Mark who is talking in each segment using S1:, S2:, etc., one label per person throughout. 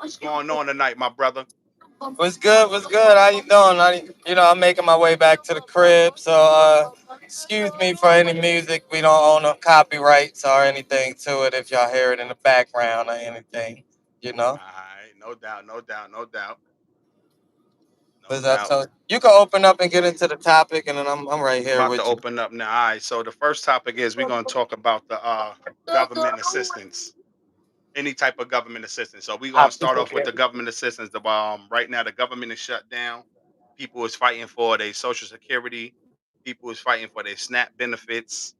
S1: What's going on tonight, my brother?
S2: What's good? What's good? How you doing? I'm making my way back to the crib, so excuse me for any music. We don't own no copyrights or anything to it. If y'all hear it in the background or anything, you know.
S1: All right, no doubt, no doubt, no doubt, no
S2: But that's
S1: doubt.
S2: so you can open up and get into the topic, and then I'm right
S1: I'm
S2: here
S1: about to
S2: with you.
S1: open up now. All right, so the first topic is we're going to talk about the government assistance, any type of government assistance. So we're
S2: How
S1: going to start
S2: people
S1: off with
S2: get
S1: the government assistance. Right now the government is shut down. People is fighting for their social security. People is fighting for their SNAP benefits.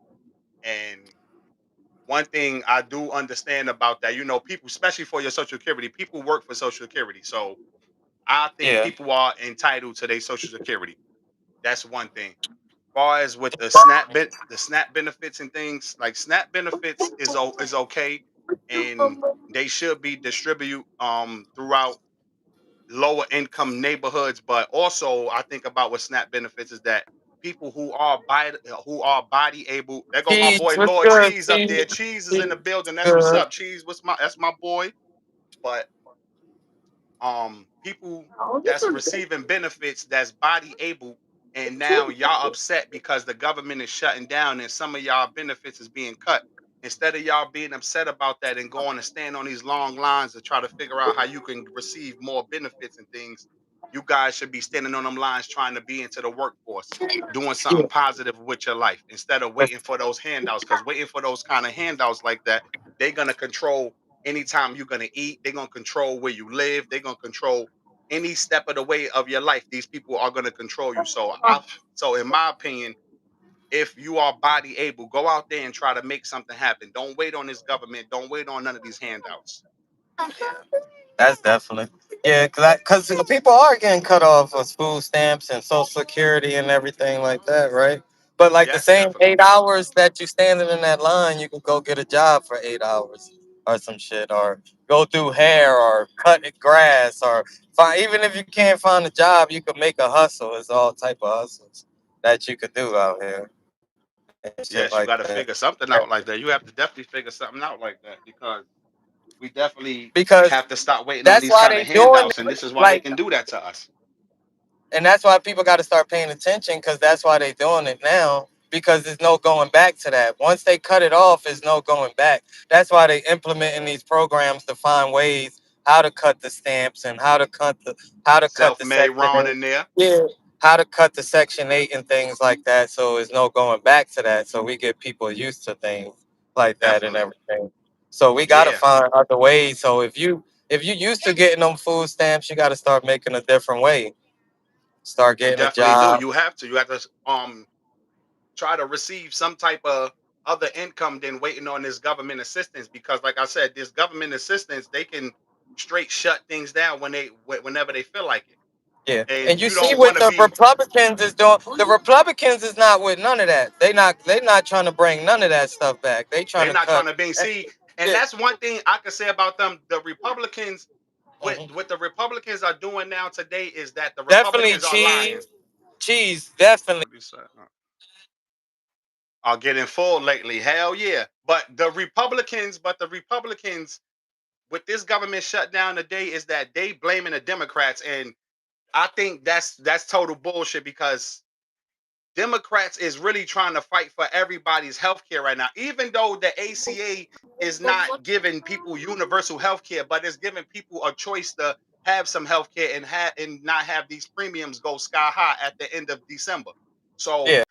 S1: And one thing I do understand about that, people, especially for your social security, people work for social security. So I think
S2: yeah.
S1: people are entitled to their social security. That's one thing. Far as with the SNAP benefits and things, like SNAP benefits is okay, and they should be distributed throughout lower income neighborhoods. But also, I think about what SNAP benefits is that people who are body able. There go my
S2: Cheese,
S1: boy
S2: what's
S1: Lord
S2: good?
S1: Cheese up
S2: Cheese,
S1: there. Cheese is in the building. That's what's
S2: good.
S1: up. Cheese, that's my boy. But people that's receiving benefits that's body able, and now y'all upset because the government is shutting down and some of y'all benefits is being cut. Instead of y'all being upset about that and going to stand on these long lines to try to figure out how you can receive more benefits and things, you guys should be standing on them lines trying to be into the workforce, doing something positive with your life instead of waiting for those handouts, because waiting for those kind of handouts like that, they're going to control anytime you're going to eat. They're going to control where you live. They're going to control any step of the way of your life. These people are going to control you. So in my opinion, if you are body able, go out there and try to make something happen. Don't wait on this government. Don't wait on none of these handouts.
S2: That's definitely because people are getting cut off of food stamps and Social Security and everything like that, right? But like the
S1: Yes,
S2: same
S1: definitely.
S2: 8 hours that you standing in that line, you can go get a job for 8 hours or some shit, or go do hair or cut grass or find. Even if you can't find a job, you can make a hustle. It's all type of hustles that you could do out here and shit like
S1: Yes, you got
S2: that.
S1: to figure something out like that. You have to definitely figure something out like that, because we definitely
S2: Because
S1: have to stop waiting on
S2: that's
S1: these
S2: why
S1: kind of
S2: they doing
S1: handouts, and this is why they
S2: like
S1: can do that to us.
S2: and that's why people got to start paying attention because that's why they doing it now because there's no going back to that. Once they cut it off, there's no going back. That's why they implementing these programs to find ways how to cut the stamps and how to cut the
S1: Self-made
S2: section
S1: Ron
S2: 8.
S1: in there.
S2: Yeah, how to cut the section 8 and things like that. So there's no going back to that. So we get people used to things like that and
S1: Definitely.
S2: everything. So we got to
S1: Yeah,
S2: find other ways. So if you used to getting them food stamps, you got to start making a different way. Start
S1: you
S2: getting a
S1: definitely do.
S2: job.
S1: You have to try to receive some type of other income than waiting on this government assistance, because like I said, this government assistance, they can straight shut things down whenever they feel like it.
S2: Yeah,
S1: And
S2: and you
S1: you
S2: see
S1: don't
S2: what
S1: want to
S2: the
S1: be
S2: Republicans is doing. The Republicans is not with none of that. They not trying to bring none of that stuff back. They trying
S1: they're
S2: to
S1: not trying
S2: cut.
S1: to be see, and
S2: Yeah,
S1: that's one thing I can say about them. The Republicans,
S2: mhm.
S1: what the Republicans are doing now today is that the
S2: Definitely
S1: Republicans are lying.
S2: cheese, definitely.
S1: What do you say? Are getting full lately. Hell yeah. But the Republicans with this government shutdown today is that they blaming the Democrats, and I think that's total bullshit, because Democrats is really trying to fight for everybody's health care right now. Even though the ACA is not giving people universal health care, but it's giving people a choice to have some health care and not have these premiums go sky high at the end of December. So,
S2: Yeah,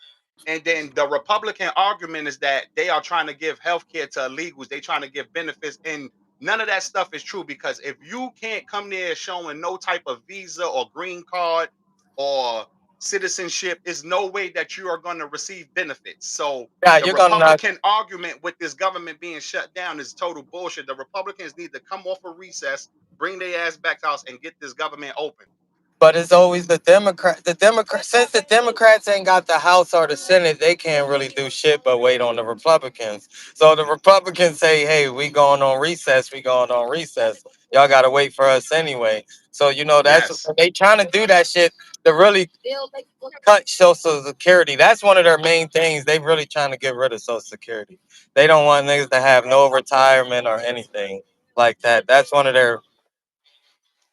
S1: and then the Republican argument is that they are trying to give health care to illegals. They trying to give benefits, and none of that stuff is true, because if you can't come there showing no type of visa or green card or citizenship, is no way that you are going to receive benefits. So
S2: yeah,
S1: the
S2: you're gonna not.
S1: Republican argument with this government being shut down is total bullshit. The Republicans need to come off a recess, bring their ass back to house, and get this government open.
S2: But it's always the Democrat. The Democrat, since the Democrats ain't got the House or the Senate, they can't really do shit but wait on the Republicans. So the Republicans say, "Hey, we going on recess. We going on recess. Y'all got to wait for us anyway." So that's
S1: Yes,
S2: they trying to do that shit to really cut Social Security. That's one of their main things. They really trying to get rid of Social Security. They don't want niggas to have no retirement or anything like that. That's one of their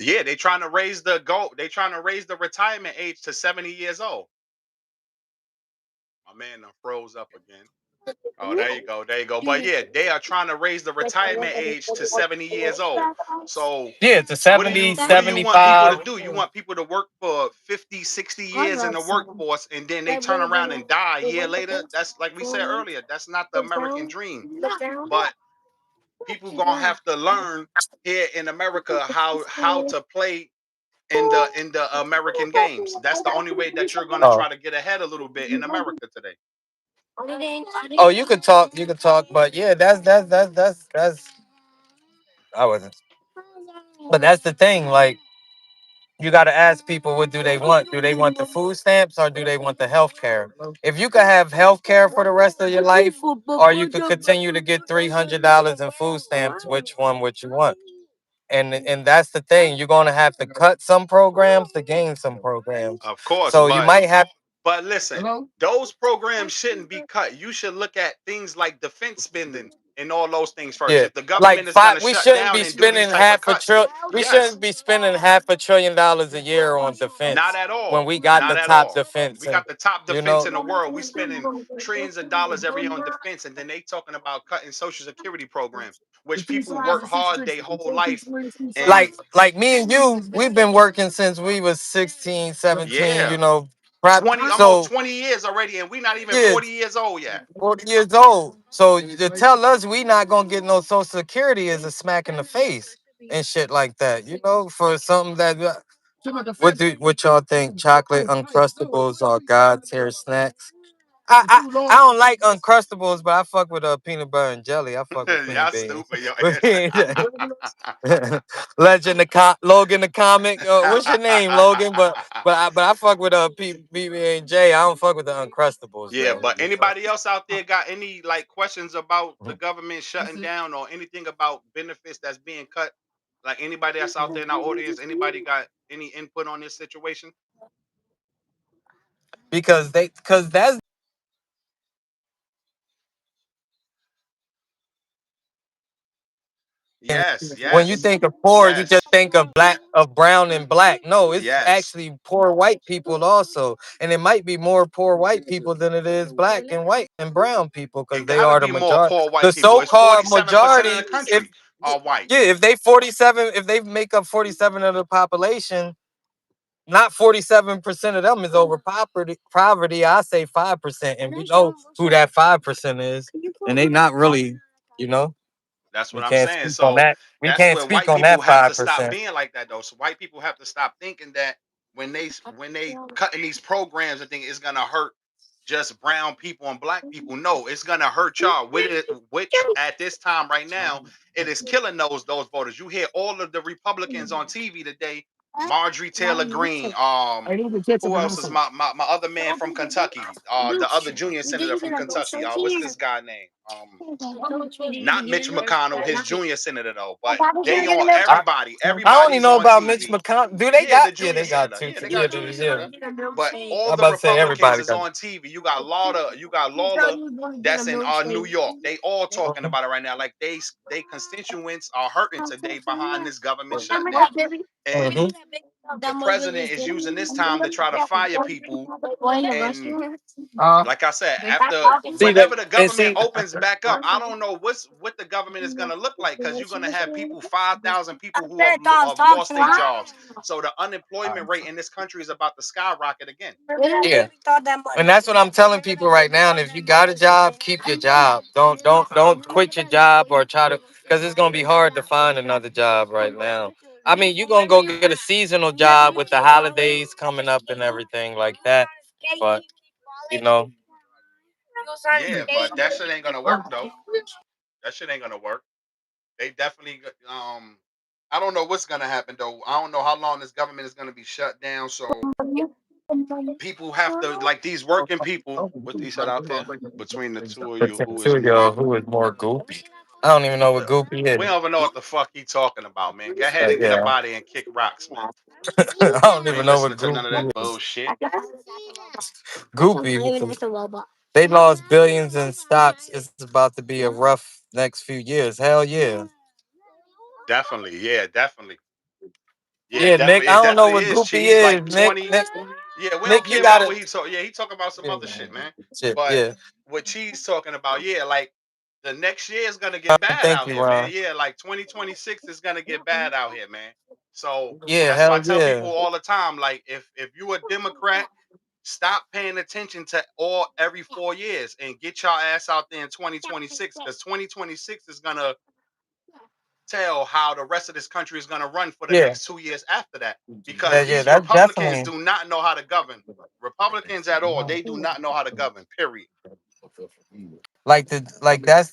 S1: Yeah, they trying to raise the goal. They trying to raise the retirement age to 70 years old. My man done froze up again. Oh, there you go. There you go. But yeah, they are trying to raise the retirement age to 70 years old. So
S2: Yeah, to
S1: what do
S2: 70,
S1: you what do you want people to
S2: 75.
S1: do? You want people to work for 50, 60 years in the workforce and then they turn around and die a year later? That's like we said earlier, that's not the American dream. But people gonna have to learn here in America how to play in the American games. That's the only way that you're gonna
S2: Oh.
S1: try to get ahead a little bit in America today.
S2: Oh, you could talk, but yeah, that's I wasn't. But that's the thing, like you got to ask people what do they want? Do they want the food stamps or do they want the health care? If you could have health care for the rest of your life, or you could continue to get $300 in food stamps, which one would you want? And that's the thing. You're gonna have to cut some programs to gain some programs.
S1: Of course,
S2: So you might have.
S1: but listen, those programs shouldn't be cut. You should look at things like defense spending and all those things first.
S2: Yeah,
S1: If the
S2: like
S1: government is going
S2: five.
S1: to
S2: We
S1: shut
S2: shouldn't
S1: down
S2: be
S1: and do these
S2: spending
S1: type of
S2: half a
S1: cuts,
S2: trillion. We
S1: yes,
S2: shouldn't be spending $500 billion a year on
S1: not
S2: defense
S1: at
S2: when
S1: all,
S2: we got
S1: not
S2: the
S1: at
S2: top
S1: all.
S2: defense,
S1: We
S2: and
S1: got the top
S2: you
S1: defense
S2: know,
S1: in the world. We spending trillions of dollars every year on defense, and then they talking about cutting Social Security programs, which people work hard their whole life, and
S2: like me and you, we've been working since we was 16, 17.
S1: yeah, almost
S2: So
S1: 20 years already, and we not even
S2: yeah,
S1: 40 years old yet.
S2: 40 years old. So to tell us we not gonna get no Social Security is a smack in the face and shit like that. You know, for something that. What y'all think? Chocolate Uncrustables or God tier snacks? I don't like Uncrustables, but I fuck with peanut butter and jelly. I fuck with Queen
S1: Y'all
S2: Beans.
S1: stupid, yo.
S2: Legend Logan the comic. What's your name, Logan? But I fuck with PB and J. I don't fuck with the Uncrustables
S1: Yeah,
S2: though.
S1: but
S2: You know.
S1: anybody else out there got any like questions about the government shutting down or anything about benefits that's being cut? Like anybody that's out there in our audience, anybody got any input on this situation?
S2: Because that's
S1: Yes,
S2: when you
S1: yes,
S2: think of poor, you just
S1: yes,
S2: think of brown and black. No, it's
S1: yes.
S2: actually poor white people also, and it might be more poor white people than it is black and white and brown people because
S1: It
S2: they
S1: gotta
S2: are the
S1: be more
S2: majority.
S1: poor
S2: The
S1: white people. It's
S2: so-called
S1: 47% of
S2: majority,
S1: the
S2: if
S1: country are white.
S2: yeah, if they 47, if they make up 47 of the population, not 47% of them is over poverty. Poverty, I say 5%, and we know who that 5% is, and they not really, you know.
S1: That's
S2: We
S1: what I'm
S2: can't
S1: saying.
S2: speak on
S1: So
S2: that. We
S1: that's
S2: can't
S1: where
S2: speak
S1: white
S2: on
S1: people
S2: that
S1: have to
S2: five
S1: stop
S2: percent.
S1: being like that though. So white people have to stop thinking that when they cutting these programs, I think it's gonna hurt just brown people and black people. No, it's gonna hurt y'all. With it, which at this time right now, it is killing those voters. You hear all of the Republicans on TV today. Marjorie Taylor Greene. Who else is my other man from Kentucky? The other junior senator from Kentucky. What's this guy name? Not Mitch McConnell, his junior senator though, but they on everybody.
S2: I only
S1: Everybody's
S2: know
S1: on
S2: about Mitch
S1: TV.
S2: McConnell. Do they
S1: Yeah,
S2: got?
S1: the
S2: Yeah,
S1: junior
S2: they got
S1: senator.
S2: two.
S1: Yeah, they
S2: Yeah,
S1: got junior
S2: yeah.
S1: senator. But all
S2: I'm
S1: the
S2: about to say
S1: Republicans
S2: everybody
S1: is
S2: got.
S1: on TV. You got Lawler that's in New York. They all talking about it right now. Like they constituents are hurting today behind this government shutdown. And
S2: Mhm.
S1: the president is using this time to try to fire people and like I said, after
S2: See that
S1: whenever the
S2: and
S1: government
S2: see.
S1: opens back up, I don't know what the government is going to look like because you're going to have people, 5,000 people who have lost their jobs. So the unemployment rate in this country is about to skyrocket again.
S2: Yeah. And that's what I'm telling people right now. And if you got a job, keep your job. Don't quit your job or try to, because it's gonna be hard to find another job right now. I mean, you're gonna go get a seasonal job with the holidays coming up and everything like that. But you know,
S1: Yeah, but that shit ain't going to work though. That shit ain't going to work. They definitely I don't know what's going to happen though. I don't know how long this government is going to be shut down. So people have to like these working people. What they said out there between the two of you,
S2: between
S1: who
S2: two
S1: is
S2: of
S1: more
S2: y'all, who is more goopy? I don't even know what goopy
S1: we
S2: is.
S1: don't even know what the fuck he talking about, man. Go ahead and get up
S2: Yeah,
S1: out of there and kick rocks, man.
S2: I don't
S1: We
S2: even
S1: ain't
S2: know what
S1: listening to none of
S2: goopy
S1: that
S2: is.
S1: bullshit.
S2: Goopy. They lost billions in stocks. It's about to be a rough next few years. Hell yeah.
S1: Definitely, yeah, definitely. Yeah,
S2: Yeah, Nick.
S1: definitely.
S2: I
S1: It
S2: don't know
S1: definitely
S2: what
S1: is.
S2: Goofy
S1: Cheese
S2: is,
S1: like
S2: Nick.
S1: 20.
S2: Nick,
S1: Yeah, we don't
S2: Nick, you
S1: care about
S2: gotta.
S1: what he talk. Yeah, he talking about some other shit, man.
S2: Shit,
S1: But
S2: yeah.
S1: what Cheese talking about, yeah, like the next year is gonna get bad
S2: Thank
S1: out
S2: you,
S1: here, man.
S2: Ron.
S1: Yeah, like 2026 is gonna get bad out here, man. So
S2: Yeah,
S1: that's why I
S2: hell
S1: tell
S2: yeah.
S1: people all the time, like if you a Democrat, stop paying attention to all every 4 years and get your ass out there in 2026 because 2026 is gonna tell how the rest of this country is going to run for the
S2: Yeah,
S1: next 2 years after that
S2: yeah,
S1: because
S2: yeah.
S1: these
S2: That's
S1: Republicans
S2: definitely
S1: do not know how to govern. Republicans at all, they do not know how to govern, period.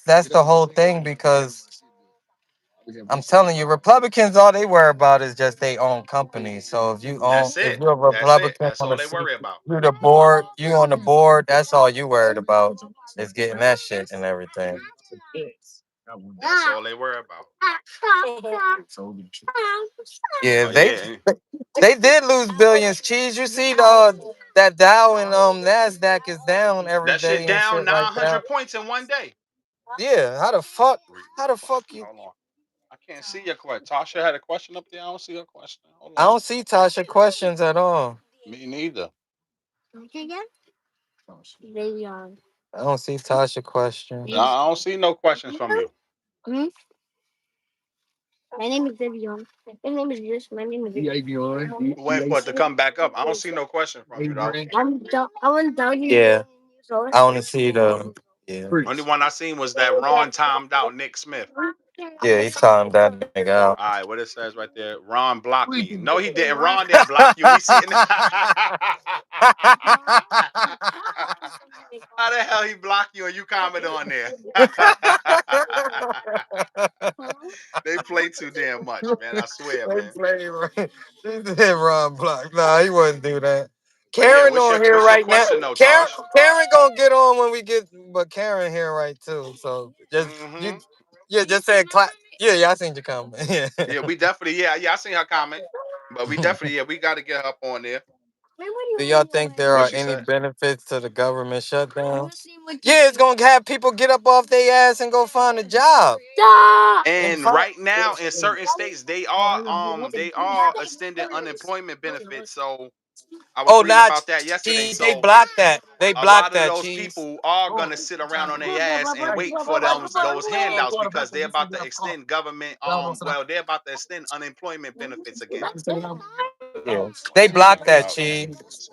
S2: that's the whole thing because I'm telling you, Republicans all they worry about is just their own company. So
S1: That's
S2: if
S1: it.
S2: you're a
S1: That's it.
S2: Republican
S1: That's
S2: on
S1: all
S2: the
S1: they
S2: seat,
S1: worry about.
S2: you're the board, you on the board, that's all you worried about is getting that shit and everything.
S1: That's all they worry about.
S2: Yeah,
S1: But yeah,
S2: they did lose billions. Cheese, you see that Dow and Nasdaq is down every
S1: that shit
S2: day and
S1: down
S2: shit like that.
S1: 900 points in one day.
S2: Yeah, how the fuck you?
S1: Hold on. I can't see your question. Tasha had a question up there. I don't see her question. Hold
S2: I
S1: on.
S2: don't see Tasha questions at all.
S1: Me neither.
S2: I don't see Tasha questions.
S1: I don't see no questions from you. Waiting for it to come back up. I don't see no question from you though.
S2: Yeah, I only see the yeah.
S1: Only one I seen was that Ron timed out Nick Smith.
S2: Yeah, he timed that nigga out.
S1: All right, what it says right there. Ron blocked me. No, he didn't. Ron didn't block you. We sitting. How the hell he block you and you comment on there? They play too damn much, man. I swear,
S2: They
S1: man.
S2: play right. He did Ron Block. Nah, he wouldn't do that.
S1: But yeah,
S2: Karen on here
S1: what's your
S2: right now.
S1: question though,
S2: Karen,
S1: Tosh?
S2: Karen gonna get on when we get, but Karen here right too. So just you,
S1: Hmm.
S2: yeah, just say clap. Yeah, yeah, I seen your comment. Yeah.
S1: Yeah, we definitely, yeah, I seen her comment. But we definitely, yeah, we got to get her up on there.
S2: Do y'all think there
S1: What
S2: are
S1: she
S2: any
S1: said.
S2: benefits to the government shutdown? Yeah, it's gonna have people get up off their ass and go find a job. And
S1: And
S2: find,
S1: right now, in certain states, they are extending unemployment benefits. So I was
S2: oh,
S1: reading
S2: nah,
S1: about that yesterday.
S2: they
S1: So
S2: blocked that. They
S1: a lot
S2: blocked
S1: of
S2: that,
S1: those
S2: cheese.
S1: people are gonna sit around on their ass and wait for those handouts because they're about to extend government well they're about to extend unemployment benefits again.
S2: Yeah.
S1: One
S2: They
S1: second
S2: blocked that,
S1: about
S2: cheese.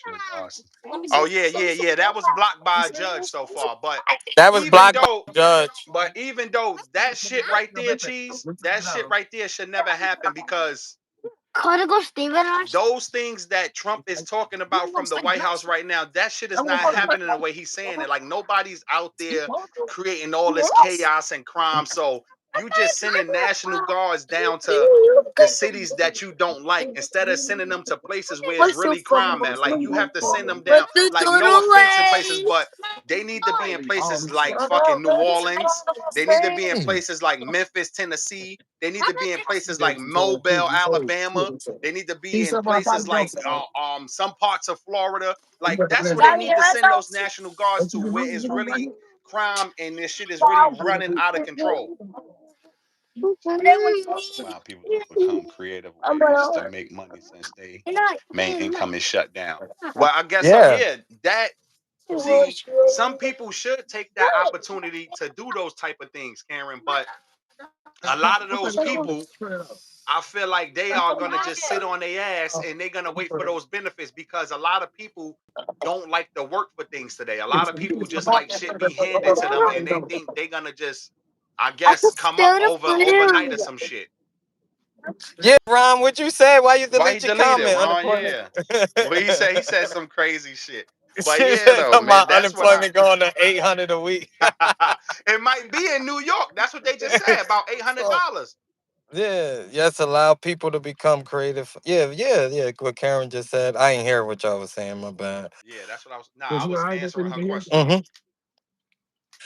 S1: national guards. Oh yeah, that was blocked by a judge so far. But
S2: That was
S1: even
S2: blocked by
S1: though
S2: the judge.
S1: even though that shit right there, cheese, that shit right there should never happen because those things that Trump is talking about from the White House right now, that shit is not happening the way he's saying it. Like nobody's out there creating all this chaos and crime. So you just sending National Guards down to the cities that you don't like instead of sending them to places where it's really crime at. Like you have to send them down. Like no offense in places, but they need to be in places like fucking New Orleans. They need to be in places like Memphis, Tennessee. They need to be in places like Mobile, Alabama. They need to be in places like some parts of Florida. Like that's where they need to send those National Guards to, where it's really crime and this shit is really running out of control. Allow people to become creative ways to make money since they main income is shut down. Well, I guess so.
S2: Yeah.
S1: Yeah, that see, some people should take that opportunity to do those type of things, Karen. But a lot of those people I feel like they are gonna just sit on their ass and they're gonna wait for those benefits because a lot of people don't like to work for things today. A lot of people just like shit be handed to them and they think they're gonna just, I guess, come up overnight or some shit.
S2: Yeah, Ron, what you say? Why you
S1: Why he
S2: delete your
S1: deleted,
S2: comment?
S1: Ron?
S2: Unemployment.
S1: Yeah. Well, he said some crazy shit. But
S2: She
S1: yeah,
S2: said
S1: though, man,
S2: about
S1: that's what I.
S2: unemployment going to 800 a week.
S1: It might be in New York. That's what they just said about
S2: So,
S1: $800.
S2: yeah, yes, allow people to become creative. Yeah, yeah, yeah. What Karen just said. I ain't hear what y'all was saying. My bad.
S1: Yeah, that's what I was. Nah, I was answering her question.
S2: Hmm.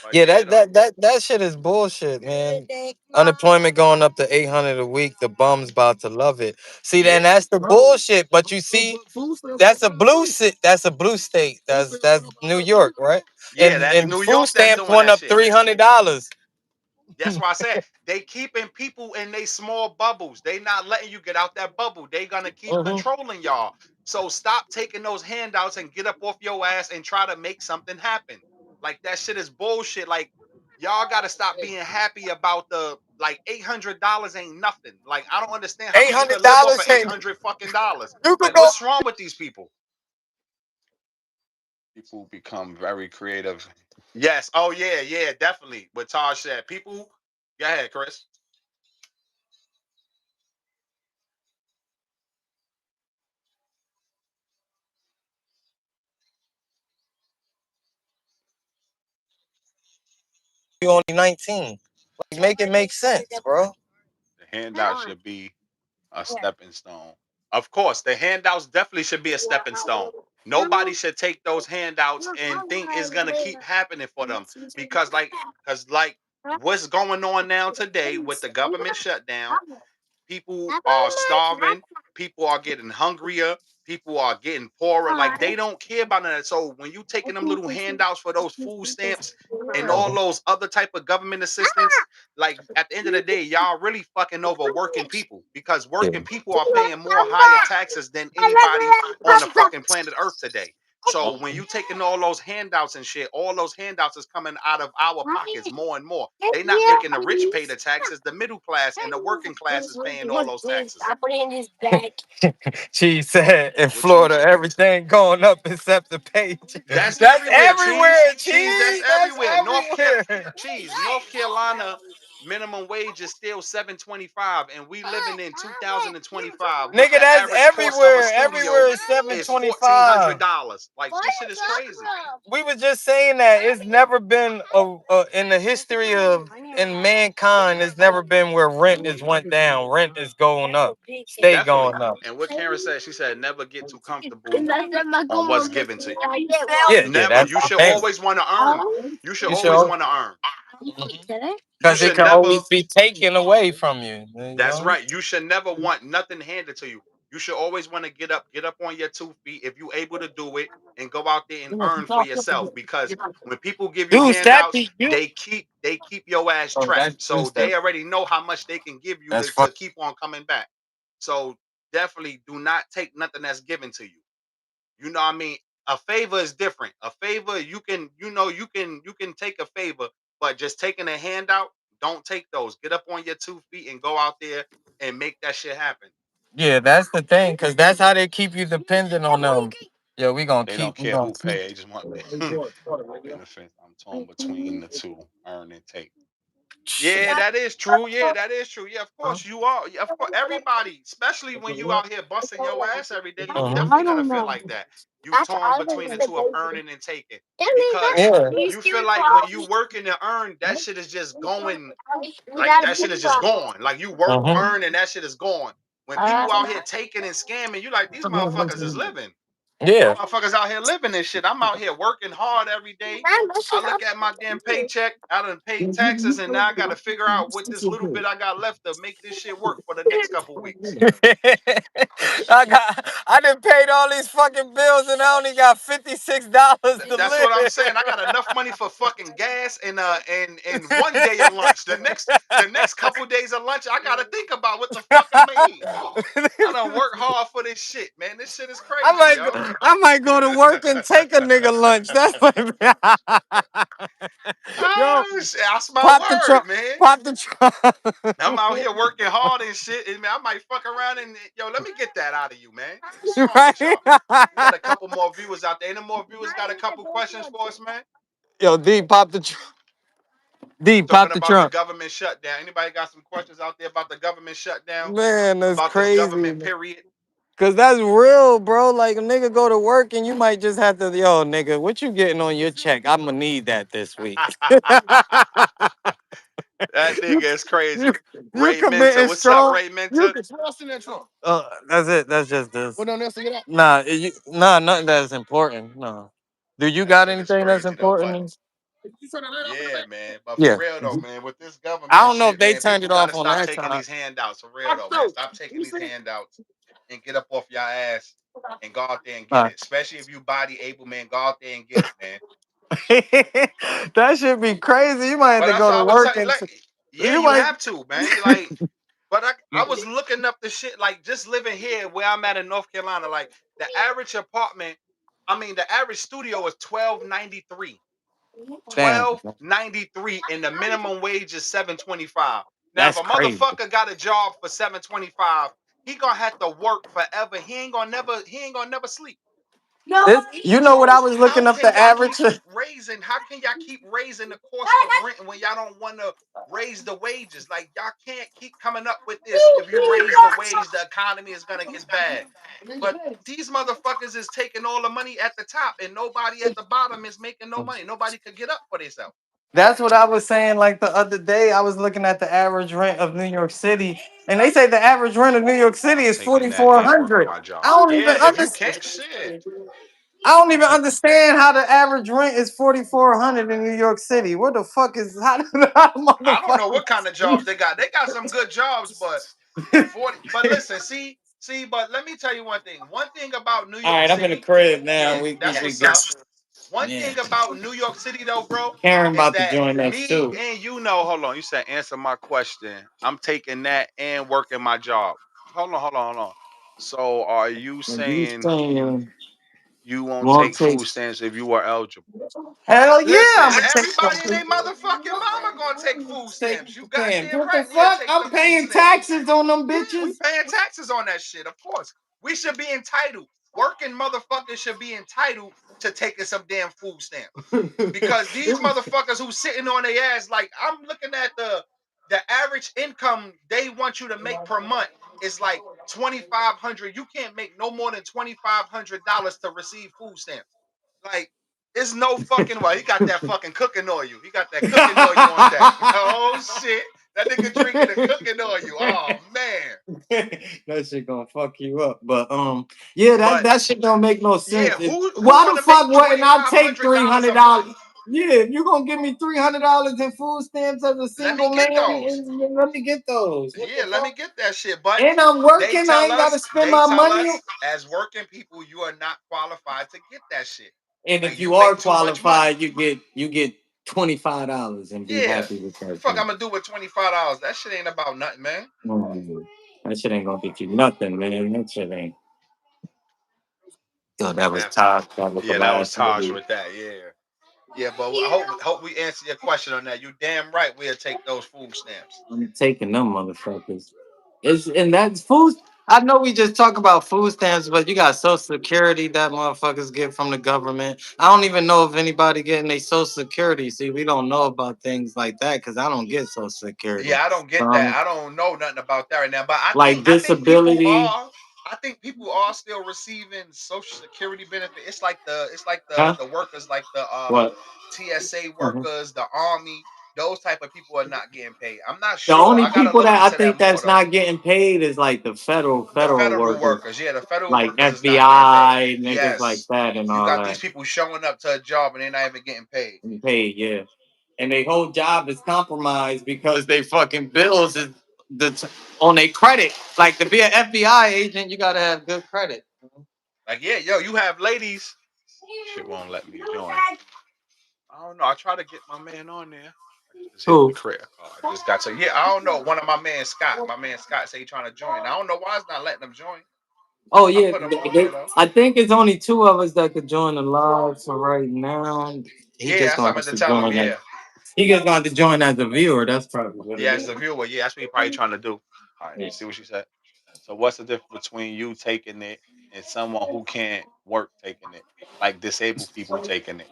S1: But
S2: Yeah,
S1: yeah, though.
S2: that shit is bullshit, man. Unemployment going up to 800 a week. The bums about to love it. See, then
S1: Yeah.
S2: that's the bullshit. But you see, That's a blue state. That's New York, right?
S1: Yeah,
S2: And
S1: that's New
S2: food
S1: York that's
S2: stamps
S1: doing
S2: went
S1: that
S2: up
S1: shit.
S2: $300.
S1: That's why I said they keeping people in they small bubbles. They not letting you get out that bubble. They gonna keep
S2: Mhm.
S1: controlling y'all. So stop taking those handouts and get up off your ass and try to make something happen. Like that shit is bullshit. Like y'all gotta stop being happy about the like $800 ain't nothing. Like I don't understand how
S2: Eight
S1: people
S2: hundred
S1: can live off of
S2: dollars,
S1: eight
S2: hey,
S1: hundred fucking dollars.
S2: you could
S1: Like
S2: go.
S1: what's wrong with these people? People become very creative. Yes. Oh yeah, yeah, definitely. What Taj said. People. Go ahead, Chris.
S2: You only 19. Like, make it make sense, bro.
S1: The handout should be a stepping stone. Of course, the handouts definitely should be a stepping stone. Nobody should take those handouts and think it's gonna keep happening for them because, like, what's going on now today with the government shutdown? People are starving. People are getting hungrier. People are getting poorer. Like they don't care about that. So when you taking them little handouts for those food stamps and all those other type of government assistance, like at the end of the day, y'all really fucking over working people because
S2: Yeah.
S1: working people are paying more higher taxes than anybody on the fucking planet Earth today. So when you taking all those handouts and shit, all those handouts is coming out of our pockets more and more. They not making the rich pay the taxes. The middle class and the working class is paying all those taxes.
S2: She said in
S1: What you?
S2: Florida, everything going up except the page.
S1: That's
S2: That's
S1: everywhere. Cheese,
S2: everywhere,
S1: cheese. That's
S2: cheese. That's
S1: everywhere.
S2: everywhere.
S1: Cheese. North Carolina minimum wage is still 7.25, and we living in 2025 with
S2: Nigga,
S1: the
S2: that's
S1: average cost of a
S2: everywhere.
S1: studio
S2: Everywhere is
S1: is fourteen hundred
S2: 725.
S1: dollars. Like this shit is crazy.
S2: We were just saying that it's never been in the history of in mankind. It's never been where rent is went down. Rent is going up. Stay
S1: Definitely.
S2: going up.
S1: And what Karen said, she said, never get too comfortable on what's given to you.
S2: Yeah, yeah,
S1: Never.
S2: that's
S1: You
S2: the
S1: should
S2: thing.
S1: always want to earn. You should
S2: You
S1: always
S2: should,
S1: want to earn. You
S2: because it
S1: should
S2: can
S1: never.
S2: always be taken away from you. You
S1: That's
S2: know.
S1: right. You should never want nothing handed to you. You should always want to get up on your 2 feet if you're able to do it and go out there and earn for yourself. Because when people give you
S2: Dude, that
S1: handouts,
S2: be you.
S1: they keep your ass
S2: Oh,
S1: trapped.
S2: that's two
S1: So
S2: step.
S1: they already know how much they can give you
S2: That's fun.
S1: to keep on coming back. So definitely do not take nothing that's given to you. You know what I mean? A favor is different. A favor you can take a favor, but just taking a handout, don't take those. Get up on your 2 feet and go out there and make that shit happen.
S2: Yeah, that's the thing, because that's how they keep you dependent on them. Yeah,
S1: They don't
S2: we
S1: care
S2: gonna
S1: who
S2: keep.
S1: pay. They just want benefits. I'm torn between the two, earn and take. Yeah, that is true. Yeah, that is true. Yeah, of course you are. Yeah, of course, everybody, especially when you out here busting your ass every day, you definitely gonna feel like that. You torn between the two of earning and taking because
S2: Yeah.
S1: you feel like when you working to earn, that shit is just going. Like that shit is just gone. Like you work,
S2: Mhm.
S1: earn, and that shit is gone. When people out here taking and scamming, you like these motherfuckers is living. These
S2: Yeah.
S1: motherfuckers out here living this shit. I'm out here working hard every day. I look at my damn paycheck. I done paid taxes, and now I got to figure out what this little bit I got left to make this shit work for the next couple weeks.
S2: I done paid all these fucking bills and I only got $56 to
S1: That's what I'm
S2: live.
S1: saying. I got enough money for fucking gas and one day of lunch. The next couple days of lunch, I gotta think about what the fuck I'm gonna eat. I don't work hard for this shit, man. This shit is crazy, yo.
S2: I might go to work and take a nigga lunch. That's what. Yo,
S1: Oh shit, that's my
S2: pop the
S1: word,
S2: trunk.
S1: man.
S2: Pop the trunk.
S1: I'm out here working hard and shit, and man, I might fuck around and yo, let me get that out of you, man. What's wrong with y'all? We got a
S2: Right?
S1: couple more viewers out there. Any more viewers got a couple questions for us, man?
S2: Yo, D, pop the trunk. D,
S1: We
S2: pop
S1: talking
S2: the
S1: about the
S2: trunk.
S1: government shutdown. Anybody got some questions out there about the government shutdown?
S2: Man, that's
S1: About this
S2: crazy.
S1: government period?
S2: Cause that's real, bro. Like a nigga go to work and you might just have to, yo, nigga, what you getting on your check? I'ma need that this week.
S1: That nigga
S2: you,
S1: is crazy.
S2: you, you
S1: Ray Minter.
S2: committing
S1: What's up,
S2: strong.
S1: Ray Minter?
S2: That's it. That's just this. Nah, nah, nothing that's important. No. Do you
S1: That
S2: got
S1: shit is
S2: anything that's
S1: crazy though. But
S2: important?
S1: yeah, man. But for
S2: Yeah.
S1: real though, man, with this
S2: I
S1: government
S2: don't know if
S1: shit,
S2: they
S1: man,
S2: turned
S1: people
S2: it
S1: gotta
S2: off on
S1: stop
S2: that
S1: taking
S2: time.
S1: these handouts for real though, man. Stop taking these handouts and get up off your ass and go out there and get
S2: Nah.
S1: it. Especially if you body able, man. Go out there and get it, man.
S2: That should be crazy. You might have
S1: But
S2: to
S1: that's
S2: go
S1: what
S2: to
S1: I was
S2: work
S1: telling.
S2: and
S1: Like, Yeah,
S2: You
S1: you
S2: like
S1: have to, man. Like, but I was looking up the shit, like just living here where I'm at in North Carolina. Like the average apartment, I mean, the average studio is 12.93.
S2: damn.
S1: 12.93, and the minimum wage is 7.25. Now, if
S2: That's
S1: a
S2: crazy.
S1: motherfucker got a job for 7.25, he gonna have to work forever. He ain't gonna never sleep.
S2: You know what I
S1: So
S2: was looking up the average?
S1: how can y'all keep raising the cost of rent when y'all don't want to raise the wages? Like y'all can't keep coming up with this. If you raise the wage, the economy is gonna get bad. But these motherfuckers is taking all the money at the top and nobody at the bottom is making no money. Nobody could get up for themselves.
S2: That's what I was saying. Like the other day, I was looking at the average rent of New York City, and they say the average rent of New York City
S1: I'm
S2: is
S1: taking
S2: forty
S1: that
S2: four
S1: and working
S2: hundred.
S1: my
S2: I
S1: job.
S2: don't even
S1: Yeah, if you
S2: understand.
S1: can't, shit.
S2: I don't
S1: I'm
S2: even
S1: taking
S2: understand how the average rent is 4,400 in New York City. What the fuck is how the
S1: I don't know what kind of jobs
S2: motherfuckers?
S1: they got. They got some good jobs, but 40. But listen, see, but let me tell you one thing. One thing about New
S2: All
S1: York
S2: right, I'm in the
S1: City,
S2: crib
S1: yeah,
S2: now.
S1: that's
S2: We
S1: what's
S2: good.
S1: up. One
S2: Yeah.
S1: thing about New York City though, bro,
S2: Karen
S1: is
S2: about to
S1: that
S2: join us
S1: me
S2: too.
S1: and you know, hold on. You said answer my question. I'm taking that and working my job. Hold on. So are you
S2: And you
S1: saying
S2: saying
S1: you won't
S2: won't
S1: take
S2: take
S1: food stamps if you are eligible?
S2: hell yeah, I'm
S1: Listen,
S2: gonna take
S1: everybody and
S2: something.
S1: their motherfucking mama gonna take food
S2: Take
S1: stamps. You
S2: stamps.
S1: goddamn
S2: What the
S1: right we'll
S2: fuck?
S1: take
S2: I'm
S1: them food
S2: paying
S1: stamps.
S2: taxes on them
S1: Yeah, we
S2: bitches.
S1: paying taxes on that shit, of course. We should be entitled. Working motherfuckers should be entitled to taking some damn food stamps. Because these motherfuckers who sitting on their ass, like I'm looking at the average income they want you to make per month is like 2,500. You can't make no more than $2,500 to receive food stamps. Like, it's no fucking way. He got that fucking cooking oil. He got that cooking oil on deck. Oh shit. That nigga drinking the cooking oil. Oh man.
S2: That shit gonna fuck you up. But yeah,
S1: But
S2: that shit don't make no
S1: yeah,
S2: sense.
S1: who
S2: Why the
S1: wanna
S2: fuck
S1: make
S2: wouldn't
S1: twenty
S2: I
S1: five
S2: take
S1: hundred
S2: three
S1: dollars
S2: hundred
S1: a
S2: dollars?
S1: month?
S2: Yeah, if you gonna give me $300 in food stamps as a
S1: Let me
S2: single
S1: get
S2: man,
S1: those.
S2: let me get those. What the
S1: Yeah, let me
S2: fuck?
S1: get that shit. But
S2: And I'm
S1: they
S2: working. I
S1: tell
S2: ain't gotta
S1: us,
S2: spend my money.
S1: as working people, you are not qualified to get that shit.
S2: And
S1: Like
S2: if
S1: you
S2: you are
S1: make too much money.
S2: qualified, you get $25 and be
S1: Yeah.
S2: happy with that
S1: Fuck
S2: shit.
S1: I'm gonna do with $25. That shit ain't about nothing, man.
S2: That shit ain't gonna get you nothing, man. That shit ain't. Yo,
S1: Yeah,
S2: that was
S1: man.
S2: Todd. That was the
S1: Yeah, that was
S2: last
S1: Tosh
S2: movie.
S1: with that. Yeah. Yeah, but I hope we answer your question on that. You damn right we'll take those food stamps.
S2: I'm taking them motherfuckers. It's and that's food. I know we just talk about food stamps, but you got Social Security that motherfuckers get from the government. I don't even know if anybody getting their Social Security. See, we don't know about things like that because I don't get Social Security.
S1: Yeah, I don't get that.
S2: Um,
S1: I don't know nothing about that right now. But I think
S2: like
S1: I think people
S2: disability,
S1: are I think people are still receiving social security benefit. It's like the
S2: huh?
S1: the workers like the
S2: What?
S1: TSA
S2: Mhm.
S1: workers, the army, those type of people are not getting paid. I'm not
S2: The
S1: sure.
S2: only
S1: I gotta
S2: people
S1: look
S2: that I
S1: into that
S2: think
S1: more
S2: that's
S1: though.
S2: not getting paid is like the
S1: The
S2: federal
S1: federal
S2: workers,
S1: workers, yeah, the federal
S2: like
S1: workers is not getting paid.
S2: FBI niggas like
S1: Yes.
S2: that and
S1: You
S2: all
S1: got these
S2: that.
S1: people showing up to a job and they're not even getting paid.
S2: Paid, yeah. And their whole job is compromised because they fucking bills is on their credit. Like to be an FBI agent, you gotta have good credit.
S1: Like, yeah, yo, you have ladies. Shit won't let me join. I don't know. I try to get my man on there. I just hit the
S2: Who?
S1: credit card. I just got to. Yeah, I don't know. One of my man Scott. My man Scott say he trying to join. I don't know why it's not letting them join.
S2: Oh
S1: I
S2: yeah,
S1: put him on there though.
S2: I think it's only two of us that could join the live for right now. He
S1: Yeah,
S2: just
S1: that's what
S2: going
S1: I meant to
S2: to
S1: tell him.
S2: join as
S1: Yeah,
S2: he just going to join as a viewer. That's probably what it
S1: yeah, as
S2: is.
S1: the viewer. Yeah, that's what he probably trying to do. All right, let me see what she said. So, what's the difference between you taking it and someone who can't work taking it, like disabled people taking it?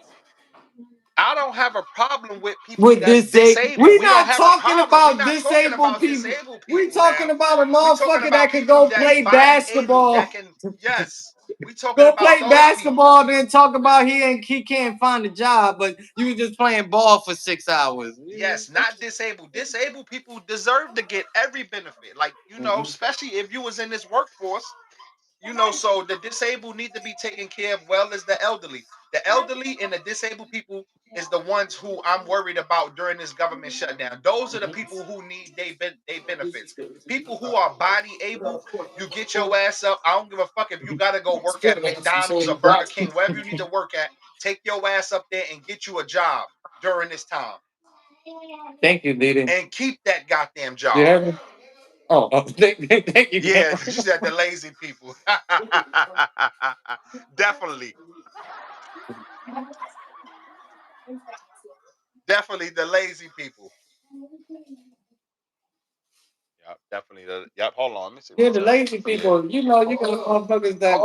S1: I don't have a problem with people
S2: With
S1: that's
S2: this say
S1: disabled.
S2: we
S1: We don't
S2: not
S1: have a
S2: talking
S1: problem. We're
S2: about
S1: not talking
S2: disabled
S1: about
S2: people.
S1: disabled
S2: We
S1: people
S2: talking
S1: now.
S2: about a
S1: We're talking
S2: motherfucker
S1: about
S2: that could
S1: people
S2: go
S1: that's
S2: play
S1: body able that
S2: basketball.
S1: can, yes, we talking
S2: Go
S1: about
S2: play
S1: those people.
S2: basketball, then talk about he can't find a job, but you was just playing ball for 6 hours.
S1: Yes, not disabled. Disabled people deserve to get every benefit. Like, especially if you was in this workforce. So the disabled need to be taken care of well as the elderly. The elderly and the disabled people is the ones who I'm worried about during this government shutdown. Those are the people who need they benefits. People who are body able, you get your ass up. I don't give a fuck if you gotta go work at McDonald's or Burger King, wherever you need to work at. Take your ass up there and get you a job during this time.
S2: Thank you, Didi.
S1: and keep that goddamn
S2: You
S1: job.
S2: hear me? Oh, thank you.
S1: Yeah, you said the lazy people. Definitely, definitely the lazy people. Yep, definitely. Yep. Hold on. Let me see
S2: Yeah,
S1: what
S2: the
S1: tell.
S2: lazy
S1: Yeah.
S2: people, you got motherfuckers that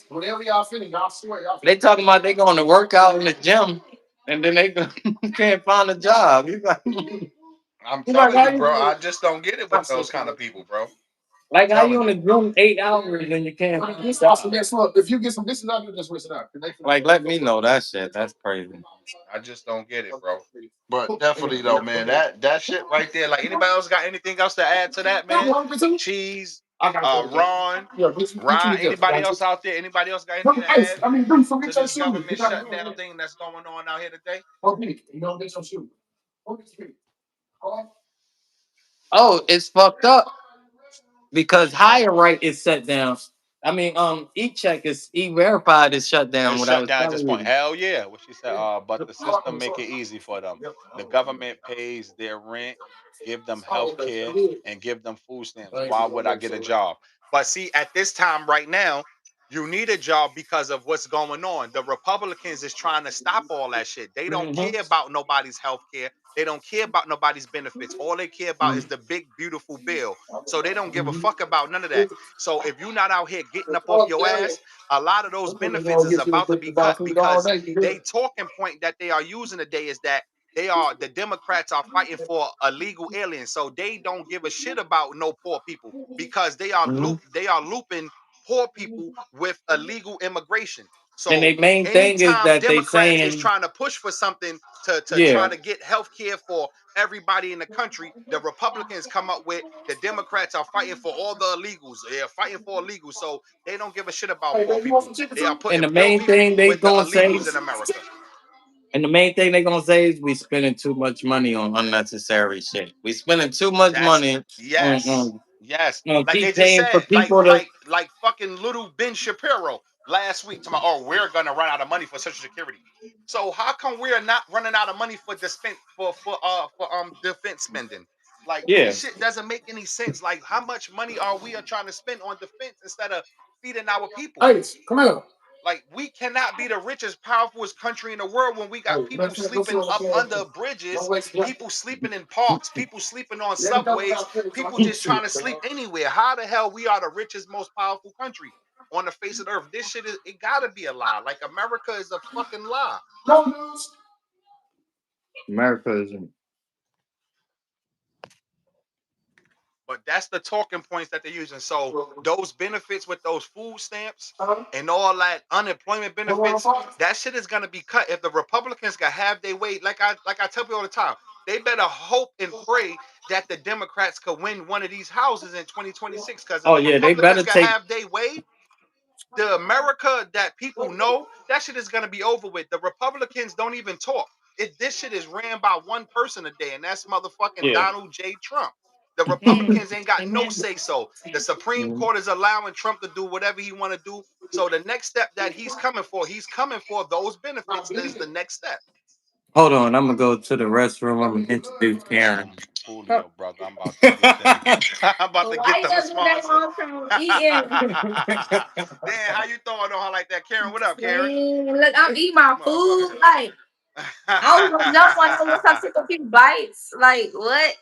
S2: whatever y'all feeling, y'all swear y'all. They talking about they going to work out in the gym, and then they can't find a job. You like, you
S1: I'm
S2: like
S1: telling
S2: how
S1: you, bro.
S2: you
S1: I just don't get it with those kind of people, bro.
S2: like how you
S1: Telling
S2: on the
S1: you.
S2: gym 8 hours and you can't find a job. If you get some, this is not just switch it out. Like, let me know that shit. That's crazy.
S1: I just don't get it, bro. But definitely though, man, that shit right there. Like anybody else got anything else to add to that, man? Cheese, Ron, anybody else out there? Anybody else got anything to add to this government shutdown thing that's going on out here today?
S2: Oh, it's fucked up because higher right is shut down. I mean, e-check is e-verified is shut down.
S1: It's
S2: What I
S1: shut
S2: was
S1: down at this
S2: telling
S1: point.
S2: you.
S1: Hell yeah. What she said, but the system make it easy for them. The government pays their rent, give them health care, and give them food stamps. Why would I get a job? But see, at this time right now, you need a job because of what's going on. The Republicans is trying to stop all that shit. They don't care about nobody's health care. They don't care about nobody's benefits. All they care about is the big, beautiful bill. So they don't give a fuck about none of that. So if you're not out here getting up off your ass, a lot of those benefits is about to be cut because they talking point that they are using today is that the Democrats are fighting for illegal aliens, so they don't give a shit about no poor people because they are looping poor people with illegal immigration.
S2: And
S1: So
S2: the main thing is
S1: anytime
S2: that they
S1: Democrats is
S2: saying,
S1: trying to push for something to try
S2: yeah,
S1: to get health care for everybody in the country, the Republicans come up with the Democrats are fighting for all the illegals. They are fighting for illegals. So they don't give a shit about poor people. They are
S2: and
S1: putting
S2: the
S1: poor
S2: main
S1: people
S2: thing they
S1: with the
S2: gonna say,
S1: illegals in America.
S2: and the main thing they gonna say is we spending too much money on unnecessary shit. We spending too much
S1: That's
S2: money on
S1: yes, yes. Like they
S2: keep
S1: just
S2: paying for
S1: said,
S2: people to.
S1: like fucking little Ben Shapiro last week. To my, oh, we're gonna run out of money for Social Security. So how come we're not running out of money for dispense for defense spending? Like
S2: Yeah.
S1: this shit doesn't make any sense. Like how much money are we trying to spend on defense instead of feeding our people?
S2: Hey, come here.
S1: Like we cannot be the richest, powerfulest country in the world when we got people sleeping up under bridges, people sleeping in parks, people sleeping on subways, people just trying to sleep anywhere. How the hell we are the richest, most powerful country on the face of the earth? This shit is it gotta be a lie. Like America is a fucking lie.
S2: America is.
S1: But that's the talking points that they're using. So those benefits with those food stamps and all that unemployment benefits, that shit is gonna be cut. If the Republicans can have their way, like I tell people all the time, they better hope and pray that the Democrats could win one of these houses in 2026. Because if
S2: Oh
S1: the
S2: yeah, they
S1: Republicans
S2: better
S1: can
S2: take.
S1: have their way, the America that people know, that shit is gonna be over with. The Republicans don't even talk. This shit is ran by one person a day, and that's motherfucking
S2: Yeah.
S1: Donald J. Trump. The Republicans ain't got no say so. The Supreme Court is allowing Trump to do whatever he want to do. So the next step that he's coming for those benefits is the next step.
S2: Hold on, I'm gonna go to the restroom. I'm gonna introduce Karen.
S1: Coolio, brother. I'm about to get them. I'm about to get
S3: Why you
S1: them a
S3: gotta do that
S1: sponsor.
S3: while I'm eating?
S1: Dan, how you throwing on her like that? Karen, what up, Karen?
S3: Man, look, I'm eating my
S1: Motherfuckers.
S3: food. Like, I was gonna jump on it once I took a few bites. Like, what?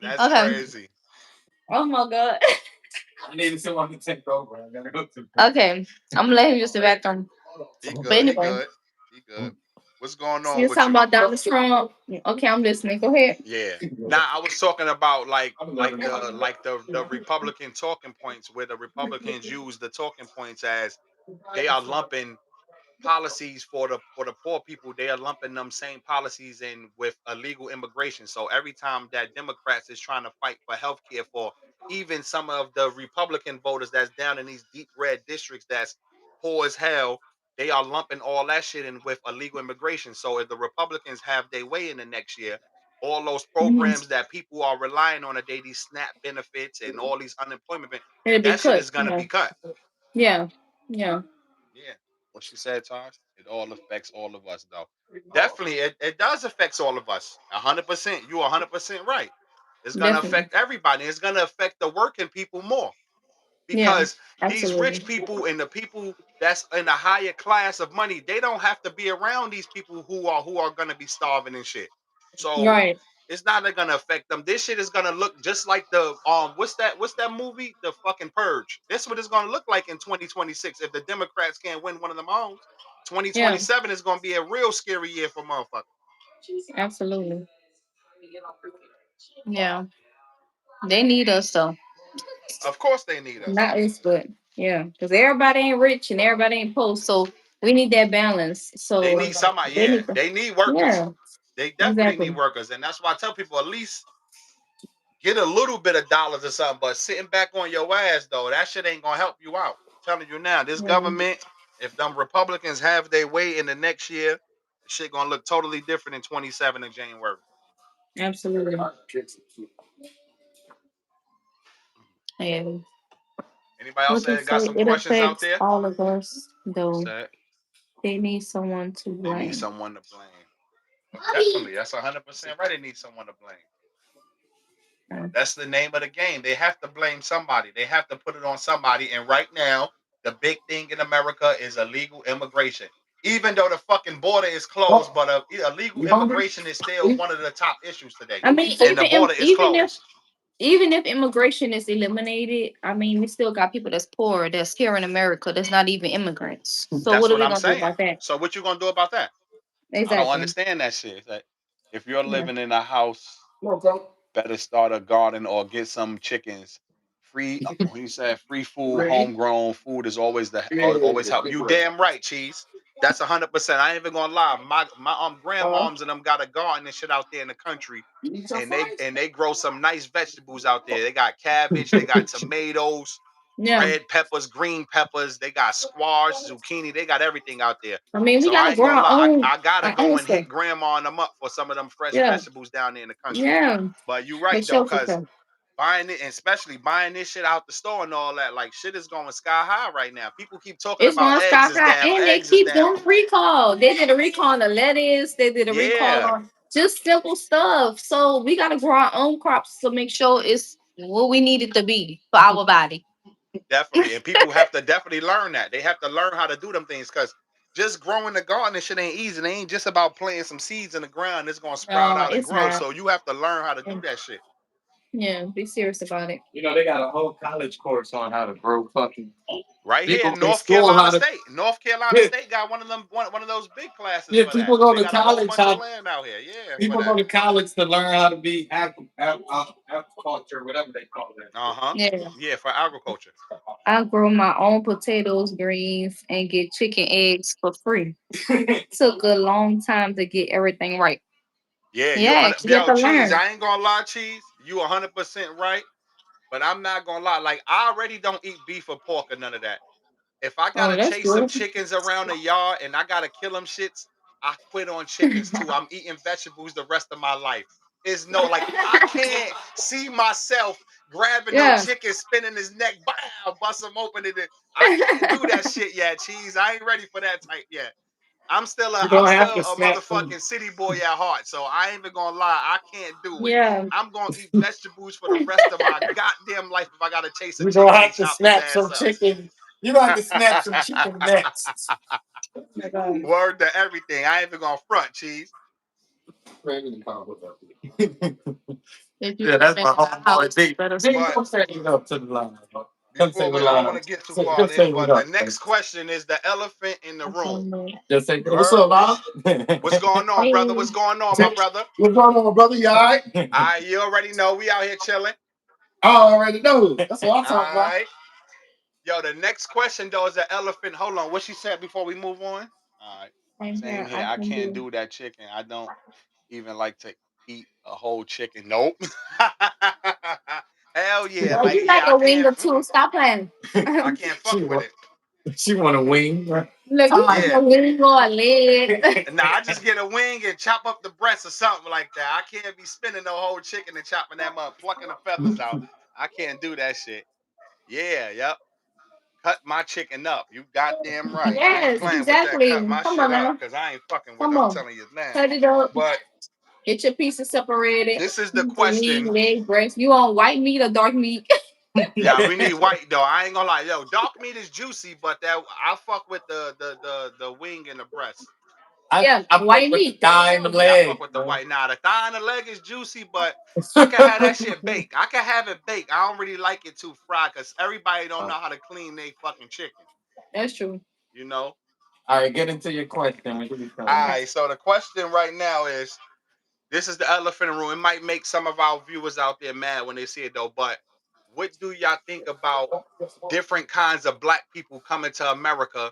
S1: That's
S3: Okay.
S1: crazy.
S3: Oh my god.
S2: I need someone to take over. I gotta go to.
S3: Okay. I'm gonna let him use the bathroom.
S1: He
S3: But
S1: good. He
S3: anyway,
S1: good. He good. What's going
S3: so
S1: on
S3: you're
S1: with
S3: talking
S1: you?
S3: about Donald Trump. Okay, I'm listening. Go ahead.
S1: Yeah. Now I was talking about like the Republican talking points where the Republicans use the talking points as they are lumping policies for the poor people. They are lumping them same policies in with illegal immigration. So every time that Democrats is trying to fight for health care for even some of the Republican voters that's down in these deep red districts that's poor as hell, they are lumping all that shit in with illegal immigration. So if the Republicans have their way in the next year, all those
S3: Mhm.
S1: programs that people are relying on today, these SNAP benefits and all these unemployment
S3: It'll be
S1: that shit
S3: cut.
S1: is gonna
S3: Yeah.
S1: be cut.
S3: Yeah. Yeah.
S1: Yeah. What she said, Taj? It all affects all of us, though. Definitely, it does affects all of us. 100%. You 100% right. It's gonna
S3: Definitely.
S1: affect everybody. It's gonna affect the working people more
S3: Yeah,
S1: because these rich
S3: absolutely.
S1: people and the people that's in a higher class of money, they don't have to be around these people who are going to be starving and shit. So
S3: Right.
S1: it's not going to affect them. This shit is going to look just like the what's that movie, the fucking Purge. This is what it's going to look like in 2026 if the Democrats can't win one of them homes.
S3: Yeah,
S1: 2027 is going to be a real scary year for motherfuckers.
S3: absolutely. Yeah, they need us though.
S1: Of course they need us.
S3: Not us, but yeah, because everybody ain't rich and everybody ain't poor, so we need that balance.
S1: They
S3: So
S1: need somebody,
S3: they
S1: yeah.
S3: need to,
S1: They need workers.
S3: yeah,
S1: They definitely need
S3: exactly.
S1: workers, and that's why I tell people at least get a little bit of dollars or something, but sitting back on your ass though, that shit ain't gonna help you out. I'm telling you now, this
S3: Yeah,
S1: government, if them Republicans have their way in the next year, the shit gonna look totally different in 27 in January.
S3: absolutely. Yeah.
S1: Anybody else
S3: What they
S1: that got
S3: say,
S1: some
S3: it
S1: questions out
S3: affects
S1: there?
S3: all of us,
S1: What's
S3: though.
S1: that?
S3: They need someone to
S1: They need
S3: blame.
S1: someone to blame. Definitely, that's 100% right. They need someone to blame.
S3: Yeah.
S1: That's the name of the game. They have to blame somebody. They have to put it on somebody. And right now, the big thing in America is illegal immigration. Even though the fucking border is closed, but illegal immigration is still one of the top issues today.
S3: I mean,
S1: And the border is closed.
S3: even if immigration is eliminated, I mean, we still got people that's poor that's here in America that's not even immigrants. So
S1: That's
S3: what are
S1: what
S3: we
S1: I'm
S3: gonna do
S1: saying.
S3: about that?
S1: So what you gonna do about that? I don't
S3: Exactly.
S1: understand that shit. It's like, if you're
S3: Yeah.
S1: living in a house, better start a garden or get some chickens. Free, when you said free food, homegrown food is always always help. You damn right, cheese. That's 100%. I ain't even gonna lie. My grandmoms and them got a garden and shit out there in the country, and they grow some nice vegetables out there. They got cabbage, they got tomatoes,
S3: Yeah.
S1: red peppers, green peppers. They got squash, zucchini. They got everything out there.
S3: I mean, we
S1: So I
S3: gotta
S1: ain't
S3: grow
S1: gonna
S3: our
S1: lie.
S3: own,
S1: I gotta
S3: our
S1: go
S3: own
S1: and
S3: stuff.
S1: hit grandma and them up for some of them fresh
S3: Yeah.
S1: vegetables down there in the country.
S3: Yeah.
S1: But you're
S3: For
S1: right though,
S3: sure, for
S1: cause
S3: sure.
S1: buying it, and especially buying this shit out the store and all that, like shit is going sky high right now. People keep talking
S3: It's
S1: about
S3: going
S1: eggs
S3: sky
S1: is
S3: high,
S1: down,
S3: and they
S1: eggs is
S3: keep
S1: down.
S3: doing recall. They did a recall on the lettuce. They did a recall
S1: Yeah,
S3: on just simple stuff. So we gotta grow our own crops to make sure it's what we need it to be for our body.
S1: definitely. And people have to definitely learn that. They have to learn how to do them things because just growing the garden and shit ain't easy. It ain't just about planting some seeds in the ground. It's gonna sprout
S3: No,
S1: out and
S3: it's
S1: grow.
S3: not.
S1: So you have to learn how to do that shit.
S3: Yeah, be serious about it.
S2: You know, they got a whole college course on how to grow fucking
S1: Right here
S2: people
S1: in
S2: in
S1: North
S2: school
S1: Carolina
S2: how to
S1: State. North Carolina
S2: yeah,
S1: State got one of those big classes
S2: yeah,
S1: for that.
S2: people go
S1: They
S2: to
S1: got a whole
S2: college
S1: bunch of
S2: how
S1: land out here. Yeah, for
S2: people go
S1: that.
S2: to college to learn how to be agriculture, whatever they call that shit.
S1: Uh-huh.
S3: Yeah.
S1: Yeah, for agriculture.
S3: I grow my own potatoes, greens, and get chicken eggs for free. Took a long time to get everything right.
S1: Yeah, you
S3: Yeah,
S1: 100.
S3: you have
S1: Yo,
S3: to
S1: cheese.
S3: learn.
S1: I ain't gonna lie, cheese. You 100% right. But I'm not gonna lie. Like I already don't eat beef or pork or none of that. If I
S3: Oh,
S1: gotta
S3: that's
S1: chase some
S3: good.
S1: chickens around the yard and I gotta kill them shits, I quit on chickens too. I'm eating vegetables the rest of my life. Is no like I can't see myself grabbing no
S3: Yeah.
S1: chicken, spinning his neck, bow, bust him open it. I can't do that shit yet, cheese. I ain't ready for that type yet.
S2: You're
S1: I'm
S2: gonna have
S1: still
S2: to
S1: a
S2: snap some
S1: motherfucking city boy at heart. So I ain't even gonna lie, I can't do it.
S3: Yeah.
S1: I'm gonna eat vegetables for the rest of my goddamn life if I gotta chase a
S2: you're gonna
S1: chicken and
S2: have to
S1: chop his
S2: snap
S1: ass
S2: some
S1: up.
S2: chicken. You're gonna have to snap some chicken necks.
S3: Oh my God.
S1: Word to everything. I ain't even gonna front, cheese.
S3: If you
S2: Yeah,
S3: come
S2: that's
S3: back
S2: my
S3: to the
S2: homeboy.
S3: house, you
S2: D.
S3: better.
S2: D,
S1: But
S2: come say it up to the line. Come say
S1: before
S2: what
S1: we, I don't want
S2: up.
S1: to get too
S2: Come
S1: far
S2: say
S1: in,
S2: what
S1: but the
S2: up.
S1: next question is the elephant in the room.
S2: Just say,
S1: You
S2: what's
S1: heard?
S2: up, Bob?
S1: What's going on, brother?
S3: Hey.
S1: What's going on, my brother?
S2: What's going on, brother? You all right?
S1: You already know we out here chilling.
S2: I already know. That's what I'm
S1: All
S2: talking about.
S1: right. Yo, the next question though is the elephant. Hold on, what she said before we move on? All right.
S3: Same
S1: Same
S3: here.
S1: here.
S3: I
S1: I
S3: can
S1: can't
S3: do.
S1: do that chicken. I don't even like to eat a whole chicken. Nope. Hell yeah.
S3: Well,
S1: Like,
S3: you
S1: yeah,
S3: like
S1: I
S3: a wing
S1: can't.
S3: or two. Stop playing.
S1: I can't
S2: She
S1: fuck with
S2: want,
S1: it.
S2: she want a
S1: Mm-mm.
S2: wing. Right?
S3: Look, you like
S1: Yeah.
S3: a wing or a leg.
S1: Nah, I just get a wing and chop up the breast or something like that. I can't be spinning the whole chicken and chopping them up, plucking the feathers out. I can't do that shit. Yeah, yep. Cut my chicken up. You goddamn right. I ain't
S3: Yes,
S1: playing with that. Cut
S3: exactly.
S1: my
S3: Come
S1: shit
S3: on
S1: up
S3: now.
S1: because I ain't fucking with it.
S3: Come
S1: I'm
S3: on.
S1: telling you now.
S3: Cut it up.
S1: But
S3: Get your pieces separated.
S1: this is the
S3: The meat,
S1: question.
S3: leg, breast. You want white meat or dark meat?
S1: Yeah, we need white though. I ain't gonna lie. Yo, dark meat is juicy, but that I fuck with the wing and the breast.
S3: Yeah,
S2: I fuck
S3: white
S2: with the
S3: meat.
S2: thigh and the
S1: Yeah, I fuck
S2: leg,
S1: with the
S2: man.
S1: white. Now the thigh and the leg is juicy, but I can have that shit baked. I can have it baked. I don't really like it too fried because everybody don't know how to clean their fucking chicken.
S3: That's true.
S1: You know.
S2: All right, get into your question. What you
S1: All
S2: saying?
S1: right. So the question right now is: this is the elephant in the room. It might make some of our viewers out there mad when they see it though, but what do y'all think about different kinds of black people coming to America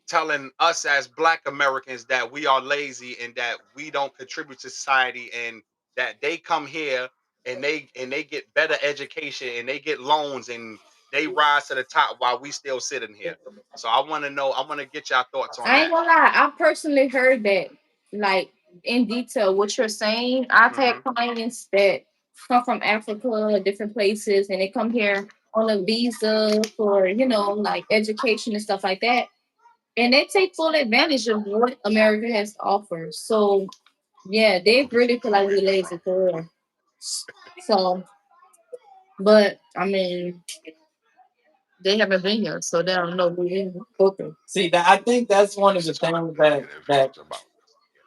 S1: telling us as black Americans that we are lazy and that we don't contribute to society and that they come here and they get better education and they get loans and they rise to the top while we still sitting here. So I want to know, I want to get y'all thoughts on
S3: I ain't
S1: that.
S3: gonna lie. I personally heard that, like in detail, what you're saying. I've had
S1: Hmm.
S3: clients that come from Africa, different places, and they come here on a visa for,
S1: Hmm.
S3: like education and stuff like that. And they take full advantage of what America has to offer. So yeah, they really feel like
S1: Where
S3: we
S1: is it
S3: lazy
S1: from?
S3: for real. So, but I mean, they haven't been here, so they don't know what we go through.
S2: See, that I think that's one of
S1: This
S2: the
S1: is what
S2: things
S1: negative thoughts about.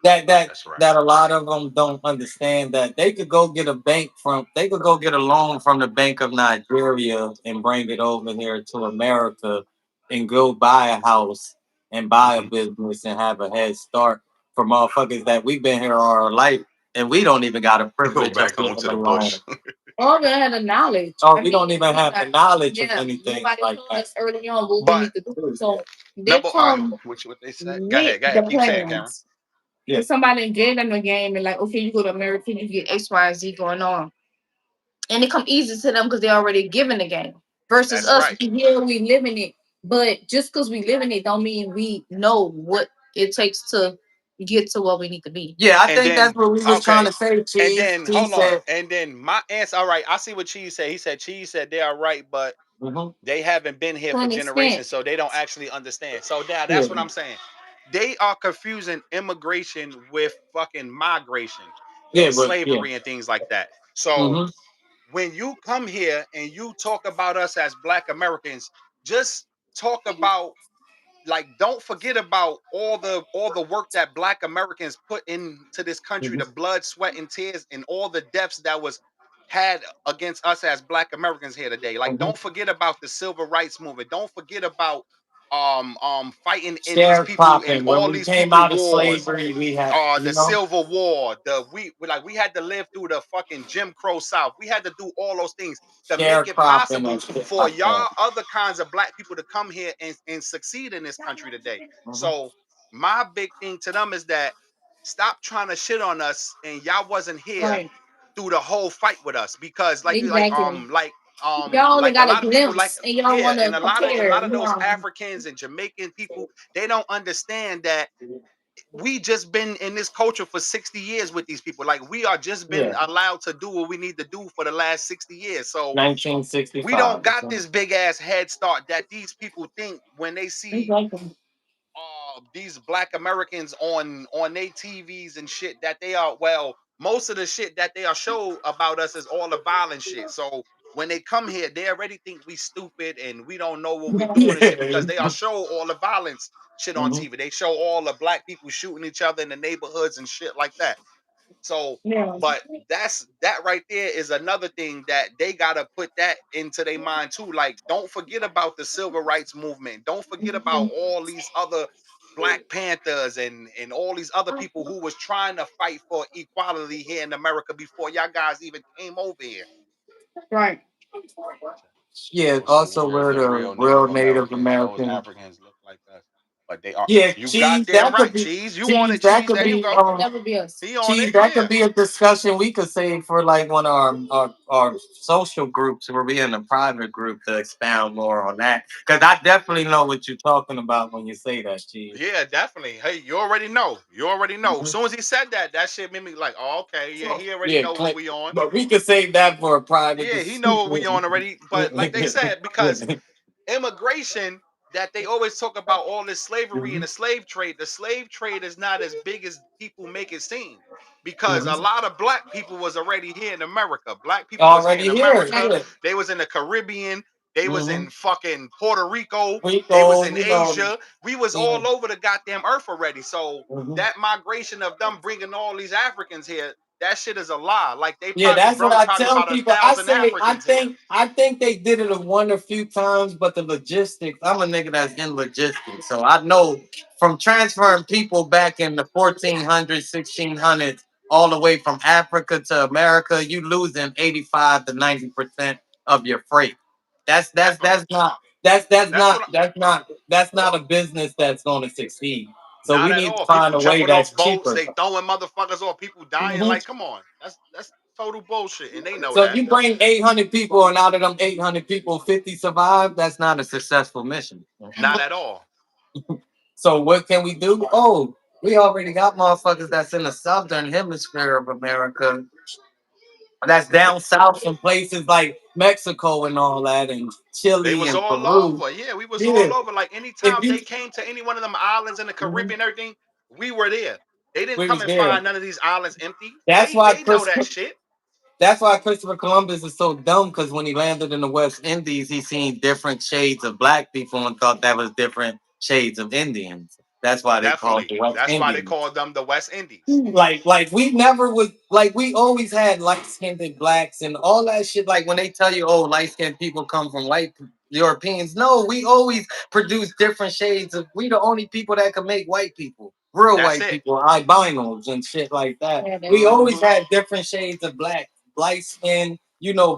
S1: Yeah,
S2: that that
S1: that's right.
S2: that a lot of them don't understand that they could go get a bank from they could go get a loan from the Bank of Nigeria and bring it over here to America and go buy a house and buy a
S1: Hmm.
S2: business and have a head start for motherfuckers that we've been here all our life and we don't even got a
S1: Go
S2: privilege of
S1: back home
S2: getting
S1: to
S2: a
S1: the
S2: loan.
S1: bush.
S3: All they had the knowledge.
S2: Or we don't even have the
S3: Like,
S2: knowledge of
S3: yeah,
S2: anything
S3: nobody
S2: like
S3: told
S2: that.
S3: us early on what we
S1: But
S3: need to do. So they
S1: number
S3: come
S1: what they said?
S3: with
S1: Go
S3: the
S1: ahead, keep saying, Cameron.
S3: plans. If somebody gave them the game and like, okay, you go to America, you get X, Y, Z going on, and it come easy to them because they already given the game. Versus
S1: That's
S3: us,
S1: right.
S3: we here, we live in it. But just because we live in it, don't mean we know what it takes to get to what we need to be.
S2: Yeah, I
S1: And
S2: think that's
S1: then
S2: what we was trying
S1: okay,
S2: to say,
S1: and
S2: Cheese.
S1: then
S2: She
S1: hold on,
S2: said,
S1: and then my answer. All right, I see what Cheese said. He said Cheese said they are right, but
S2: mm-hmm.
S1: they haven't been here
S3: To
S1: for
S3: an extent,
S1: generations, so they don't actually understand. So now
S2: Yeah,
S1: that's what I'm saying. They are confusing immigration with fucking migration
S2: yeah,
S1: and
S2: but yeah.
S1: slavery and things like that. So
S2: Mm-hmm.
S1: when you come here and you talk about us as Black Americans, just talk about, like, don't forget about all the work that Black Americans put into this country, the blood, sweat, and tears, and all the deaths that was had against us as Black Americans here today. Like,
S2: Mm-hmm.
S1: don't forget about the civil rights movement. Don't forget about fighting in these people and
S2: Sharecropping. When
S1: all
S2: we
S1: these
S2: came
S1: people
S2: out of
S1: wars,
S2: slavery, we had,
S1: the Civil War, we had to live through the fucking Jim Crow South. We had to do all those things to make it
S2: sharecropping and
S1: possible
S2: shit
S1: for
S2: like that.
S1: y'all other kinds of black people to come here and succeed in this country today.
S2: Mm-hmm.
S1: So my big thing to them is that stop trying to shit on us and y'all wasn't here
S3: right?
S1: through the whole fight with us because
S3: Exactly. Y'all only
S1: like a
S3: got a
S1: lot of people like
S3: glimpse, and y'all
S1: yeah
S3: want
S1: and
S3: to
S1: a lot
S3: compare.
S1: of those Africans and Jamaican people, they don't understand that we just been in this culture for 60 years with these people. Like we are just been
S2: Yeah,
S1: allowed to do what we need to do for the last 60 years. So we don't
S2: 1965.
S1: got this big ass head start that these people think when they see
S3: Exactly.
S1: these Black Americans on their TVs and shit that they are, well, most of the shit that they are show about us is all the violent shit. So when they come here, they already think we stupid and we don't know what we doing and shit because they are show all the violence shit on
S2: Mm-hmm.
S1: TV. They show all the black people shooting each other in the neighborhoods and shit like that. So,
S3: Yeah.
S1: but that right there is another thing that they gotta put that into their mind too. Like, don't forget about the civil rights movement. Don't forget about
S3: Mhm.
S1: all these other Black Panthers and all these other people who was trying to fight for equality here in America before y'all guys even came over here.
S3: Right.
S2: Yeah,
S1: So
S2: also
S1: where's
S2: we're
S1: the
S2: the
S1: real
S2: real
S1: Native
S2: Native
S1: Americans? Those
S2: American.
S1: Africans look like us, but they are.
S2: Yeah,
S1: You
S2: cheese.
S1: goddamn
S2: That could
S1: right,
S2: be
S1: cheese. You on
S2: cheese.
S1: it,
S2: That
S1: cheese.
S2: could
S1: There you
S2: be
S1: go.
S3: Never be us.
S1: He on
S2: cheese.
S1: it.
S2: That could
S1: Yeah.
S2: be a discussion we could save for like one of our social groups where we in a private group to expound more on that. Because I definitely know what you're talking about when you say that, cheese.
S1: Yeah, definitely. Hey, you already know. You already know. As
S2: Mhm.
S1: soon as he said that, that shit made me like, oh, okay, yeah, he already
S2: Yeah,
S1: know what we on.
S2: but we could save that for a private
S1: Yeah, he know what we on
S2: discussion.
S1: already. But like they said, because immigration that they always talk about all this slavery and the slave trade is not as big as people make it seem because a lot of black people was already here in America. Black people was here in
S2: Already here,
S1: America.
S2: yeah.
S1: They was in the Caribbean. They was
S2: Mm-hmm.
S1: in fucking Puerto Rico. They was
S2: Rico,
S1: in
S2: you know.
S1: Asia. We was
S2: Yeah.
S1: all over the goddamn earth already. So
S2: Mhm.
S1: that migration of them bringing all these Africans here, that shit is a lie. Like they
S2: Yeah,
S1: probably
S2: that's what
S1: brought
S2: I
S1: probably
S2: tell
S1: about
S2: people. I
S1: 1,000
S2: say
S1: Africans here.
S2: I think they did it a one or few times, but the logistics. I'm a nigga that's in logistics, so I know from transferring people back in the 1400s, 1600s, all the way from Africa to America, you losing 85 to 90% of your freight.
S1: Definitely. That's what
S2: That's not a business that's going to succeed. So
S1: not
S2: we
S1: at
S2: need to
S1: all.
S2: find
S1: People
S2: a way
S1: jumping
S2: that's
S1: off boats,
S2: cheaper.
S1: they throwing motherfuckers off, people dying.
S2: Mhm.
S1: Like, come on. That's total bullshit. And they know
S2: So if
S1: that.
S2: you bring 800 people and out of them 800 people, 50 survive, that's not a successful mission.
S1: Not at all.
S2: So what can we do? Oh, we already got motherfuckers that's in the southern hemisphere of America. That's
S1: Th-
S2: down south in places like Mexico and all that, and
S1: They
S2: Chile
S1: was
S2: and
S1: all
S2: Peru.
S1: over. Yeah, we was
S2: Yeah.
S1: all over. Like
S2: If
S1: anytime
S2: you
S1: they came to any one of them islands in the
S2: Mhm.
S1: Caribbean and everything, we were there. They didn't
S2: We
S1: come
S2: was
S1: and
S2: there.
S1: find none of these islands empty.
S2: That's why
S1: They know
S2: Chris
S1: that shit.
S2: That's why Christopher Columbus is so dumb because when he landed in the West Indies, he seen different shades of black people and thought that was different shades of Indians. That's why they called
S1: Definitely.
S2: the West
S1: That's why they
S2: Indians.
S1: called them the West Indies.
S2: Like we never was like we always had light skinned blacks and all that shit. Like when they tell you, oh, light skinned people come from white Europeans. No, we always produce different shades of. We the only people that can make white people, real
S1: That's
S2: white
S1: it.
S2: people, albinos and shit like that.
S3: Yeah,
S2: We always
S1: Hmm.
S2: had different shades of black, light skin,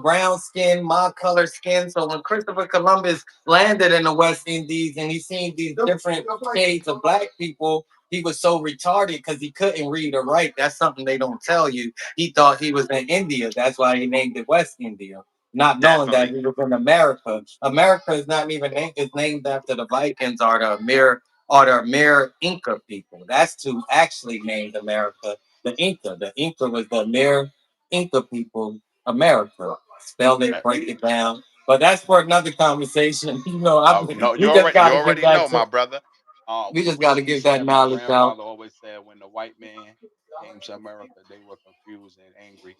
S2: brown skin, my color skin. So when Christopher Columbus landed in the West Indies and he seen these different shades of black people, he was so retarded because he couldn't read or write. That's something they don't tell you. He thought he was in India. That's why he named it West India, not knowing that
S1: Definitely.
S2: he was in America. America is not even named, it's named after the Vikings or the Mir Inca people. That's who actually named America the Inca. The Inca was the Mir Inca people, America. Spell it,
S1: Uh,
S2: break it down. But that's for another conversation.
S1: No,
S2: We just
S1: you
S2: got to give
S1: already
S2: that
S1: know, my brother.
S2: we just got to
S4: He
S2: give that
S4: said my
S2: knowledge out.
S4: grandfather always said when the white man came to America, they were confused and angry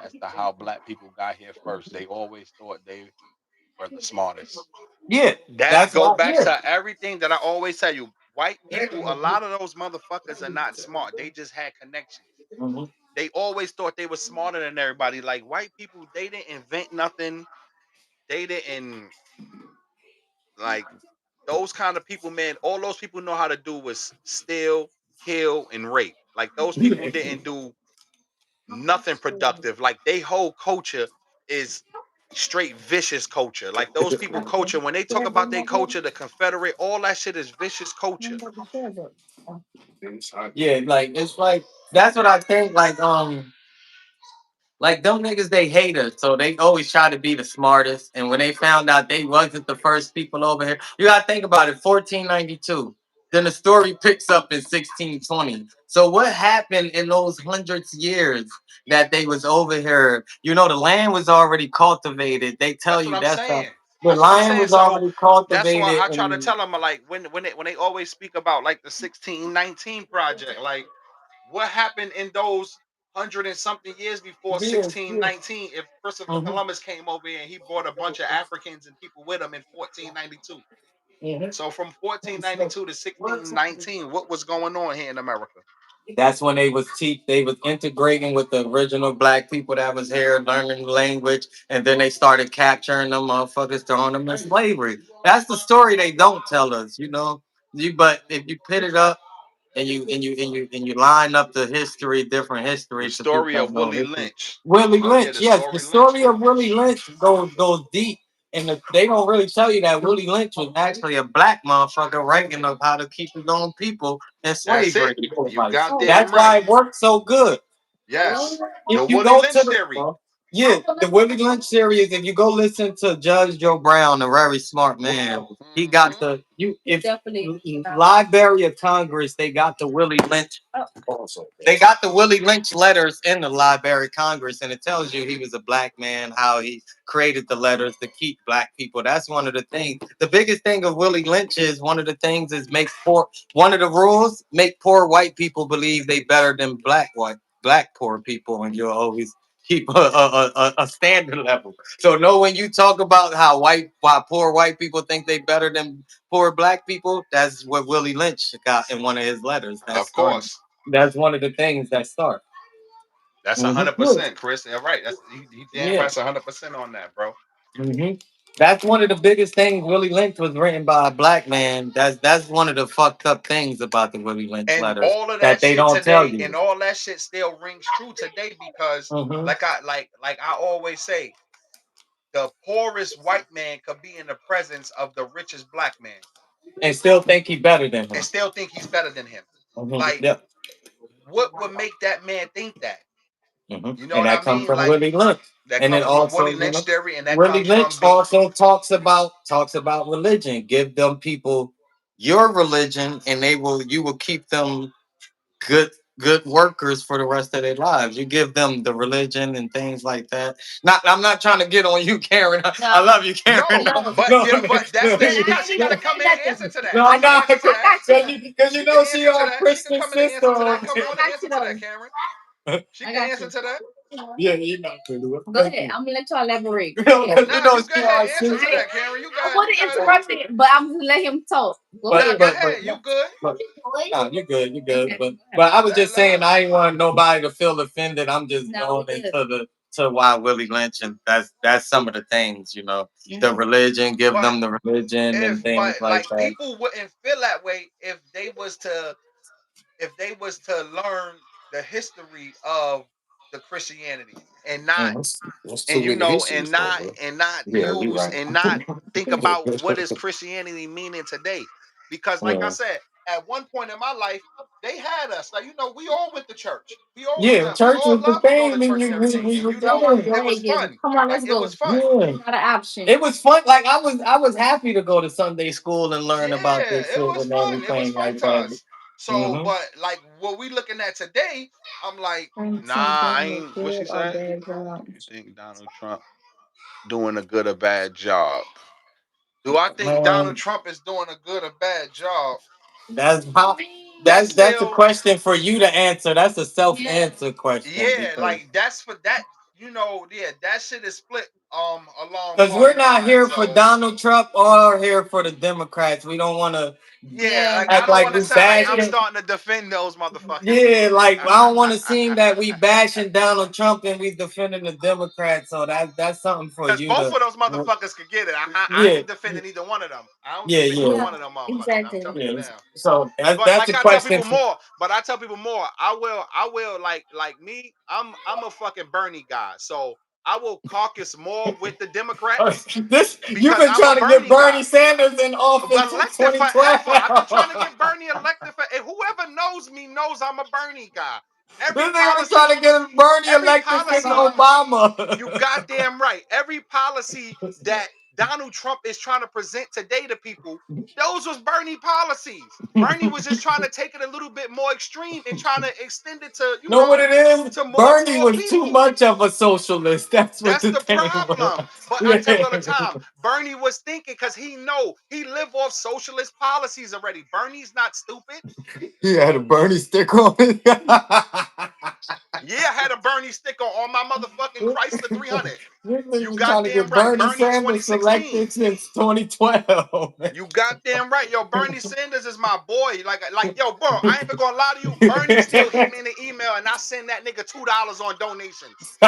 S4: as to how black people got here first. They always thought they were the smartest.
S2: Yeah,
S1: That
S2: that's
S1: go
S2: why.
S1: back
S2: Yeah.
S1: to everything that I always tell you. White people, a lot of those motherfuckers are not smart. They just had connections.
S2: Mhm.
S1: They always thought they were smarter than everybody. Like white people, they didn't invent nothing. They didn't like those kind of people, man. All those people know how to do was steal, kill, and rape. Like those people didn't do nothing productive. Like they whole culture is straight vicious culture. Like those people culture, when they talk about their culture, the Confederate, all that shit is vicious culture.
S2: Yeah, like it's like that's what I think. Like them niggas, they hate us, so they always try to be the smartest. And when they found out they wasn't the first people over here, you gotta think about it. 1492. Then the story picks up in 1620. So what happened in those hundreds years that they was over here? The land was already cultivated. They tell
S1: That's what
S2: you
S1: I'm
S2: that's
S1: saying.
S2: the
S1: That's what I'm
S2: land
S1: saying.
S2: was
S1: So
S2: already
S1: that's why
S2: cultivated
S1: I try to
S2: and
S1: tell them like when they always speak about like the 1619 project, like what happened in those hundred and something years before
S2: years. Yeah.
S1: 1619 if Christopher
S2: Mhm.
S1: Columbus came over here and he brought a bunch of Africans and people with him in 1492. So from 1492 to 1619, what was going on here in America?
S2: That's when they was integrating with the original black people that was here, learning the language, and then they started capturing them motherfuckers, throwing them in slavery. That's the story they don't tell us. But if you put it up and you line up the history, different
S1: The
S2: histories to people
S1: story
S2: that
S1: of
S2: know
S1: Willie
S2: history.
S1: Lynch.
S2: Willie
S1: Oh yeah,
S2: Lynch,
S1: the
S2: yes, the
S1: story Lynch
S2: story of
S1: thing.
S2: Willie Lynch goes deep, and they don't really tell you that Willie Lynch was actually a black motherfucker writing of how to keep his own people in
S1: That's
S2: slavery.
S1: it. You
S2: That's
S1: goddamn
S2: why
S1: right.
S2: it worked so good.
S1: Yes. The
S2: If you
S1: Willie
S2: go to
S1: Lynch
S2: the
S1: theory.
S2: Yeah, the Willie Lynch series. If you go listen to Judge Joe Brown, a very smart man, he got
S4: Hmm.
S2: the you. If
S3: Definitely.
S2: Library of Congress, they got the Willie Lynch. They got the Willie Lynch letters in the Library of Congress, and it tells you he was a black man, how he created the letters to keep black people. That's one of the things. The biggest thing of Willie Lynch is one of the things is make poor. One of the rules make poor white people believe they better than black poor people, and you'll always keep a standard level. So know when you talk about how why poor white people think they better than poor black people, that's what Willie Lynch got in one of his letters. That
S4: Of
S2: started.
S4: course.
S2: That's one of the things that start.
S4: That's
S2: Hmm.
S4: 100%, Chris. Yeah, right. That's he damn
S2: Yeah.
S4: right. 100% on that, bro.
S2: Hmm. That's one of the biggest things. Willie Lynch was written by a black man. That's one of the fucked up things about the Willie Lynch
S4: And
S2: letters
S4: all of
S2: that
S4: that
S2: they
S4: shit
S2: don't tell
S4: today,
S2: you.
S4: and all that shit still rings true today because,
S2: Hmm.
S4: like I always say, the poorest white man could be in the presence of the richest black man
S2: And still think he better than him.
S4: and still think he's better than him.
S2: Hmm.
S4: Like,
S2: Yeah.
S4: what would make that man think that?
S2: Hmm.
S4: You know
S2: And
S4: what I
S2: that comes
S4: mean?
S2: from
S4: Like,
S2: Willie Lynch.
S4: that
S2: And it
S4: comes from
S2: also,
S4: Willie Lynch theory, and that
S2: Willie
S4: comes from
S2: Lynch
S4: being
S2: also talks about religion. Give them people your religion, and you will keep them good workers for the rest of their lives. You give them the religion and things like that. Not I'm not trying to get on you, Karen. I
S3: No,
S2: love you, Karen.
S4: no,
S2: No,
S4: but
S2: no,
S4: yeah, but that's
S2: no,
S4: there. She got to come in and answer to that.
S2: no, I'm
S4: She can
S2: not
S4: answer to that.
S2: because you
S4: She can
S2: know she
S4: answer to
S2: on
S4: that. She can
S2: Christian
S4: come in and
S2: sister
S4: answer to that.
S2: on
S4: Come on and answer to that, Karen. She
S3: I
S4: can
S3: got
S4: answer
S3: you.
S4: to that.
S2: yeah, you know to do it.
S3: Go ahead. I'm gonna let y'all elaborate.
S2: You
S4: Nah,
S2: know
S4: you go
S2: she
S4: ahead.
S2: on
S4: Answer
S2: sister.
S4: to that, Karen. You
S3: I
S4: got it.
S3: want
S4: You
S3: to
S4: got it.
S3: interrupt it, but I'm gonna let him talk. Go
S4: Nah,
S3: ahead.
S4: go ahead. You good?
S2: But nah, you good, you good.
S3: Okay.
S2: But I was
S4: Let
S2: just
S4: let
S2: saying
S4: her.
S2: I ain't want nobody to feel offended. I'm just
S3: No,
S2: going
S3: we good.
S2: into the to why Willie Lynch, and that's some of the things, the
S3: Mhm.
S2: religion, give
S4: But
S2: them the religion and things like
S4: like
S2: that.
S4: people wouldn't feel that way if they was to learn the history of the Christianity and not
S2: That's
S4: and
S2: too many histories though, bro.
S4: and not
S2: Yeah, you're
S4: use
S2: right.
S4: and not think about what is Christianity meaning today. Because like I
S2: Yeah.
S4: said, at one point in my life, they had us. Like, we all went to church. We all went
S2: Yeah,
S4: to we
S2: church
S4: all
S2: was the
S4: loved to go to
S2: thing.
S4: church and everything.
S2: We
S4: And
S2: were
S3: Come on,
S2: there.
S3: go
S4: it was
S3: ahead, get it.
S4: fun.
S3: Come on,
S4: Like
S3: let's
S4: it
S3: go.
S4: was fun.
S2: Yeah.
S3: Not an option.
S2: It was fun. Like I was happy to go to Sunday school and learn about
S4: Yeah,
S2: this shit
S4: it was
S2: and
S4: fun. It was
S2: everything
S4: fun
S2: like
S4: to
S2: that.
S4: us. So,
S2: Hmm.
S4: but like what we looking at today, I'm like, nah,
S3: Something
S4: I
S3: doing
S4: ain't.
S3: a
S4: What she
S3: good or
S4: said?
S3: bad
S4: Do you
S3: job.
S4: think Donald Trump doing a good or bad job? Do I think Donald
S2: Man,
S4: Trump is doing a good or bad job?
S2: that's how.
S4: That's
S2: That's a
S4: still,
S2: question for you to answer. That's a self-answer question
S4: yeah,
S2: because
S4: like that's for that, yeah, that shit is split along
S2: we're
S4: party
S2: not
S4: lines.
S2: here for
S4: So
S2: Donald Trump or here for the Democrats. We don't want to
S4: yeah, like I
S2: act
S4: don't
S2: like
S4: want to
S2: we
S4: sound like I'm
S2: bashing.
S4: starting to defend those motherfuckers.
S2: Yeah, like I don't want to seem that we bashing Donald Trump and we defending the Democrats. So that's something for
S4: Because
S2: you
S4: both
S2: to.
S4: of those motherfuckers could get it. I
S2: Yeah,
S4: ain't defending either one of them. I don't
S2: yeah,
S4: defend either
S2: yeah,
S3: Yeah,
S4: one of them motherfuckers. I'm
S3: exactly.
S4: telling you
S2: yeah.
S4: now.
S2: So
S4: But
S2: that's
S4: like
S2: a
S4: I tell
S2: question.
S4: people more. But I tell people more. I will like me. I'm a fucking Bernie guy. So I will caucus more with the Democrats
S2: This you've
S4: because
S2: been
S4: I'm a
S2: trying to get
S4: Bernie guy.
S2: Bernie Sanders in office since
S4: Elected forever.
S2: 2012.
S4: I've been trying to get Bernie elected for. And whoever knows me knows I'm a Bernie guy.
S2: This
S4: Every
S2: nigga been trying
S4: policy,
S2: to get Bernie
S4: every
S2: elected since
S4: policy You
S2: Obama.
S4: goddamn right. Every policy that Donald Trump is trying to present today to people, those was Bernie policies. Bernie was just trying to take it a little bit more extreme and trying to extend it to,
S2: Know what it is?
S4: to
S2: Bernie
S4: more
S2: was too
S4: people.
S2: much of a socialist. That's what
S4: That's
S2: the
S4: the
S2: thing
S4: problem. But I tell you all the time,
S2: was.
S4: Bernie was thinking because he lived off socialist policies already. Bernie's not stupid.
S2: He had a Bernie sticker on it.
S4: Yeah, I had a Bernie sticker on my motherfucking Chrysler 300.
S2: This
S4: You
S2: nigga trying to
S4: goddamn
S2: get
S4: right.
S2: Bernie
S4: Bernie
S2: Sanders
S4: 2016.
S2: elected since 2012.
S4: You goddamn right, yo. Bernie Sanders is my boy. Yo, bro. I ain't even gonna lie to you. Bernie still hit me in the email, and I send that nigga $2 on donations.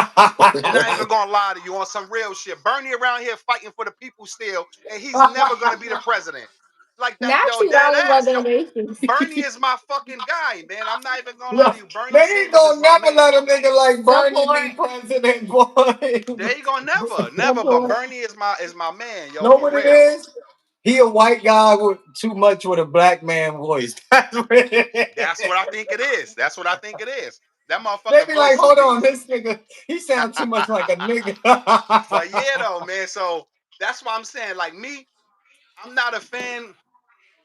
S4: And I ain't even gonna lie to you on some real shit. Bernie around here fighting for the people still, and he's never gonna be the president. Like that,
S3: Not
S4: yo,
S3: you
S4: dead
S3: all about
S4: ass, yo.
S3: donations.
S4: Bernie is my fucking guy, man. I'm not even gonna lie to
S2: Look,
S4: you. Bernie
S2: they ain't
S4: Sanders is
S2: gonna
S4: my
S2: never
S4: man.
S2: let a nigga like Bernie
S3: Support.
S2: be president, boy.
S4: They ain't gonna never. But
S3: Support.
S4: Bernie is my man, yo,
S2: Know
S4: for
S2: what it
S4: real.
S2: is? He a white guy with too much with a black man voice. That's what it
S4: That's
S2: is.
S4: what I think it is. That's what I think it is.
S1: That
S2: They
S1: motherfucker
S2: be like,
S1: voice too
S2: hold
S1: deep.
S2: on, this nigga, he sounds too much like a nigga.
S1: But yeah, though, man. So that's why I'm saying, like me, I'm not a fan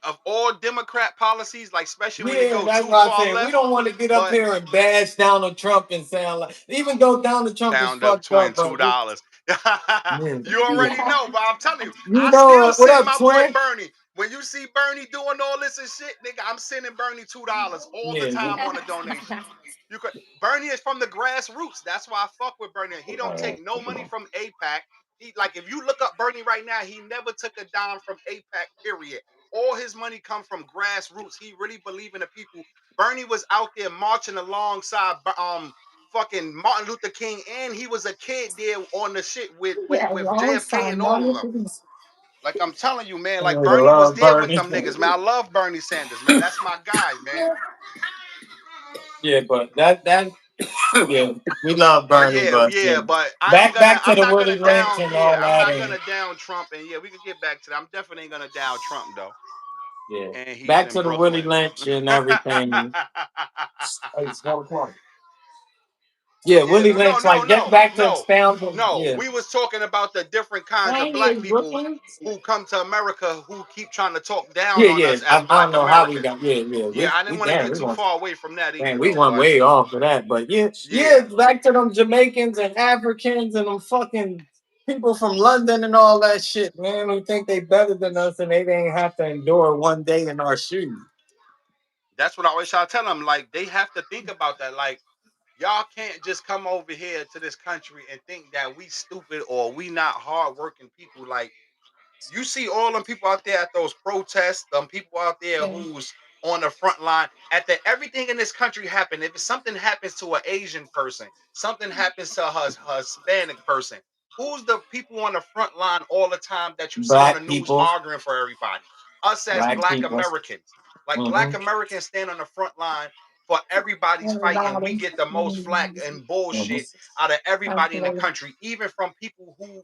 S1: of all Democrat policies, like especially when they
S2: Yeah,
S1: go
S2: that's
S1: too
S2: what I'm
S1: far
S2: saying. We
S1: left.
S2: don't want to get up
S1: But
S2: here and bash Donald Trump and sound like, even though Donald Trump is
S1: pound up
S2: fucked up,
S1: twin
S2: but
S1: $2.
S2: yeah.
S1: You already know, but I'm telling you,
S2: You
S1: I
S2: know
S1: still
S2: what
S1: send
S2: up,
S1: my boy
S2: twin?
S1: Bernie. When you see Bernie doing all this and shit, nigga, I'm sending Bernie $2 all the
S2: Yeah.
S1: time on a donation. You could Bernie is from the grassroots. That's why I fuck with Bernie. He don't take no money from APAC. He like if you look up Bernie right now, he never took a dime from APAC. Period. All his money come from grassroots. He really believe in the people. Bernie was out there marching alongside fucking Martin Luther King, and he was a kid there on the shit with
S3: Yeah, long
S1: JFK and
S3: time. No
S1: all of
S3: look
S1: them.
S3: at this.
S1: Like I'm telling you, man, like
S2: Nigga
S1: Bernie was
S2: love
S1: there with
S2: Bernie.
S1: them niggas, man. I love Bernie Sanders, man. That's my guy, man.
S2: Yeah, but that yeah, we love
S1: But
S2: Bernie,
S1: yeah,
S2: but yeah.
S1: yeah, but
S2: Back to
S1: I'm
S2: the
S1: not
S2: Willie
S1: gonna
S2: Lynch
S1: down,
S2: and
S1: yeah,
S2: all
S1: I'm
S2: that,
S1: not
S2: and
S1: gonna down Trump, and yeah, we could get back to that. I'm definitely ain't gonna down Trump though,
S2: yeah,
S1: and he's
S2: back
S1: in
S2: to the Willie
S1: Brooklyn.
S2: Lynch and everything. Hey, it's 1 o'clock. Yeah,
S1: Yeah,
S2: Willie
S1: no,
S2: Lynch.
S1: no,
S2: Like, get
S1: no,
S2: back to
S1: no,
S2: expounding.
S1: no.
S2: Yeah,
S1: We was talking about the different kinds of
S3: Dang, you
S1: black
S3: in
S1: people
S3: Brooklyn?
S1: who come to America who keep trying to talk down
S2: yeah,
S1: on
S2: yeah.
S1: us
S2: I,
S1: as
S2: I don't
S1: black
S2: know how we
S1: Americans.
S2: got. Yeah, yeah.
S1: Yeah, I
S2: We
S1: didn't want to
S2: damn,
S1: get too far away from that either,
S2: we
S1: though.
S2: went
S1: But
S2: way off of that. But yeah, yeah.
S1: yeah,
S2: Back to them Jamaicans and Africans and them fucking people from London and all that shit, man. Who think they better than us and they didn't have to endure one day in our shoes.
S1: that's what I always try to tell them. Like they have to think about that. Like y'all can't just come over here to this country and think that we stupid or we not hardworking people. Like you see all them people out there at those protests, them people out there
S3: Yeah.
S1: who's on the front line. At the everything in this country happen. If something happens to an Asian person, something happens to a Hispanic person. Who's the people on the front line all the time that you see on the
S2: Black
S1: news
S2: people,
S1: arguing for everybody? Us as
S2: black
S1: black
S2: people.
S1: Americans. Like
S2: Hmm.
S1: black Americans stand on the front line for everybody's fight, and we
S3: Everybody.
S1: get the most flack and bullshit
S2: Hmm.
S1: out of everybody in the
S3: Absolutely.
S1: country, even from people who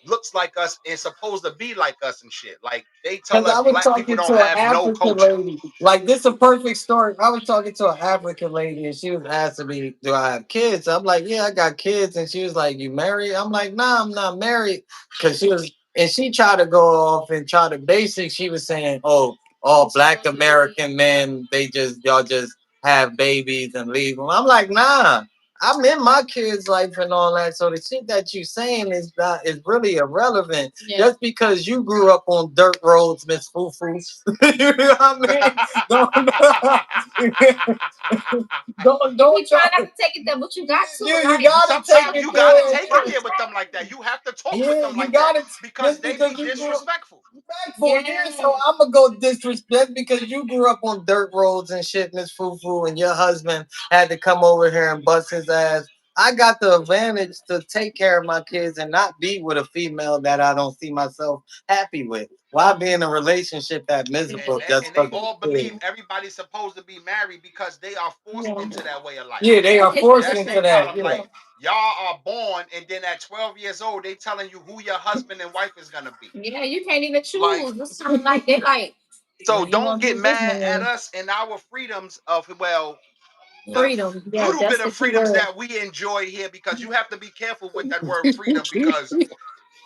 S1: looks like us and supposed to be like us and shit. Like they tell
S2: Because I
S1: us
S2: was
S1: black people
S2: talking
S1: don't
S2: to an
S1: have no
S2: African
S1: culture.
S2: lady. Like, this is a perfect story. I was talking to an African lady and she was asking me, do I have kids? I'm like, yeah, I got kids. And she was like, you married? I'm like, nah, I'm not married. Because she was, and she tried to go off and try to basic. She was saying, oh, all black American men, y'all just have babies and leave them. I'm like, nah. I'm in my kids' life and all that. So the shit that you saying is really irrelevant.
S3: Yeah.
S2: Just because you grew up on dirt roads, Miss Fufu. You know what I mean? Don't
S3: We try not to take it there, but you got to.
S2: you
S3: Like,
S2: gotta take
S1: Sometimes
S2: it
S1: you gotta
S2: there.
S1: take it there with them like that. You have to talk with
S2: Yeah,
S1: them
S2: you
S1: like that
S2: got it.
S1: because
S2: Just
S1: they be
S2: because you grew up
S1: disrespectful.
S2: for years, so I'm gonna go disrespect because you grew up on dirt roads and shit, Miss Fufu, and your husband had to come over here and bust his ass. I got the advantage to take care of my kids and not be with a female that I don't see myself happy with. Why be in a relationship that
S1: And,
S2: miserable
S1: and,
S2: just
S1: and they
S2: because of
S1: all
S2: the
S1: believe
S2: kids?
S1: everybody's supposed to be married because they are forced
S3: yeah.
S1: into that way of life.
S2: Yeah, they are forced
S1: That's
S2: into
S1: their
S2: that.
S1: problem.
S2: Yeah.
S1: Like y'all are born and then at 12 years old, they telling you who your husband and wife is gonna be.
S3: Yeah, you can't even
S1: Like
S3: choose. It's something like they like,
S1: so
S3: well, you
S1: don't
S3: gonna
S1: get
S3: do this
S1: mad at
S3: man.
S1: us and our freedoms of the
S3: Freedom. Yeah,
S1: little
S3: that's
S1: bit
S3: the
S1: of
S3: key
S1: freedoms
S3: word.
S1: that we enjoy here because you have to be careful with that word freedom because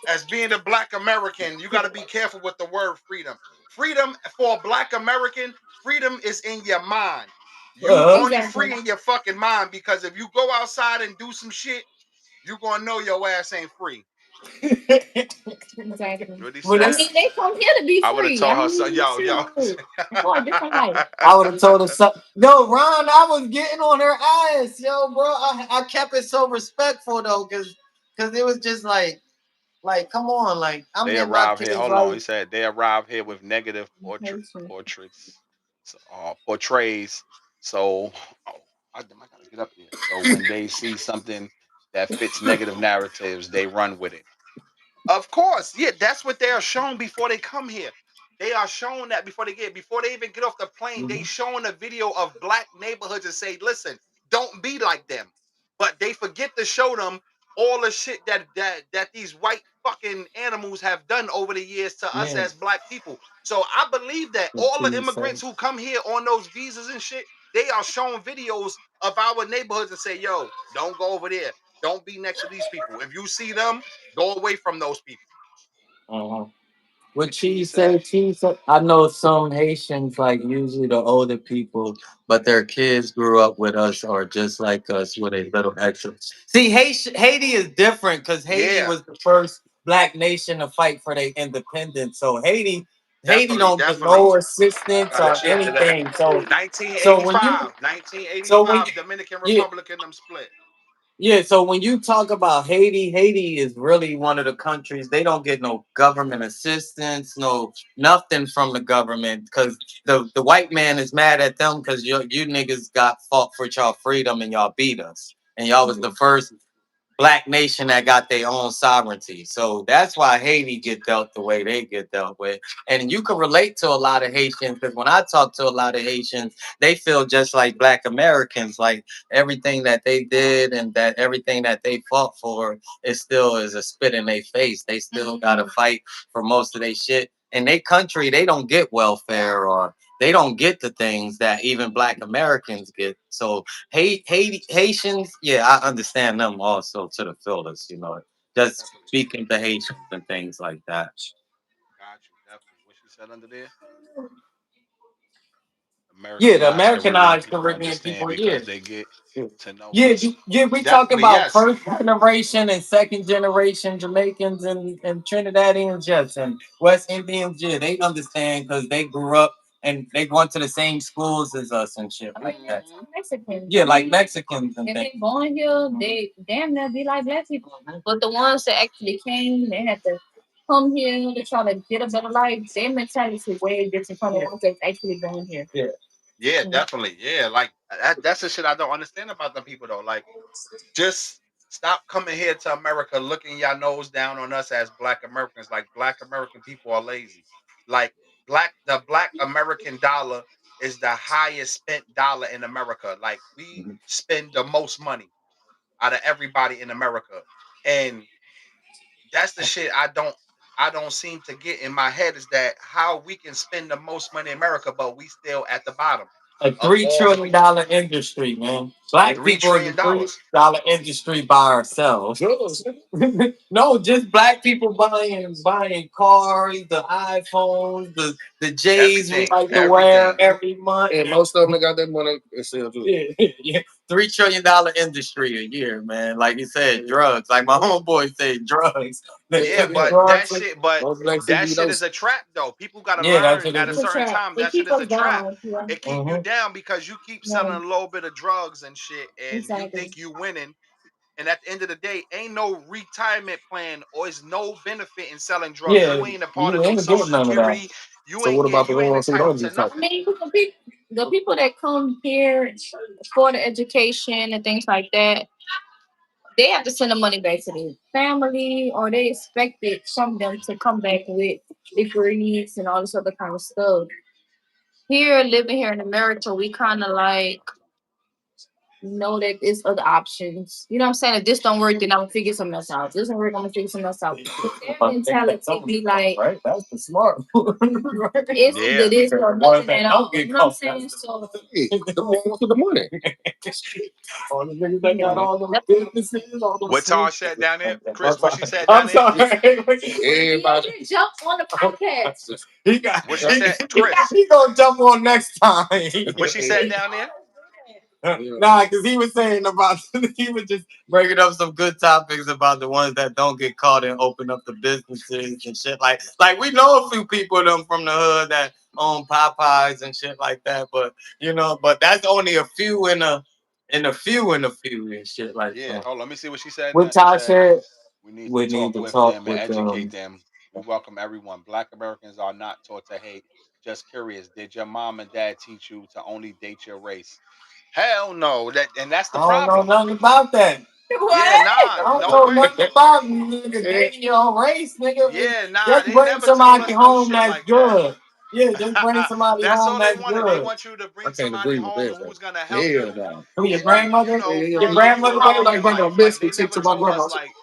S1: as being a black American, you got to be careful with the word freedom. Freedom for a black American, freedom is in your mind. You
S2: Uh-huh.
S1: only
S3: Exactly.
S1: free in your fucking mind because if you go outside and do some shit, you gonna know your ass ain't free.
S3: Exactly.
S1: What he
S2: But
S3: I
S1: said?
S3: mean, they come here to be
S1: I would have
S3: free. I
S1: told her so.
S3: mean,
S1: Yo, yo.
S3: shoot. For a different life.
S2: I would have told her something. No, Ron, I was getting on her ass, yo, bro. I kept it so respectful though, cause it was just like, come on, like I'm
S1: They
S2: in my
S1: arrived here.
S2: kids'
S1: Hold on.
S2: life.
S1: He said they arrived here with negative
S3: Patient.
S1: portraits, portrays. So I gotta get up here. So when they see something that fits negative narratives, they run with it. Of course, yeah, that's what they are shown before they come here. They are shown that before they even get off the plane, they
S2: Mhm.
S1: showing a video of black neighborhoods and say, listen, don't be like them. But they forget to show them
S4: all the shit that these white fucking animals have done over the years to us
S2: Yeah.
S4: as black people. So I believe that
S2: What
S4: all the
S2: you say?
S4: immigrants who come here on those visas and shit, they are showing videos of our neighborhoods and say, yo, don't go over there. Don't be next to these people. If you see them, go away from those people.
S2: Uh-huh. What
S4: And shit
S2: she
S4: is sad.
S2: say? She said, I know some Haitians, like usually the older people, but their kids grew up with us or just like us with a little extra. See, Haiti is different because Haiti
S4: Yeah,
S2: was the first black nation to fight for their independence. So Haiti
S4: definitely,
S2: don't get
S4: definitely.
S2: no assistance
S4: Gotta
S2: or
S4: cheers to that.
S2: anything. So when you
S4: 1985,
S2: so when
S4: 1985, Dominican
S2: you
S4: Republic and them split.
S2: yeah, so when you talk about Haiti, Haiti is really one of the countries they don't get no government assistance, no nothing from the government because the white man is mad at them because you niggas got fought for y'all freedom and y'all beat us and y'all was the first black nation that got their own sovereignty. So that's why Haiti get dealt the way they get dealt with. And you can relate to a lot of Haitians because when I talk to a lot of Haitians, they feel just like black Americans, like everything that they did and that everything that they fought for is still is a spit in their face. They still gotta fight for most of their shit. In their country, they don't get welfare or they don't get the things that even black Americans get. So Haitians, yeah, I understand them also to the fullest, just
S4: Definitely.
S2: speaking to Haitians and things like that.
S4: Got you, definitely. What she said under there?
S2: Yeah, the
S4: Americanized Caribbean
S2: Americanized
S4: people
S2: Caribbean
S4: understand
S2: people, yeah.
S4: because they get to know
S2: Yeah,
S4: us.
S2: yeah, we talk
S4: Definitely,
S2: about
S4: yes.
S2: first generation and second generation Jamaicans and Trinidadians, yes, and West Indians, yeah, they understand because they grew up and they went to the same schools as us and shit like that.
S4: Hmm.
S3: Mexicans.
S2: Yeah, like Mexicans and
S3: If
S2: things.
S3: they born here, they damn near be like black people. But the ones that actually came, they had to come here to try to get a better life. Their mentality is way different from the ones that's actually born here.
S2: Yeah.
S4: Yeah, definitely. Yeah, like that's the shit I don't understand about them people though. Like, just stop coming here to America looking your nose down on us as black Americans. Like black American people are lazy. Like the black American dollar is the highest spent dollar in America. Like we
S2: Mhm.
S4: spend the most money out of everybody in America. And that's the shit I don't seem to get in my head is that how we can spend the most money in America, but we still at the bottom
S2: A
S4: of
S2: three
S4: all the
S2: trillion
S4: people.
S2: dollar industry, man. Black
S4: three
S2: people in the
S4: trillion
S2: $3
S4: dollars.
S2: industry by ourselves. No, just black people buying cars, the iPhones, the J's we
S4: Everything,
S2: like to wear
S4: everything.
S2: every month. And most of them got that money. Yeah, yeah. $3 trillion industry a year, man. Like you said, drugs. Like my homeboy said, drugs.
S4: Yeah,
S2: The
S4: but
S2: drugs.
S4: that shit is a trap though. People gotta
S2: Yeah, that's
S4: learn
S2: what
S4: at
S2: it
S4: a
S3: It's a
S2: is.
S4: certain
S3: trap.
S4: time
S3: It
S4: that shit
S3: keep
S4: is a
S3: us
S4: trap.
S3: down. Yeah.
S4: It keep you
S2: Hmm.
S4: down because you keep selling
S3: Yeah.
S4: a little bit of drugs and shit, and you
S3: Exactly.
S4: think you winning. And at the end of the day, ain't no retirement plan or is no benefit in selling drugs.
S2: Yeah,
S4: You ain't a part
S2: you
S4: of no
S2: ain't
S4: social
S2: getting none of that.
S4: security. You ain't entitled to
S3: I
S4: nothing.
S3: mean, the people that come here for the education and things like that, they have to send the money back to their family, or they expect it from them to come back with degrees and all this other kind of stuff. Here, living here in America, we kind of like know that there's other options. You know what I'm saying? If this don't work, then I'm gonna figure something else out. This don't work, I'm gonna figure something else out. Their mentality be like,
S2: Right, that's the smart one.
S3: it's
S4: Yeah.
S3: either this or
S2: Ones
S3: nothing
S2: that
S3: at
S2: don't
S3: all.
S2: get
S3: You know what I'm
S2: caught,
S3: saying?
S2: that's
S3: So
S2: the ones with the money. All the niggas that got
S4: Hmm.
S2: all them
S3: that's
S2: businesses, all them
S4: What Tar
S2: smooth.
S4: said down there,
S2: I'm
S4: Chris? What she
S2: sorry.
S4: said
S2: I'm
S4: down there?
S2: sorry.
S3: everybody jump on the podcast.
S2: He got
S4: What she said, Chris?
S2: he gonna jump on next time.
S4: What she said down there?
S2: Nah, because he was saying about he was just bringing up some good topics about the ones that don't get caught and open up the businesses and shit like we know a few people of them from the hood that own Popeyes and shit like that, but but that's only a few in a few and shit like
S4: Yeah,
S2: that.
S4: hold on. Let me see what she said now.
S2: Which
S4: She
S2: I
S4: said,
S2: said
S4: we need to
S2: we need
S4: talk
S2: to
S4: with
S2: talk
S4: them and
S2: with
S4: educate them. We welcome everyone. Black Americans are not taught to hate. Just curious, did your mom and dad teach you to only date your race? Hell no. That's the
S2: I don't know
S4: problem.
S2: nothing about that.
S4: Yeah,
S3: What?
S2: I
S4: nah,
S2: don't
S4: no
S2: know
S4: way.
S2: nothing about nigga dating your own race, nigga.
S4: Yeah, nah,
S2: Just
S4: they
S2: bring
S4: never told
S2: somebody
S4: us no
S2: home
S4: shit
S2: that's
S4: like that.
S2: good. Yeah, just bring somebody
S1: That's
S2: home
S1: all they
S2: that's
S1: wanted. They
S2: good.
S1: want you to
S4: I
S1: bring
S4: can't
S1: somebody
S4: agree with
S1: home
S4: that.
S1: who's gonna help
S4: Yeah,
S1: you
S4: no.
S2: Who your
S1: and you
S2: grandmother?
S1: know,
S2: Your
S1: further you
S2: grandmother
S1: along
S4: Like
S1: in
S4: bring a
S1: life. Like they
S4: biscuit
S1: never
S4: to my
S1: told
S4: grandma.
S1: us like,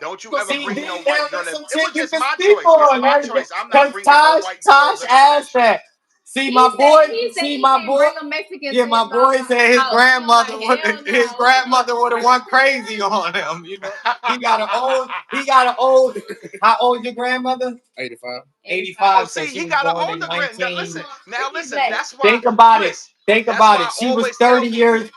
S1: don't you
S2: But
S1: ever
S2: see,
S1: bring no
S2: now
S1: white girl.
S2: that's some
S1: It
S2: shit
S1: was
S2: you
S1: just
S2: can
S1: my
S2: speak
S1: choice. It's
S2: on.
S1: my choice. I'm not
S2: Because
S1: bringing no white
S2: Tosh
S1: girls or none of that
S2: asked
S1: shit.
S2: that. See, my
S3: He
S2: boy,
S3: said
S2: see,
S3: he
S2: my
S3: can't
S2: boy.
S3: bring a Mexican
S2: Yeah,
S3: to
S2: my
S3: his
S2: boy said his
S3: house. I'm like, hell
S2: his
S3: no.
S2: grandmother would have went crazy on him. You know, he got an old. How old your grandmother?
S4: 85.
S2: 85.
S1: Oh,
S2: So
S1: see,
S2: she
S1: he
S2: was
S1: got an
S2: born in
S1: older grand.
S2: 19.
S1: Listen, now
S3: Ricky
S1: listen.
S3: Black.
S1: That's why,
S2: Think about it.
S1: Chris.
S2: Think
S1: That's
S2: about
S1: why
S2: it.
S1: I
S2: She was
S1: always tell
S2: 30
S1: people
S2: years.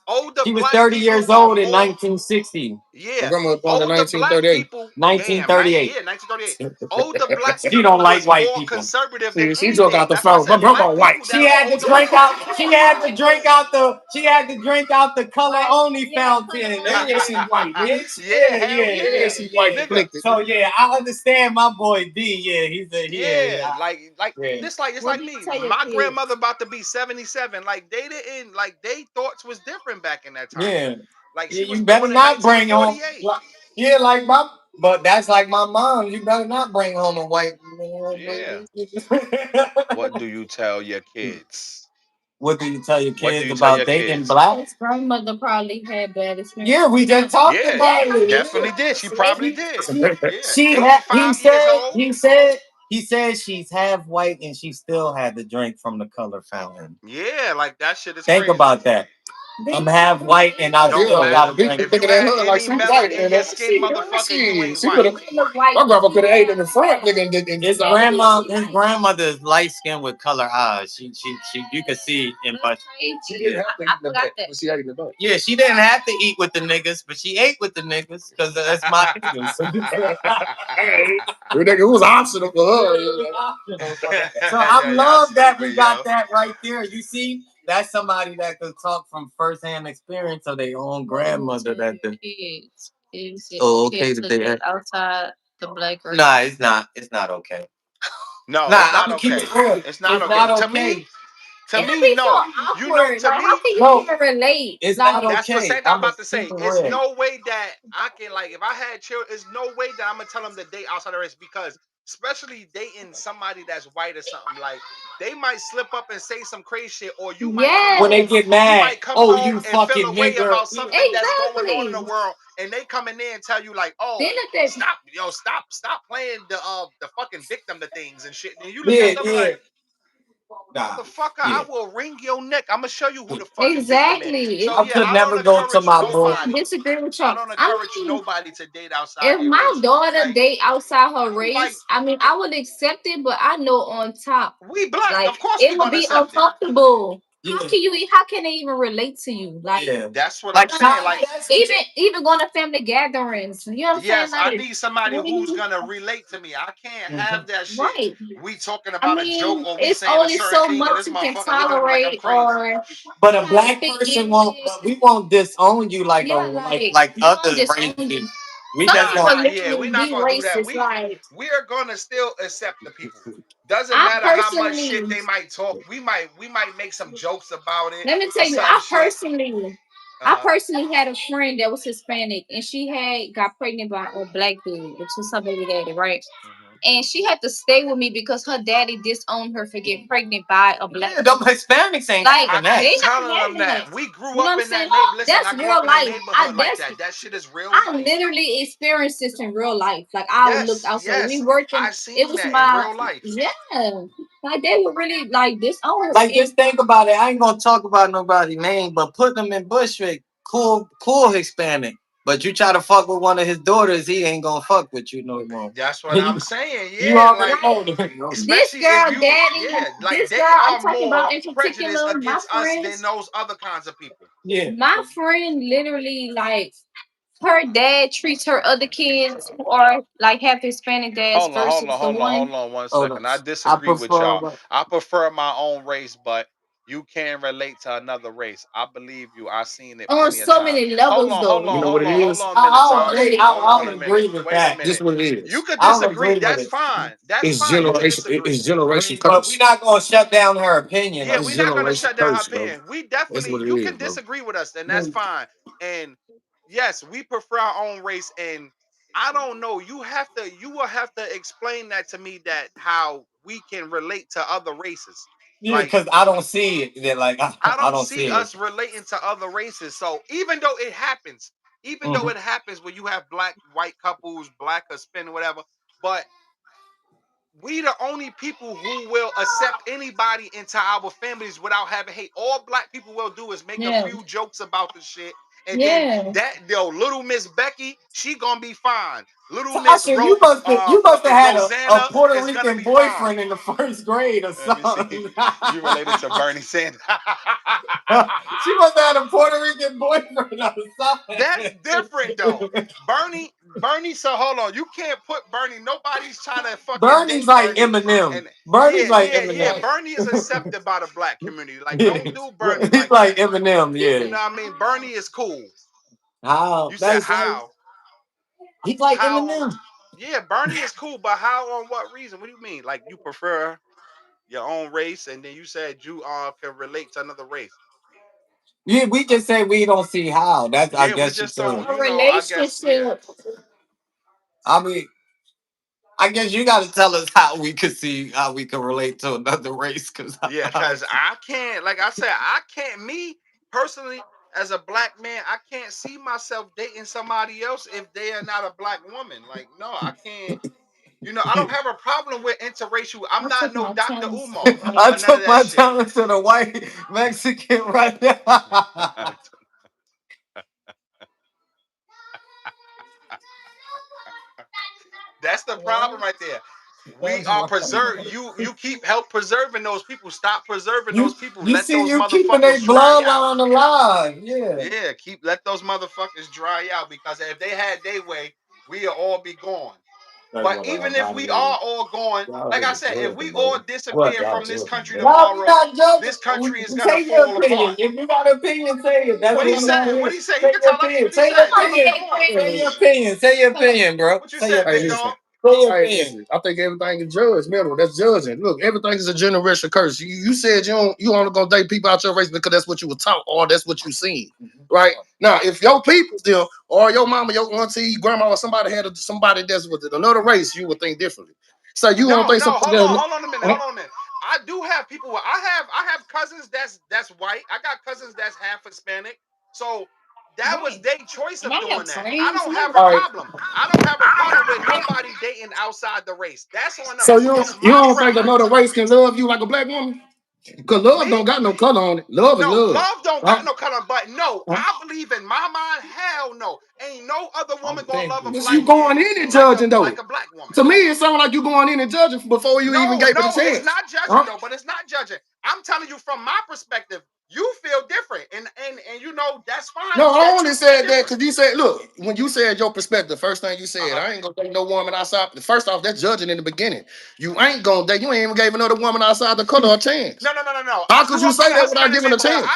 S1: older
S2: She was
S1: black
S2: 30
S1: people
S2: years
S1: are
S2: old in
S1: more.
S2: 1960.
S4: My
S1: Yeah,
S4: grandma was born in
S1: older black
S4: 1938.
S1: people. Damn,
S2: 1938.
S1: yeah, 1938. Older black
S2: She don't
S1: people
S2: like
S1: was
S2: white
S1: more
S2: people.
S1: conservative than
S4: She took
S1: anything.
S4: out the
S1: That's why I
S4: phone. My
S1: said
S4: grandma
S1: black people
S4: white.
S1: that are older black.
S2: She had to drink out the. She had to drink out the color only fountain.
S4: Yeah, she white, bitch.
S1: Yeah, hell
S4: Yeah,
S1: yeah,
S4: she white
S1: nigga.
S4: conflicted.
S2: So yeah, I understand my boy D. Yeah, he's a
S1: Yeah,
S2: yeah.
S1: like
S2: Yeah.
S1: this, like it's
S3: What
S1: like
S3: do you
S1: me.
S3: tell your
S1: My
S3: kids?
S1: grandmother about to be 77. Like they didn't like they thoughts was different back in that time.
S2: Yeah.
S1: Like
S2: Yeah,
S1: she was
S2: you better
S1: born in
S2: not bring home.
S1: 1948.
S2: Yeah, like my, but that's like my mom. You better not bring home a white.
S1: Yeah. What do you tell your kids?
S2: What do you tell your
S1: What do
S2: kids
S1: you tell
S2: about
S1: your
S2: dating
S1: kids?
S2: black?
S3: His grandmother probably had bad experience.
S2: Yeah, we just talked
S1: Yeah,
S2: about it.
S1: definitely did. She probably did. Yeah,
S2: She had.
S1: 85 years old.
S2: He said she's half white and she still had to drink from the color fountain.
S1: Yeah, like that shit is
S2: Think
S1: crazy.
S2: about that. I'm half white and I
S1: Don't
S2: still
S4: Yeah,
S2: gotta
S1: matter
S4: people
S2: drink.
S1: if
S4: looking
S1: you
S4: at
S1: had
S4: her like
S1: any
S4: she white,
S1: melanin in
S4: and
S1: your skin, motherfucker. You ain't
S4: she
S1: white.
S4: could have. My grandma could have ate in the front, nigga.
S2: His grandmother is light skinned with color eyes. You could see in but
S4: She didn't have to eat the butt, but she ate in the butt.
S2: yeah, she didn't have to eat with the niggas, but she ate with the niggas because that's my niggas.
S4: The nigga, it was optional for her. You know?
S2: So I
S1: Yeah, y'all
S2: love that we
S1: stupid,
S2: got
S1: yo.
S2: that right there. You see, that's somebody that could talk from firsthand experience of their own grandmother. That the
S3: Kids.
S2: oh, okay, that they
S3: Outside the black race.
S2: nah, it's not. It's not okay.
S1: No,
S2: Nah,
S1: it's
S2: I'm
S1: not
S2: gonna keep
S1: okay.
S2: it real.
S1: It's not
S2: It's
S1: okay.
S2: not okay.
S1: To
S3: It'll
S1: me,
S3: be so
S1: no. You know,
S3: awkward.
S1: to
S3: Like, how
S1: me,
S3: can you
S2: No,
S3: even relate?
S2: it's
S3: Like,
S2: not
S1: that's the
S2: okay.
S1: same thing I'm
S2: I'm gonna
S1: about to
S2: keep
S1: say.
S2: it
S1: It's
S2: real.
S1: no way that I can like if I had children, it's no way that I'm gonna tell them to date outside the race because especially dating somebody that's white or something, like they might slip up and say some crazy shit, or you might come
S2: When they
S1: home,
S3: yes,
S2: get
S1: you
S2: mad,
S1: might come
S2: oh
S1: home
S2: you
S1: and feel
S2: fucking
S1: a way
S2: nigger.
S1: about something that's going on in the
S3: exactly.
S1: world, and they come in there and tell you like,
S3: Then
S1: oh,
S3: if they,
S1: stop, yo, stop playing the fucking victim to things and shit. And you look
S2: Yeah,
S1: at them
S2: yeah.
S1: like,
S2: Nah,
S1: motherfucker, I
S2: yeah.
S1: will wring your neck. I'm gonna show you who the fucking victim is.
S3: exactly.
S1: So
S2: I
S1: yeah,
S2: could
S1: I don't
S2: never go to
S1: encourage
S2: my
S3: I
S2: boy.
S3: can't
S1: nobody.
S3: disagree with
S1: I
S3: you.
S1: don't
S3: I
S1: encourage
S3: mean,
S1: nobody to date outside
S3: if
S1: their
S3: my
S1: race.
S3: daughter
S1: Like,
S3: date outside her
S1: like
S3: race, I mean, I would accept it, but I know on top,
S1: we black,
S3: like,
S1: of course we
S3: it would
S1: gonna
S3: be
S1: accept it.
S3: uncomfortable.
S2: Yeah.
S3: How can they even relate to you? Like,
S2: Yeah.
S1: That's what I'm
S2: Like
S1: saying. Like,
S3: even going to family gatherings. You know what I'm saying?
S1: yes, I
S3: Like,
S1: need somebody who's
S3: we
S1: gonna relate to me. I can't
S2: Mhm.
S1: have that shit.
S3: right.
S1: We talking
S3: I
S1: about a joke
S3: mean,
S1: or we
S3: it's
S1: saying a
S3: only
S1: certain
S3: so
S1: thing, and
S3: much
S1: this
S3: you can
S1: motherfucker looking at me like I'm
S3: tolerate
S1: crazy.
S3: or
S2: But a
S3: kind of
S2: black
S3: fit
S2: person
S3: in
S2: won't.
S3: with.
S2: But we won't disown you like
S3: Yeah, like
S2: like
S3: we
S2: other
S3: don't disown
S2: races.
S3: you.
S2: We
S3: Some
S2: just
S1: Nah,
S3: people
S2: gonna.
S1: nah, yeah,
S3: literally
S1: we're not
S3: be
S1: gonna do that.
S3: racist. Like,
S1: We are gonna still accept the people. Doesn't
S3: I
S1: matter how much shit
S3: personally,
S1: they might talk. We might make some jokes about it
S3: let me
S1: or
S3: tell you,
S1: some shit.
S3: I
S1: Uh-huh.
S3: personally had a friend that was Hispanic, and she had got pregnant by a black dude, which is her baby daddy, right?
S1: Mhm.
S3: And she had to stay with me because her daddy disowned her for getting pregnant by a black
S2: Yeah, them
S3: dude.
S2: Hispanics ain't
S3: Like,
S1: I
S2: having that.
S1: keep
S3: they
S1: telling
S3: not
S1: them
S3: having
S1: that
S3: that.
S1: we grew
S3: You know what
S1: up
S3: I'm
S1: in
S3: saying?
S1: that neighborhood. Listen,
S3: That's
S1: I grew up
S3: real
S1: in a
S3: life.
S1: neighborhood like that. That shit is real
S3: I
S1: life.
S3: literally experienced this in real life. Like, I looked
S1: Yes,
S3: outside. We
S1: yes,
S3: worked in.
S1: I've
S3: It
S1: seen
S3: was
S1: that in
S3: my,
S1: real life.
S3: yeah. Like, they were really like disowned.
S2: Like just think about it. I ain't gonna talk about nobody's name, but put them in Bushwick, cool Hispanic. But you try to fuck with one of his daughters, he ain't gonna fuck with you no more.
S1: That's what
S2: you,
S1: I'm saying.
S2: you
S1: Yeah,
S2: already
S1: like
S2: know.
S3: This
S1: especially if
S3: girl,
S1: you,
S3: daddy,
S1: yeah, like
S3: this
S1: they
S3: girl I'm
S1: are
S3: talking
S1: more
S3: about in
S1: prejudiced
S3: particular, my
S1: against us than
S3: friends,
S1: those other kinds of people.
S2: Yeah.
S3: my friend literally like her dad treats her other kids who are like have Hispanic dads versus the one.
S1: Hold on one
S2: Hold on.
S1: second. I
S2: I
S1: disagree with
S2: prefer
S1: y'all. I prefer my own race, but you can relate to another race. I believe you. I've seen it
S3: On
S1: plenty of
S3: so
S1: times.
S3: many levels though.
S4: You know what it
S1: Hold
S4: is?
S1: on a minute, Tosh. Hold
S2: I
S1: on a
S2: don't
S1: minute.
S2: agree with
S1: Wait a
S2: that.
S4: This is
S1: minute.
S4: what it
S1: You
S4: is.
S1: could
S2: I don't
S1: disagree.
S2: agree with
S1: That's
S2: it.
S1: fine. That's
S4: It's
S1: fine. You could
S4: generation.
S1: disagree.
S4: It's generation
S2: But we're
S4: curse.
S2: not gonna shut down her opinion
S1: Yeah,
S2: though.
S1: we're
S4: It's
S1: not gonna
S4: generation
S1: shut down her
S4: curse, bro.
S1: opinion. We
S4: That's
S1: definitely
S4: what it
S1: you
S4: is,
S1: can
S4: bro.
S1: disagree with us, and that's fine. And yes, we prefer our own race, and I don't know. You will have to explain that to me, that how we can relate to other races.
S2: Yeah,
S1: Like,
S2: because I don't see it. That like
S1: I
S2: I
S1: don't
S2: don't
S1: see
S2: see it.
S1: us relating to other races. So even though
S2: Mhm.
S1: it happens when you have black white couples, black or Hispanic, whatever, but we the only people who will accept anybody into our families without having hate. All black people will do is make a
S3: Yeah.
S1: few jokes about the shit, and then
S3: Yeah.
S1: little Miss Becky, she gonna be fine. Little Miss
S2: Tasha, you must have
S1: fucking
S2: had a
S1: Rosanna
S2: Puerto
S1: is gonna
S2: Rican
S1: be fine.
S2: boyfriend in the first grade or
S1: Let me see.
S2: something.
S1: You related to Bernie Sanders?
S2: She must have had a Puerto Rican boyfriend or
S1: That's different though.
S2: something.
S1: Bernie. So hold on, you can't put Bernie. Nobody's trying to fucking
S2: Bernie's
S1: date
S2: like
S1: Bernie.
S2: Eminem.
S1: And
S2: Bernie's like
S1: yeah.
S2: Eminem.
S1: Bernie is accepted by the black community. Like,
S2: Yeah.
S1: don't do Bernie
S2: He's
S1: like
S2: like
S1: that.
S2: Eminem,
S1: You
S2: yeah.
S1: know what I mean? Bernie is cool.
S2: How?
S1: You said
S2: That's like
S1: how?
S2: he's like
S1: How?
S2: Eminem.
S1: Yeah, Bernie is cool, but how? On what reason? What do you mean? Like, you prefer your own race, and then you said you can relate to another race.
S2: Yeah, we just say we don't see how. That's I
S1: Yeah, we
S2: guess you
S1: just
S2: said.
S1: don't.
S3: A
S1: I guess, yeah.
S3: relationship.
S2: I mean, I guess you got to tell us how we could see how we can relate to another race, because
S1: Yeah,
S2: I don't
S1: because
S2: see.
S1: I can't, like I said, I can't, me personally, as a black man, I can't see myself dating somebody else if they are not a black woman. Like, no, I can't. I don't have a problem with interracial. I'm
S3: I
S1: not
S3: took
S1: no
S3: my
S1: Dr.
S3: chance.
S1: Umar
S2: I
S1: or none of
S2: took
S1: that
S2: my
S1: shit.
S2: talent to the white Mexican right now.
S1: That's the problem right there. We
S2: That's
S1: are
S2: my
S1: preserved. You keep help preserving those people. Stop preserving those
S2: you
S1: people.
S2: you
S1: Let
S2: see
S1: those
S2: you keeping their
S1: motherfuckers dry out.
S2: bloodline alive. Yeah.
S1: Yeah, let those motherfuckers dry out, because if they had their way, we'll all be gone.
S2: That's
S1: But
S2: what
S1: even if
S2: about
S1: we
S2: it.
S1: are all gone,
S2: Y'all
S1: like I
S2: niggas
S1: said, if
S2: judging,
S1: we
S2: bro.
S1: all
S2: What
S1: disappear
S2: y'all
S1: from this
S2: judging,
S1: country
S2: bro? Why we
S1: tomorrow,
S2: not judging?
S1: this country is gonna
S2: Say your
S1: fall
S2: opinion.
S1: apart.
S2: If you got an opinion, say it. That's
S1: What he
S2: what we
S1: said?
S2: want to
S1: What
S2: hear.
S1: he said? He
S2: Say
S1: can
S2: your
S1: tell us
S2: opinion.
S1: what he
S2: Say your
S1: said, brother.
S2: opinion.
S1: Come on.
S2: Say your opinion. Say your opinion, bro.
S1: What you
S2: Say your
S1: said,
S5: Hey,
S1: big
S2: opinion.
S5: listen.
S1: dog?
S2: Say your
S5: Hey,
S2: opinion.
S5: listen. I think everything is judgmental. That's judging. Look, everything is a generational curse. You said you only gonna date people out your race because that's what you were taught or that's what you seen. Right? Now, if your people still or your mama, your auntie, grandma, or somebody had somebody that's with another race, you would think differently. So you won't
S1: No,
S5: think
S1: no,
S5: somebody
S1: hold on,
S5: that
S1: hold on a minute, hold on a minute. I do have people. I have cousins that's white. I got cousins that's half Hispanic. So that was
S3: Right.
S1: their choice
S3: And
S1: of
S3: I have
S1: doing that. I
S3: friends
S1: don't
S3: and
S1: have a
S5: all right.
S3: everything.
S1: problem. I don't have a problem with nobody dating outside the race. That's on them.
S5: So
S1: It's
S5: you
S1: my
S5: don't think another
S1: preference.
S5: race can love you like a black woman? Because love
S1: Me?
S5: don't got no color on it. Love is
S1: No,
S5: love.
S1: love don't
S5: Huh?
S1: got no color, but no,
S5: Huh?
S1: I believe in my mind, hell no. Ain't no other
S2: I'm
S1: woman gonna love a
S2: thinking.
S5: This
S1: black
S5: you
S1: man
S5: going in and judging
S1: like
S5: though.
S1: a black woman.
S5: To me, it sounds like you going in and judging before you even
S1: No,
S5: gave it a
S1: no, it's
S5: chance.
S1: not judging
S5: Huh?
S1: though, but it's not judging. I'm telling you from my perspective, you feel different. And that's fine
S5: No, I
S1: that
S5: only
S1: you feel
S5: said that
S1: different.
S5: because you said, look, when you said your perspective, first thing you said,
S1: Uh-huh.
S5: I ain't gonna date no woman outside. First off, that's judging in the beginning. You ain't gonna date, you ain't even gave another woman outside the color a chance.
S1: No. I
S5: How could
S1: grew
S5: you
S1: up in
S5: say
S1: a
S5: that without
S1: Hispanic
S5: giving a
S1: neighborhood.
S5: chance?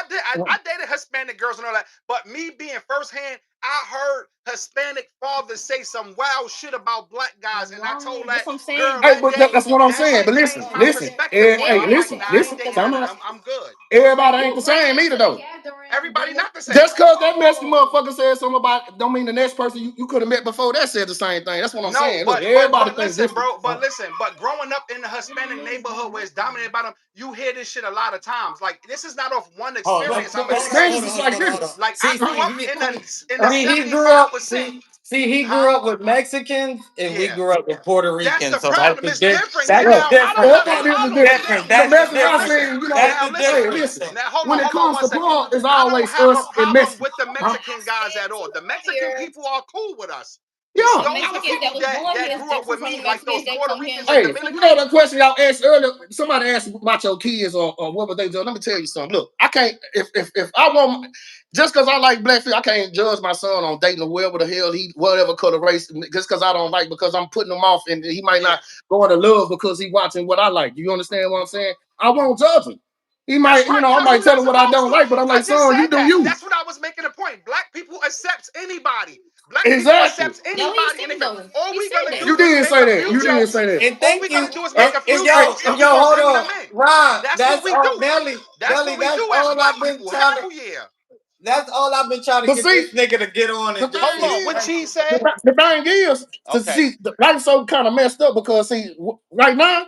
S1: I dated Hispanic girls and all that. But me being firsthand, I heard Hispanic fathers say some wild shit about black guys. And I told
S3: Right.
S1: that
S3: That's what I'm
S1: girl
S3: saying.
S5: Hey,
S1: that
S5: but
S1: day,
S5: that's what I'm
S1: that
S5: saying.
S1: shit
S5: But listen,
S1: changed my
S5: listen,
S1: perspective on it. I'm like,
S5: listen,
S1: nah, I ain't
S5: listen.
S1: dating none
S5: Time
S1: of
S5: out.
S1: them. I'm good.
S5: Everybody ain't the
S3: You bring
S5: same
S3: them
S5: either
S3: to the
S5: though.
S3: gathering,
S1: Everybody
S3: then
S1: not the same.
S5: Just cause that Mexican motherfucker said something about don't mean the next person you could have met before that said the same thing. That's what I'm
S1: No,
S5: saying. Look,
S1: but but
S5: everybody
S1: but
S5: thinks
S1: listen,
S5: different.
S1: bro. But growing up in the Hispanic neighborhood where it's dominated by them, you hear this shit a lot of times. Like, this is not off one
S2: Oh,
S1: experience. I'm gonna say.
S5: Experiences is like
S2: hold on.
S5: this.
S1: Like, I
S2: See,
S1: grew
S2: see,
S1: up
S2: he,
S1: in the
S5: Huh?
S2: he grew up.
S1: 75%.
S2: He
S1: Huh?
S2: grew up with Mexicans, and we
S1: Yeah.
S2: grew up with Puerto
S1: That's the
S2: Ricans. So that's
S1: problem.
S2: the
S1: It's different.
S2: that's the
S5: Well,
S1: Now, I don't
S2: difference.
S1: have a
S5: everybody is a
S1: problem with
S5: different.
S1: them.
S2: Different.
S5: The
S2: That's the
S5: message
S1: Now
S5: I
S2: difference.
S1: listen.
S5: seen,
S2: That's
S1: Now
S2: the
S1: listen.
S5: hey,
S2: difference.
S5: listen.
S1: Now
S5: When it
S1: hold on
S5: comes
S1: one
S5: to
S1: second.
S5: pork, it's
S1: I don't
S5: always
S1: have a
S5: us and
S1: problem
S5: Mexico.
S1: with the
S5: Huh?
S1: Mexican guys at all. The Mexican
S3: here.
S1: people are cool with us. It's
S3: The
S5: Yeah.
S1: those the
S3: Mexicans that
S1: people
S3: was born
S1: that
S3: here is
S1: grew up with
S3: different from
S1: me,
S3: the
S1: like those
S3: Mexicans that
S1: Puerto
S3: come here and
S1: Ricans and
S3: stay
S5: Hey,
S3: for
S5: you
S1: Dominicans.
S5: know the
S3: years.
S5: question y'all asked earlier. Somebody asked about your kids or what would they do. Let me tell you something. Look, I can't if I want just because I like black people, I can't judge my son on dating whoever the hell he whatever color race just because I don't like because I'm putting him off and he might
S1: Yeah.
S5: not go into love because he watching what I like. You understand what I'm saying? I won't judge him. He
S1: That's
S5: might,
S1: right,
S5: I
S1: because
S5: might
S1: you're
S5: tell
S1: not
S5: him what I
S1: supposed
S5: don't
S1: to.
S5: like, but I'm
S1: I
S5: like,
S1: just
S5: son, you
S1: said
S5: do
S1: that.
S5: you.
S1: That's what I was making a point. Black people accepts anybody. Black people
S5: Exactly.
S1: accepts
S3: No, he
S1: anybody.
S3: said
S1: And if
S3: though.
S1: all
S3: He
S1: we
S3: said
S1: gonna
S3: that.
S5: You
S1: do is
S5: did
S1: make
S5: say
S1: a
S5: that.
S1: few
S5: You did
S1: jokes.
S5: say that.
S2: And
S1: All
S2: thank
S1: we
S2: you.
S1: gonna do is make a
S2: And
S1: few
S2: yo,
S1: jokes,
S2: and
S1: and
S2: yo,
S1: we gonna
S2: hold
S1: bring them
S2: on,
S1: in.
S2: Ron.
S1: That's what
S2: That's
S1: we
S2: all,
S1: do.
S2: Nelly.
S1: That's
S2: Nelly,
S1: what we
S2: that's
S1: do as
S2: all
S1: black
S2: I've been
S1: people.
S2: trying
S1: Hell
S2: to.
S1: yeah.
S2: That's all I've been trying to
S5: But
S2: get
S5: see,
S2: this nigga to get on
S5: the
S2: and do.
S4: Hold
S5: thing
S4: on,
S5: is,
S4: what Cheese
S5: the,
S4: said?
S5: the thing is, to
S4: Okay.
S5: see, life's so kind of messed up because see, right now,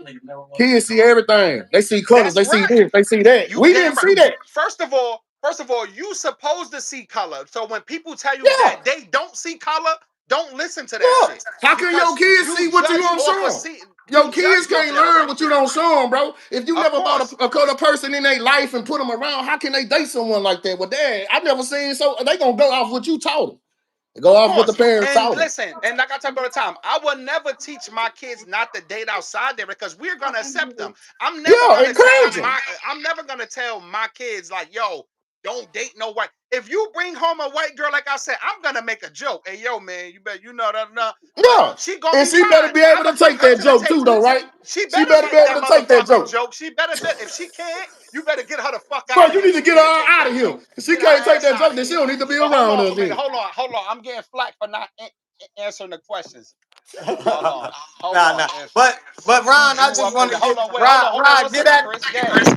S5: kids see everything. They see colors,
S4: That's
S5: they see
S4: right.
S5: this, they see that.
S4: You
S5: We
S4: damn
S5: didn't
S4: right.
S5: see that.
S4: First of all, you supposed to see color. So when people tell you
S5: Yeah,
S4: that they don't see color, don't listen to that
S5: yeah.
S4: shit.
S5: How can your
S4: Because
S5: kids
S4: you
S5: see what you
S4: judge
S5: don't
S4: off
S5: show
S4: of
S5: them?
S4: see
S5: Your
S4: we
S5: kids
S4: judge off
S5: can't
S4: of that
S5: learn
S4: already.
S5: what you don't show them, bro. If you
S4: Of
S5: never bought
S4: course.
S5: a color person in their life and put them around, how can they date someone like that? Well, dad, I never seen so. They gonna go off what you taught them. They go
S4: Of
S5: off what the
S4: course.
S5: parents
S4: And
S5: taught them.
S4: listen, and like I talk all the time, I will never teach my kids not to date outside there because we're gonna accept them.
S5: Yeah, encourage them.
S4: I'm never gonna tell my kids like, yo, don't date no white. If you bring home a white girl, like I said, I'm gonna make a joke. Hey, yo, man, you bet you know that. But
S5: Yeah,
S4: she gonna
S5: and
S4: be
S5: she better
S4: fine.
S5: be
S4: I'm
S5: able to
S4: gonna bring
S5: take
S4: her
S5: that
S4: to the
S5: joke too,
S4: table.
S5: though, right?
S4: She
S5: She
S4: better
S5: better be
S4: like
S5: able
S4: that
S5: to take that
S4: motherfucking
S5: joke.
S4: joke. She better bet if she can't, you better get her the fuck
S5: Bro,
S4: out of
S5: you
S4: here if
S5: need to
S4: she
S5: get
S4: can't
S5: her
S4: take
S5: out of
S4: that
S5: here.
S4: joke.
S5: If she
S4: Get her
S5: can't take
S4: ass
S5: that
S4: out
S5: joke,
S4: of
S5: then she
S4: here.
S5: don't need to be
S4: But hold
S5: around
S4: on
S5: us
S4: for a minute.
S5: then.
S4: Hold on. I'm getting flack for not answering the questions. Hold on. Hold
S2: Nah,
S4: on.
S2: nah. But
S4: If you
S2: Ron, I
S4: grew
S2: just
S4: up
S2: want
S4: in
S2: to
S4: the
S2: get
S4: hold on
S2: Rod,
S4: one
S2: get
S4: second,
S2: that.
S4: Chris. Gad.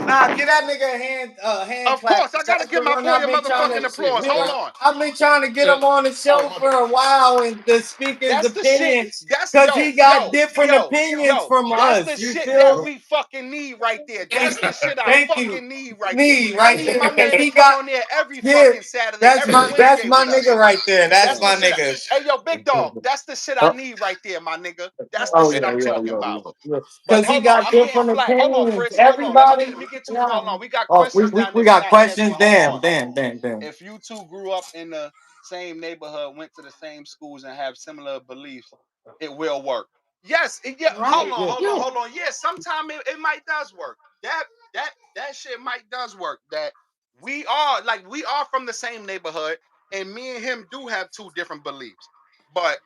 S2: Nah, get that nigga a hand
S4: Of
S2: clap.
S4: course, I gotta
S2: That's the
S4: give my
S2: one
S4: boy
S2: I've
S4: a
S2: been trying
S4: motherfucking
S2: to.
S4: applause. Hold
S2: Yeah,
S4: on.
S2: I've been trying to get
S5: Yeah.
S2: him on the show for a while and to speak his
S4: That's the shit.
S2: opinions
S4: That's
S2: because he got different opinions from
S4: That's the
S2: us. You
S4: shit that
S2: feel?
S4: we fucking need right there. That's
S2: Thank
S4: the
S2: you,
S4: shit I
S2: thank you.
S4: fucking need right there.
S2: Me
S4: I
S2: right
S4: need
S2: there
S4: my man to
S2: he
S4: come
S2: got.
S4: on there every
S2: Yeah,
S4: fucking Saturday, every
S2: that's
S4: Wednesday
S2: my
S4: with
S2: nigga
S4: us.
S2: right there. That's
S4: That's the
S2: my
S4: shit.
S2: nigga.
S4: Hey, yo, big dog. That's the shit I need right there, my nigga. That's the
S2: Oh
S4: shit
S2: yeah,
S4: I'm
S2: yeah,
S4: talking
S2: yeah,
S4: about.
S2: yeah.
S4: But
S2: Because he
S4: hold on,
S2: got
S4: I'm getting
S2: different
S4: flack. Hold on,
S2: opinions.
S4: Chris. Hold on.
S2: Everybody.
S4: Let me get to it. Hold
S2: Yeah.
S4: on. We got
S2: Oh,
S4: questions down there
S2: we
S4: we
S2: got
S4: gotta answer.
S2: questions.
S4: Hold
S2: Damn,
S4: on.
S2: damn.
S4: If you two grew up in the same neighborhood, went to the same schools, and have similar beliefs, it will work. Yes, yeah.
S2: Yeah,
S4: Hold on,
S2: yeah.
S4: hold on. Yeah, sometimes it might does work. That shit might does work. That we are from the same neighborhood, and me and him do have two different beliefs. But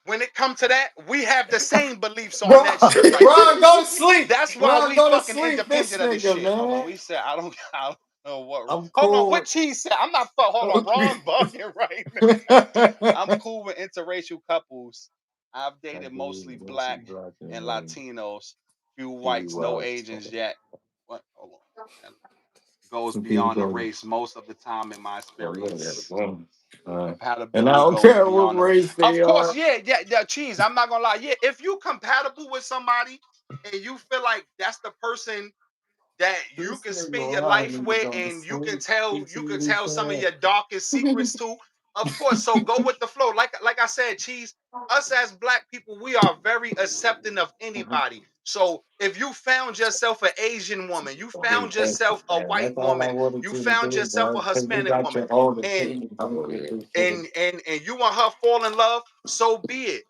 S4: when it comes to that, we have the same beliefs on
S2: Bro,
S4: that shit right there.
S2: Ron, go to sleep.
S4: That's why
S2: Ron,
S4: we
S2: go to
S4: fucking
S2: sleep. This
S4: independent of this
S2: nigga,
S4: shit. Hold on,
S2: man.
S4: we said I don't know what.
S2: I'm
S4: Hold on,
S2: cool.
S4: what Cheese said. I'm not fuck. Hold on, Ron bugging right now. I'm cool with interracial couples. I've dated mostly black and Latinos, few whites, no Asians yet. What? Hold on. That goes beyond the race most of the time in my experience.
S2: And I
S4: Compatibility
S2: don't
S4: goes
S2: care what
S4: beyond the.
S2: race
S4: Of
S2: they
S4: course,
S2: are.
S4: yeah. Cheese. I'm not gonna lie. Yeah, if you compatible with somebody and you feel like that's the person that you
S2: This
S4: can
S2: nigga
S4: spend your
S2: Ron
S4: life
S2: need to
S4: with
S2: go to
S4: and
S2: sleep.
S4: you can tell some of your darkest secrets to, of course, so go with the flow. Like I said, Cheese, us as black people, we are very accepting of anybody. So if you found yourself an Asian woman, you
S2: Big
S4: found
S2: thank you,
S4: yourself a
S2: man.
S4: white
S2: That's all I
S4: woman,
S2: wanted
S4: you
S2: you to
S4: found
S2: do,
S4: yourself
S2: bro.
S4: a
S2: Because you
S4: Hispanic
S2: got
S4: woman,
S2: your own
S4: and
S2: opinion.
S4: and you and her fall in love, so be it.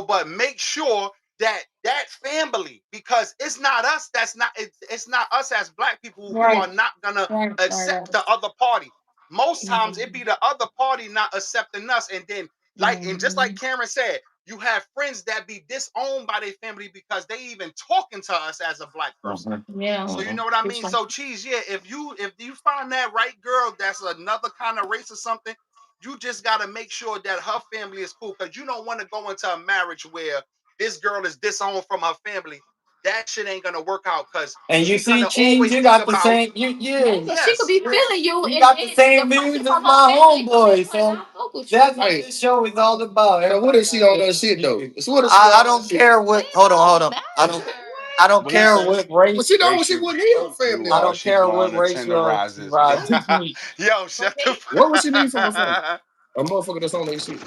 S4: But make sure that that family, because it's not us it's not us as black people who are
S3: Right,
S4: not gonna
S3: right.
S4: accept the other party. Most times it
S3: Mhm.
S4: be the other party not accepting us, and then and just like
S3: Mhm.
S4: Karen said, you have friends that be disowned by their family because they even talking to us as a black person.
S3: Yeah.
S4: So you know what I mean? So Cheese, yeah, if you find that right girl that's another kind of race or something, you just gotta make sure that her family is cool, because you don't want to go into a marriage where this girl is disowned from her family. That shit ain't gonna work out because
S2: And you
S4: she
S2: see,
S4: gonna
S2: Cheese,
S4: always
S2: you
S4: think
S2: got the
S4: about
S2: same.
S3: Yeah, because she could
S4: yes.
S3: be feeling you
S2: You
S3: and
S2: got the same
S3: the
S2: views
S3: person
S2: as
S3: from her
S2: my
S3: family could
S2: homeboy.
S3: be like,
S2: So
S3: I fuck with you.
S2: that's what
S5: Hey,
S2: this show is all about.
S5: so what
S2: Everybody
S5: is she
S2: got
S5: on that
S2: different
S5: shit though?
S2: opinions.
S5: So what is she
S2: I
S5: on that
S2: don't
S5: shit?
S2: care what. Hold on. I don't
S4: What he
S2: care
S4: say?
S2: what race.
S5: Well, she know she
S4: Racial.
S5: wouldn't need her family
S4: Ooh,
S2: I
S5: though.
S2: don't
S4: she
S2: care what
S4: blowing the
S2: race you
S4: tenderizers.
S2: are.
S4: Yo, shut the
S5: What would she need from her family?
S4: fuck.
S5: A motherfucker that's on that shit.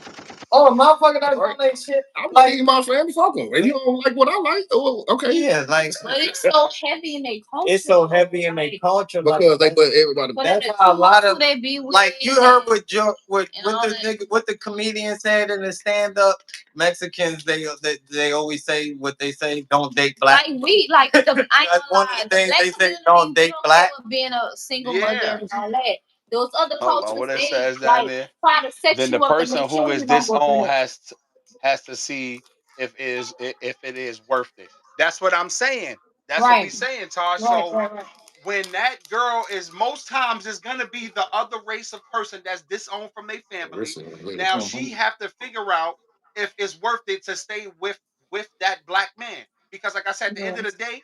S2: Oh, motherfucker, that's
S5: Right?
S2: on that shit.
S5: I wouldn't
S2: Like,
S5: need my family. Fuck them. If you don't like what I like, oh, okay.
S2: yeah, like
S3: But it's so heavy in their culture.
S2: it's so heavy in their culture. Like,
S5: Because they put everybody.
S3: But
S2: that's
S3: that's
S2: why a lot of
S3: they be with
S2: like you heard what Joe
S3: and all
S2: the
S3: that.
S2: nigga what the comedian said in the stand up. Mexicans they always say what they say, don't date black.
S3: Like we like the I
S2: That's
S3: ain't
S2: one
S3: gonna
S2: of
S3: lie,
S2: the
S3: the
S2: things
S3: black
S2: they say,
S3: community
S2: don't
S3: we
S2: date
S3: don't
S2: black.
S3: care with being a single mother
S4: Yeah.
S3: and all that. Those other
S4: Hold on,
S3: cultures
S4: what it
S3: they
S4: says down
S3: like
S4: there.
S3: try to set
S4: Then the
S3: you up and
S4: person
S3: make
S4: who
S3: sure
S4: is
S3: you don't go through
S4: disowned
S3: that.
S4: has to see if it is worth it. That's what I'm saying. That's what we
S3: Right,
S4: saying, Tosh.
S3: right,
S4: So
S3: right, right.
S4: when that girl is most times is gonna be the other race of person that's disowned from their family. Now she have to figure out if it's worth it to stay with that black man. Because like I said, at the end
S3: Yeah.
S4: of the day,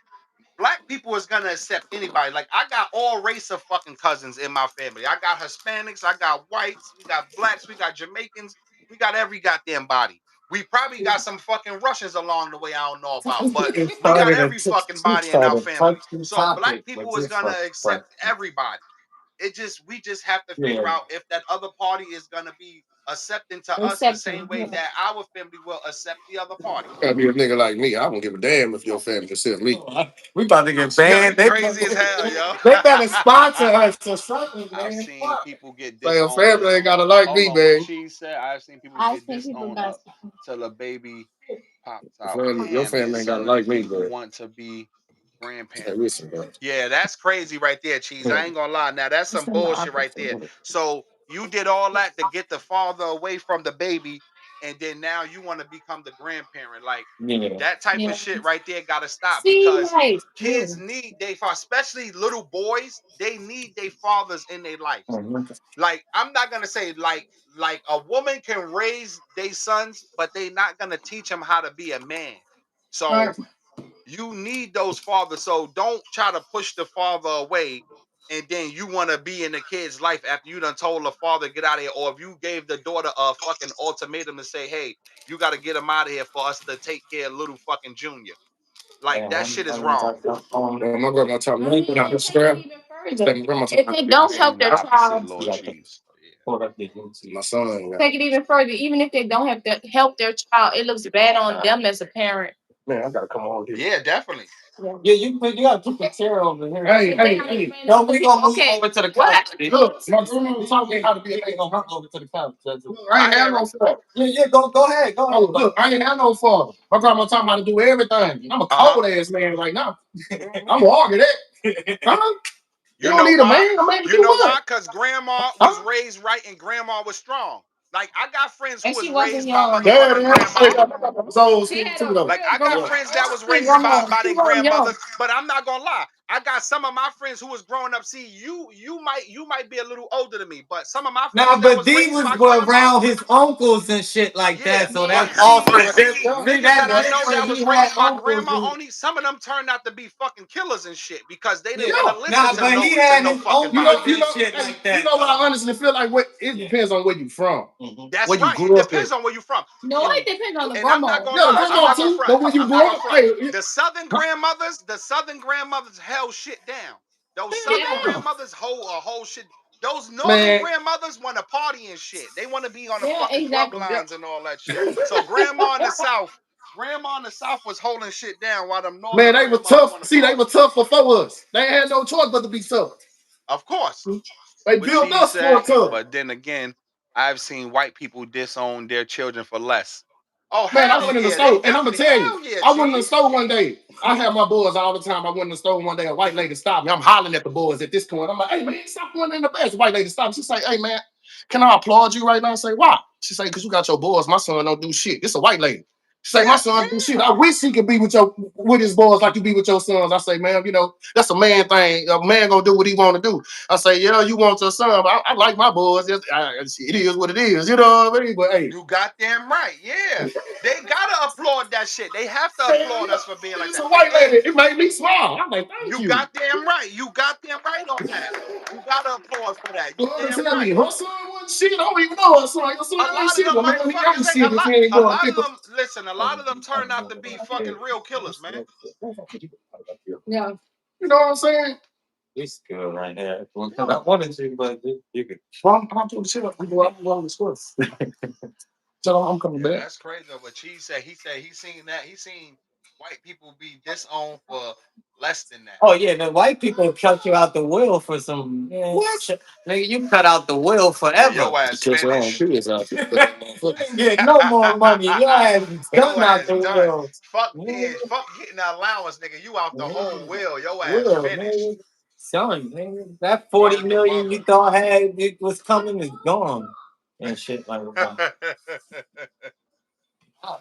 S1: black people is gonna accept anybody. Like I got all race of fucking cousins in my family. I got Hispanics, I got whites, we got blacks, we got Jamaicans, we got every goddamn body. We probably got some fucking Russians along the way I don't know about, but we got every fucking body in our family. So black people is gonna accept everybody. We just have to figure out if that other party is gonna be accepting to us the same way
S3: Yeah.
S1: that our family will accept the other party.
S5: Gotta be a nigga like me. I don't give a damn if your family accept me.
S2: We about to get
S1: Yo,
S2: banned.
S1: you crazy as hell, yo.
S2: They better sponsor us or something,
S1: I've
S2: man.
S1: seen
S2: Fuck.
S1: people get
S5: Like a
S1: disowned.
S5: family ain't gotta like
S1: Hold
S5: me,
S1: on, what
S5: man.
S1: she said. I've seen people
S3: I
S1: get
S3: think people
S1: disowned
S3: got
S1: till the baby pops out.
S5: Your
S1: Damn,
S5: family
S1: there's
S5: ain't gotta
S1: son of
S5: like me,
S1: who
S5: but
S1: want to be
S5: hey,
S1: grandparents.
S5: listen, bro.
S1: Yeah, that's crazy right there, Cheese. I ain't gonna lie. Now that's some bullshit right there. So you did all that to get the father away from the baby, and then now you want to become the grandparent. Like
S2: Yeah.
S1: that type of
S3: yeah.
S1: shit right there gotta stop
S3: See,
S1: because
S3: like, yeah.
S1: kids need they especially little boys, they need their fathers in their lives.
S2: Mhm.
S1: Like I'm not gonna say like a woman can raise their sons, but they not gonna teach them how to be a man. So
S3: Right.
S1: you need those fathers. So don't try to push the father away and then you want to be in the kid's life after you done told the father get out of here. Or if you gave the daughter a fucking ultimatum to say, hey, you got to get him out of here for us to take care of little fucking Junior. Like
S2: Yeah,
S1: that shit is wrong.
S5: My grandma taught
S3: I
S5: me
S3: mean,
S5: when I was
S3: take it
S5: scrap.
S3: even further. If they
S1: I
S3: don't help
S1: seen the
S3: their
S1: opposite,
S3: child,
S1: Lord Cheese.
S5: My son.
S3: take it even further. Even if they don't have to help their child, it looks bad on them as a parent.
S5: Man, I gotta come on here.
S1: Yeah, definitely.
S3: Yeah.
S2: Yeah, you gotta put the chair over here.
S5: Hey.
S2: No, we gonna move
S3: Okay.
S2: over to the
S3: What?
S2: couch.
S5: Look, my grandma taught me how to be a
S2: We
S5: man.
S2: gonna move over to the couch.
S5: Look, I ain't
S1: I
S5: had
S1: hear
S5: no
S1: it.
S5: father.
S2: Yeah, go ahead, go
S5: Oh,
S2: ahead.
S5: look, I ain't had no father. My grandma taught me how to do everything. I'm a
S1: Uh-huh.
S5: cold ass man right now. I'm gonna argue that. Huh? You
S1: You
S5: don't
S1: know
S5: need a
S1: why?
S5: man. A man can
S1: You
S5: do
S1: know
S5: what?
S1: why? Because grandma was
S5: Huh?
S1: raised right and grandma was strong. Like I got friends who
S3: And
S1: was
S3: she wasn't
S1: raised by
S3: young.
S1: a
S5: Daddy,
S1: grandma.
S5: so
S3: She
S5: skinny
S3: had
S5: too
S3: a
S5: though.
S1: Like
S3: real
S1: I got
S3: grandma.
S1: friends that was
S3: She
S1: raised by
S3: wasn't, she
S1: their
S3: wasn't young.
S1: grandmothers, but I'm not gonna lie. I got some of my friends who was growing up. See, you might be a little older than me, but some of my friends
S2: Nah,
S1: that
S2: but
S1: was
S2: D
S1: raised
S2: was
S1: by grandma,
S2: around his uncles and shit like
S1: yeah.
S2: that, so
S1: But
S2: that's
S3: Yeah.
S1: see,
S2: also see
S1: niggas that I
S2: that
S1: know that
S2: different.
S1: was
S2: He had
S1: raised by
S2: uncles
S1: grandma
S2: who
S1: only, some of them turned out to be fucking killers and shit because they didn't
S5: Yeah.
S1: want to listen
S2: nah,
S1: to
S2: but
S1: no
S2: he
S1: to
S2: had
S1: no
S2: his
S1: fucking
S5: You
S2: uncles
S5: know,
S1: mind.
S5: you
S2: and
S5: know,
S2: shit
S5: hey,
S2: like
S5: you
S2: that
S5: know what
S2: though.
S5: I honestly feel like what it depends on where you from.
S1: That's
S5: Where you
S1: right. It
S5: grew up at.
S1: depends on where you're from.
S3: No,
S1: And
S3: it depends on the
S1: and I'm
S3: grandma.
S1: not gonna
S5: Yeah, the
S1: lie. I'm
S5: grandma
S1: not gonna
S5: too,
S1: front.
S5: but when you
S1: I'm
S5: grew
S1: not gonna
S5: up,
S1: front.
S5: hey,
S1: The Southern grandmothers held shit down. Those Southern
S3: Yeah.
S1: grandmothers hold a whole shit. Those Northern
S5: man,
S1: grandmothers want to party and shit. They want to be on the
S3: Yeah,
S1: fucking club
S3: exactly.
S5: yeah,
S1: lines and all that shit. So grandma in the South was holding shit down while them
S5: man,
S1: Northern
S5: they were
S1: grandmothers
S5: tough.
S1: want to
S5: See, they
S1: party.
S5: were tough before us. They had no choice but to be tough.
S1: Of course,
S5: They
S1: what
S5: built
S1: she
S5: us for
S1: said.
S5: it tough.
S1: But then again, I've seen white people disown their children for less. Oh
S5: Man, I
S1: hell
S5: went in the
S1: yeah, they
S5: store, and I'm gonna
S1: definitely
S5: tell you,
S1: hell yeah,
S5: I went in the
S1: cheese.
S5: store one day. I have my boys all the time. I went in the store one day. A white lady stopped me. I'm hollering at the boys at this point. I'm like, "Hey man, stop going in the best." White lady stopped. She say, "Hey man, can I applaud you right now?" I say, "Why?" She say, "Cause you got your boys. My son don't do shit." This a white lady. She say, "My
S1: Yeah,
S5: son do shit.
S1: yeah.
S5: I wish he could be with his boys like you be with your sons." I say, "Man, you know that's a man thing. A man gonna do what he want to do." I say, "Yeah, you want your son, but I like my boys. It is what it is. You know what I mean?" But hey.
S1: You got damn right. Yeah. They gotta applaud that shit. They have to
S5: Hell
S1: applaud
S5: yeah.
S1: us for being like
S5: It's
S1: that.
S5: a white
S1: And
S5: lady. It made me smile. I'm like, thank
S1: you
S5: you.
S1: got damn right. You got damn right on that. You gotta applaud for that. You
S5: Lord
S1: damn
S5: tell me,
S1: right.
S5: her son wasn't shit. I don't even know her son. Your
S1: A
S5: son ain't
S1: lot of
S5: shit.
S1: them
S5: But man, we ain't
S1: motherfuckers ain't
S5: shit if he ain't
S1: a
S5: going
S1: lot of
S5: pick up.
S1: them listen, a lot of them turn out to be fucking real killers, man.
S3: Yeah.
S5: You know what I'm saying?
S2: It's good right here. Well, 'cause I
S5: Yeah.
S2: wanted to, but you could.
S5: Well, I'm doing shit up. I'm going to school. So I'm coming
S1: Yeah,
S5: back.
S1: that's crazy. But he said he seen that. He seen white people be disowned for less than that.
S2: Oh yeah, the white people cut you out the will for some. Yeah,
S5: What?
S2: nigga, you cut out the will
S1: Yeah,
S2: forever.
S1: your ass
S5: Catch your own
S1: finished.
S5: kids out
S2: You
S5: there.
S2: ain't get no more money. Your ass is done
S1: Your
S2: out
S1: ass
S2: the
S1: done.
S2: will.
S1: Fuck getting the allowance, nigga. You out the whole will. Your ass
S2: Will,
S1: finished.
S2: man. Son, man, that
S1: Word
S2: 40
S1: to
S2: million
S1: mother.
S2: you thought had it was coming is gone and shit like that. Oh,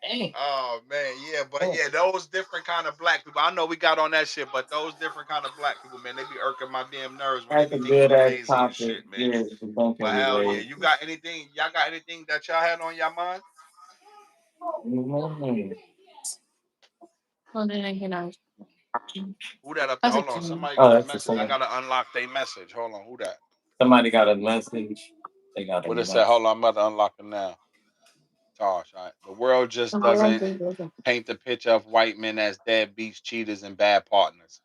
S2: dang.
S1: Oh man, yeah, but yeah, those different kind of black people. I know we got on that shit, but those different kind of black people, man, they be irking my damn nerves when they
S2: That's
S1: be
S2: a
S1: thinking
S2: good
S1: we
S2: ass
S1: lazy and
S2: topic.
S1: shit, man.
S2: Yeah, it's a bunch
S1: But
S2: of
S1: hell yeah,
S2: ways.
S1: you got anything? Y'all got anything that y'all had on your mind?
S2: Mhm.
S3: Well, then, you know.
S1: Who that up there?
S3: That's a
S1: Hold on.
S3: kid.
S1: Somebody
S2: Oh,
S1: got a
S2: that's the
S1: message. I
S2: same.
S1: gotta unlock their message. Hold on. Who that?
S2: Somebody got a message. They got a
S1: What it said?
S2: message.
S1: Hold on. I'm about to unlock it now. Tosh. All right. The world just doesn't paint the picture of white men as deadbeats, cheaters, and bad partners.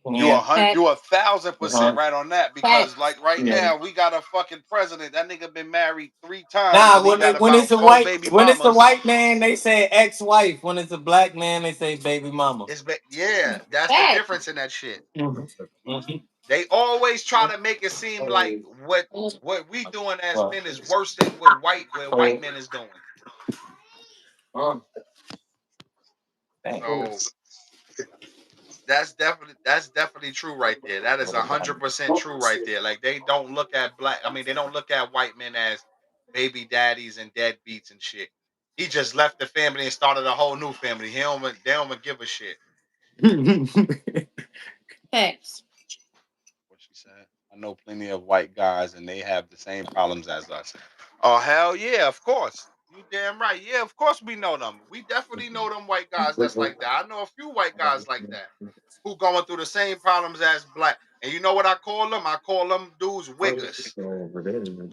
S2: Yeah.
S1: You
S3: Fact.
S1: 1,000%
S2: Uh-huh.
S1: right on that
S3: Fact.
S1: because like right
S2: Yeah.
S1: now we got a fucking president. That nigga been married 3 times
S2: Nah,
S1: and he got
S2: when it's
S1: about
S2: a
S1: 4 baby mamas.
S2: white man, they say ex-wife. When it's a black man, they say baby mama.
S1: Yeah, that's the
S3: Fact.
S1: difference in that shit.
S2: Mhm.
S1: They always try to make it seem like what we doing as men is worse than what white men is doing.
S2: Oh,
S1: So
S2: thanks.
S1: that's definitely true right there. That is 100% true right there. Like they don't look at they don't look at white men as baby daddies and deadbeats and shit. He just left the family and started a whole new family. They don't even give a shit.
S3: Facts.
S1: What she said. I know plenty of white guys and they have the same problems as us. Oh hell yeah, of course. You damn right. Yeah, of course we know them. We definitely know them white guys that's like that. I know a few white guys like that who going through the same problems as black. And you know what I call them? I call them dudes wiggers.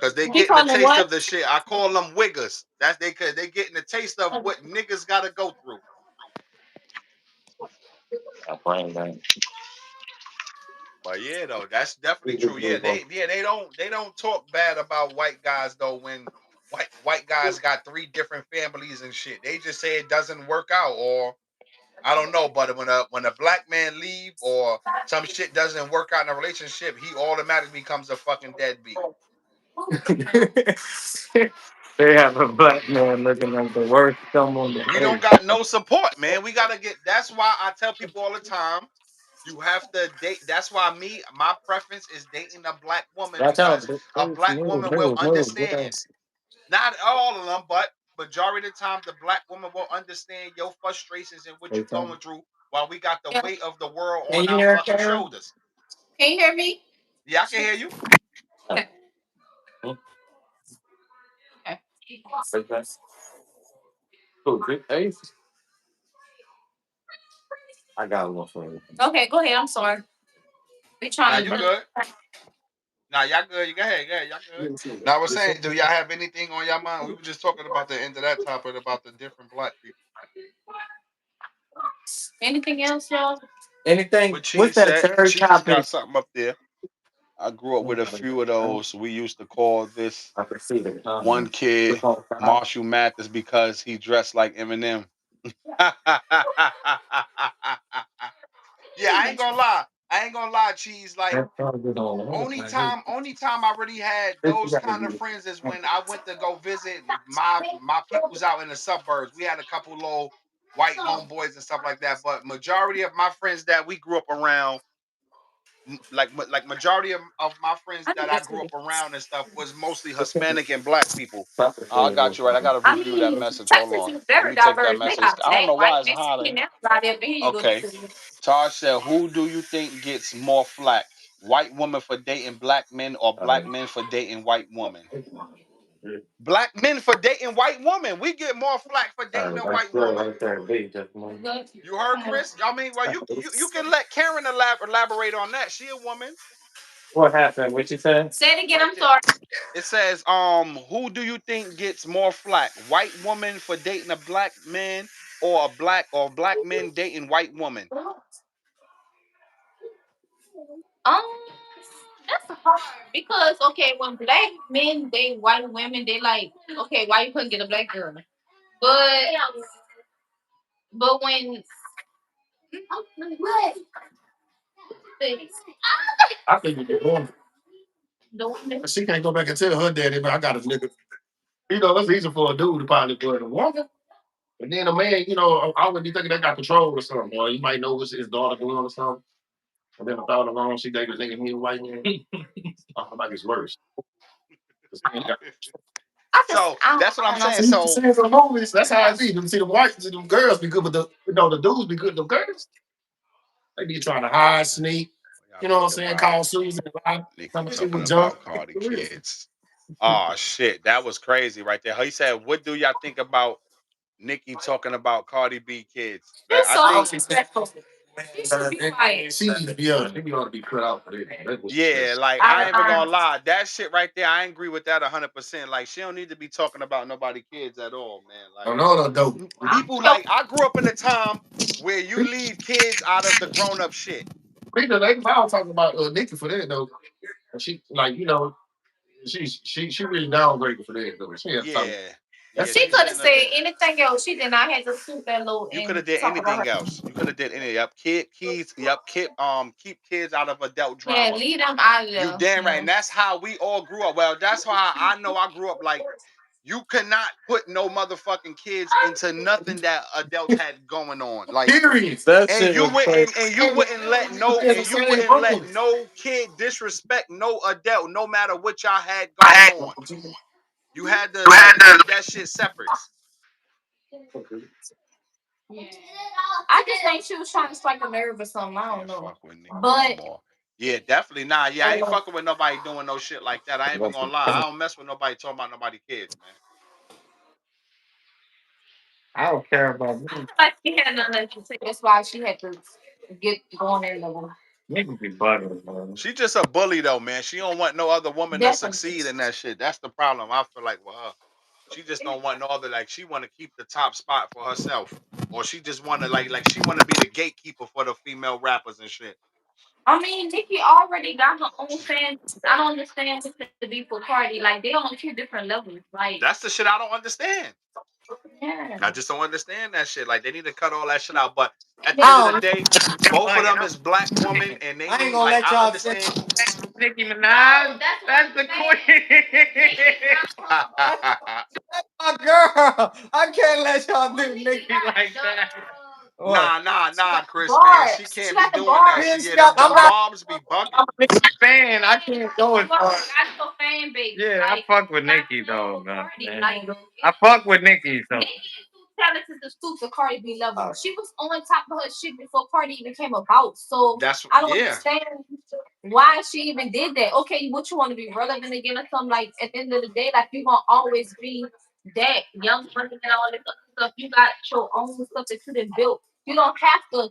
S1: Cause they
S3: He
S1: getting a
S3: calling them
S1: taste
S3: what?
S1: of the shit. I call them wiggers. That's cause they getting a taste of what niggas gotta go through. But yeah, though, that's definitely true. Yeah, they don't talk bad about white guys though when white guys got 3 different families and shit. They just say it doesn't work out or I don't know. But when a black man leave or some shit doesn't work out in a relationship, he automatically becomes a fucking deadbeat.
S2: They have a black man looking like the worst thumb on the
S1: We don't
S2: earth.
S1: got no support, man. We gotta get. That's why I tell people all the time. You have to date. That's why my preference is dating a black woman
S2: Watch out.
S1: because a black woman will understand. Not all of them, but majority of the time, the black woman will understand your frustrations and what you're going through while we got the
S3: Yeah.
S1: weight of the world
S2: Can
S1: on
S2: you
S1: our
S2: hear
S1: fucking
S2: Karen?
S1: shoulders.
S3: Can you hear me?
S1: Yeah, I can hear you.
S3: Okay. Okay.
S2: Cool. Hey, I got one for you.
S3: Okay, go ahead. I'm sorry. We
S1: Now
S3: trying
S1: you
S3: to.
S1: good. Now y'all good. You go ahead. Go ahead. Y'all good. Now I was saying, do y'all have anything on your mind? We were just talking about the end of that topic about the different black people.
S3: Anything else, y'all?
S2: Anything?
S1: But
S2: What's
S1: Cheese
S2: that
S1: said,
S2: third
S1: Cheese
S2: topic?
S1: got something up there. I grew up with a few of those. We used to call this
S2: I can see the
S1: one
S2: comment.
S1: kid
S2: Click on five.
S1: Marshall Mathers because he dressed like Eminem. Yeah, I ain't gonna lie, Cheese. Like
S2: That's all good on
S1: only time I really had
S2: This you
S1: those
S2: gotta
S1: kind of
S2: do.
S1: friends is when I went to go visit my peoples out in the suburbs. We had a couple little white homeboys and stuff like that, but majority of my friends that we grew up around, like majority of my friends
S3: I
S1: that
S3: think
S1: I
S3: that's
S1: grew up
S3: it.
S1: around and stuff was mostly Hispanic and black people.
S2: Stop it
S1: Oh, I
S2: for
S1: got
S2: you.
S1: you right. I gotta
S3: I
S1: review that
S3: mean,
S1: message. Hold
S3: Texas
S1: on.
S3: is
S1: Let
S3: very
S1: me take that
S3: diverse. They
S1: message.
S3: got
S1: I don't
S3: black,
S1: know why
S3: white,
S1: it's
S3: Mexican,
S1: hotter.
S3: everybody up in here. You go
S1: Okay.
S3: to.
S1: Taj said, "Who do you think gets more flack? White women for dating black men or black men for dating white women?" Black men for dating white women. We get more flack for dating a
S2: That's
S1: white
S2: good
S1: woman.
S2: right there. B, just one.
S3: Good.
S1: You heard Chris? I mean, well, you can let Karen elaborate on that. She a woman,
S2: What happened? What you said?
S3: Say it again.
S1: right
S3: I'm
S1: there.
S3: sorry.
S1: It says, who do you think gets more flack? White woman for dating a black man or black men dating white woman?
S3: Um, that's hard because okay, when black men date white women, they like okay, why you couldn't get a black girl? But when
S5: I think you can go.
S3: the one that
S5: She can't go back and tell her daddy, but I got a nigga. It's easy for a dude to probably put a woman. But then a man, I would be thinking they got control or something. Or you might know what his daughter doing or something. And then I thought along, she dated a nigga, he a white man. I feel like it's worse.
S3: I just
S1: So that's what I'm
S3: I don't
S1: saying.
S3: know.
S5: See,
S1: So
S5: see some movies, that's how I see them. See, the white, see, them girls be good, but the dudes be good. The girls, they be trying to hide, sneak,
S1: y'all
S5: you know what I'm
S1: talking
S5: saying?
S1: about
S5: Call Susan, lie,
S1: Nikki
S5: come see
S1: talking
S5: with jump.
S1: about Cardi kids. Oh shit, that was crazy right there. He said, "What do y'all think about Nikki talking about Cardi B kids?" That
S3: It's
S1: I
S3: so
S1: think
S3: disrespectful. She should be fired.
S5: She needs to be on. She ought to be cut out for this. That's what she
S1: Yeah,
S5: is.
S1: like
S3: I
S1: I ain't even
S3: resign.
S1: gonna lie. That shit right there, I agree with that 100%. Like she don't need to be talking about nobody kids at all, man.
S5: No,
S1: Like
S5: no, no, dope.
S1: people like I grew up in a time where you leave kids out of the grown up shit.
S5: Peter, they was talking about Nikki for that though. She like she really downgraded for that though. She had something.
S1: Yeah. Yeah,
S5: That's
S3: She
S1: she
S3: could have
S1: shouldn't have
S3: said
S1: did.
S3: anything else. She did not have to swoop that low
S1: You could have
S3: and
S1: did
S3: talk about
S1: anything
S3: her.
S1: else. You could have did any. Yep, keep kids out of adult
S3: Yeah,
S1: drama.
S3: leave them out of
S1: You
S3: there.
S1: damn right,
S3: Yeah.
S1: and that's how we all grew up. Well, that's why I know I grew up like you could not put no motherfucking kids into nothing that adults had going on. Like
S5: period. That
S1: and
S5: shit
S1: you
S5: was crazy.
S1: wouldn't and you wouldn't let no
S5: It's the
S1: and you
S5: same
S1: wouldn't let
S5: rules.
S1: no kid disrespect no adult, no matter what y'all had going on. You had to like keep that shit separate.
S3: Yeah. I just think she was trying to strike a nerve or something. I don't
S1: Can't
S3: know.
S1: fuck with Nikki no
S3: But
S1: more. Yeah, definitely. Nah, yeah, I ain't fucking with nobody doing no shit like that. I ain't even gonna lie. I don't mess with nobody talking about nobody kids, man.
S5: I don't care about me.
S3: like she had nothing to say. That's why she had to get going in the room.
S5: Niggas be bugging, man.
S1: She just a bully though, man. She don't want no other woman to
S3: Definitely.
S1: succeed in that shit. That's the problem. I feel like with her. She just don't want no other like she want to keep the top spot for herself. Or she just want to like she want to be the gatekeeper for the female rappers and shit.
S3: I mean, Nicki already got her own fans. I don't understand what's the beef with Cardi. Like they on two different levels. Like,
S1: That's the shit I don't understand.
S3: yeah.
S1: I just don't understand that shit. Like they need to cut all that shit out. But at the end of the
S2: I
S1: day, both of them is black women, and they
S2: ain't
S1: need
S2: gonna
S1: like
S2: let
S1: I
S2: y'all say
S1: understand.
S5: Nicki
S3: No,
S5: Minaj,
S3: that's
S5: that's the
S3: what
S5: queen.
S2: my girl. I can't let y'all do Nikki like that. What?
S1: nah, Chris, man. She
S3: bars. She
S1: can't be
S3: got the
S1: doing that.
S3: bars.
S1: She
S2: Bitch,
S1: yeah,
S2: I'm
S1: them
S2: not.
S1: barbs be bugging.
S5: I'm a Nicki fan. I can't go as
S3: Got
S5: far.
S3: your fan base.
S5: Yeah, I
S3: Like,
S5: fuck with
S3: got
S5: Nicki though, man.
S3: Like,
S5: I fuck with Nicki though.
S3: Nicki is too talented to stoop to Cardi B level. She was on top of her shit before Cardi even came about. So
S1: That's
S3: I don't
S1: yeah.
S3: understand why she even did that. Okay, what you want to be relevant again or something? Like at the end of the day, like you gonna always be that young money and all this other stuff. You got your own stuff that you done built. You don't have to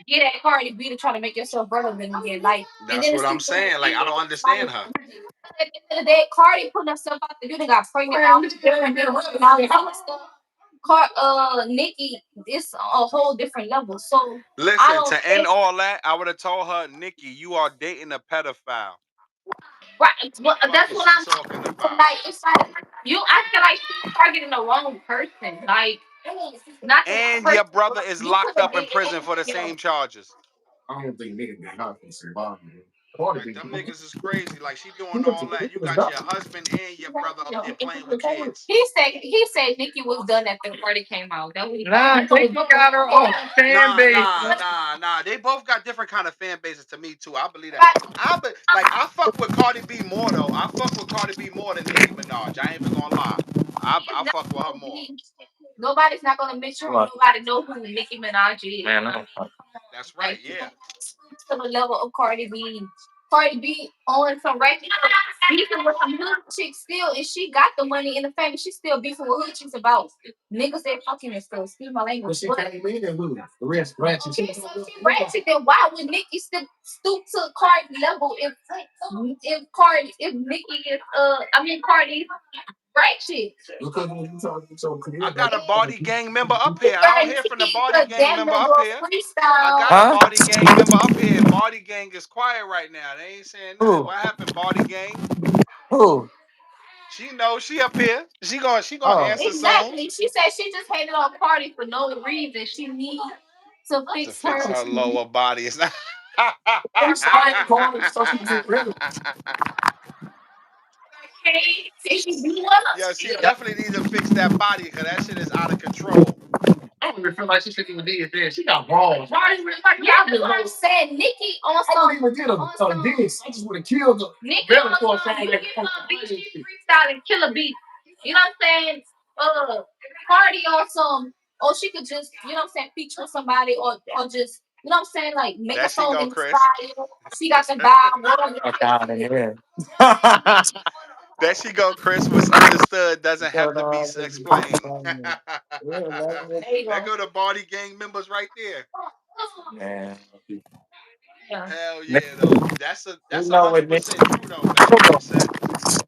S3: get at Cardi B to try to make yourself relevant again. Like, and
S1: That's
S3: then
S1: what
S3: it's
S1: I'm
S3: people who
S1: saying. Like I don't understand her.
S3: at the end of the day, Cardi putting herself out there. You done got pregnant all these different girls and all this other stuff. Nikki, it's a whole different level. So I
S1: Listen,
S3: don't
S1: to end
S3: think
S1: all that, I would have told her, Nikki, you are dating a pedophile.
S3: right. Well,
S1: Fuck
S3: that's
S1: is
S3: what
S1: she
S3: I'm
S1: talking
S3: saying.
S1: about?
S3: Like it's like you. I feel like she's targeting the wrong person. Like not the
S1: And your
S3: person.
S1: brother is
S3: You could
S1: locked
S3: have
S1: up in
S3: did
S1: prison for the
S3: anything else.
S1: same charges.
S5: I don't think niggas been hot for survival.
S1: Like them niggas is crazy. Like she doing all that. You got your husband and your brother up there playing with kids.
S3: He said Nikki was done after the party came out. That was
S5: Nah, Nicki got her own fan
S1: Nah,
S5: base.
S1: nah, nah, nah. They both got different kind of fan bases to me too. I believe that. I fuck with Cardi B more though. I fuck with Cardi B more than Nicki Minaj. I ain't even gonna lie. I fuck with her more.
S3: Nobody's not gonna make sure nobody know who Nicki Minaj is.
S5: Man, I don't fuck.
S1: That's right.
S3: Like
S1: Yeah.
S3: to the level of Cardi B. Cardi B on some regular beefing with some hood chicks still, and she got the money in the family. She still beefing with hood chicks about niggas that fucking and stuff. Excuse my
S5: But
S3: language.
S5: she
S3: But
S5: came in and who? The rest ratchet.
S3: she ratchet. Then why would Nicki still stoop to Cardi level if Nicki is Cardi ratchet?
S5: Because when you talk so
S1: I
S5: clear,
S1: got a body gang member up
S3: She
S1: here. I don't hear from the
S3: guaranteed
S1: body
S3: because
S1: gang
S3: that
S1: member
S3: number
S1: up
S3: of
S1: here. I
S3: freestyle.
S1: got a
S2: Huh?
S1: body gang member up here. Body gang is quiet right now. They ain't saying nothing.
S2: Who?
S1: What happened, body gang?
S2: Who?
S1: She knows she up here. She gonna
S2: Oh.
S1: answer soon
S3: Exactly. She said she just hated on Cardi for no reason. She needs to
S1: to
S3: fix
S1: fix
S3: her.
S1: her lower body. It's not.
S3: Okay, she do what?
S1: Yeah, she definitely needs to fix that body because that shit is out of control.
S5: I don't even feel like she should even did this. She got balls.
S3: Yeah, that's what I'm saying. Nikki on
S5: I
S3: some.
S5: don't even get a diss. I just would have killed her.
S3: Nikki
S5: Better
S3: on
S5: for
S3: some. You
S5: somebody
S3: give her
S5: that
S3: a beat, she freestyle and kill a beat. You know what I'm saying? Cardi on some. Or she could just, you know what I'm saying, feature with somebody or just, you know what I'm saying, like make
S1: There
S3: a
S1: she
S3: song
S1: go,
S3: in the
S1: Chris.
S3: style. She got the vibe, whatever.
S2: Fuck out of here.
S1: There she go, Chris. What's understood doesn't have
S2: But,
S1: to be explained.
S2: yeah, man.
S3: There you
S1: There
S3: go.
S1: go the body gang members right there.
S2: Man.
S3: Yeah.
S1: Hell
S2: Nick-
S1: yeah, though.
S2: You
S1: That's
S2: know what, Nick?
S1: 100% true though. That's what he said.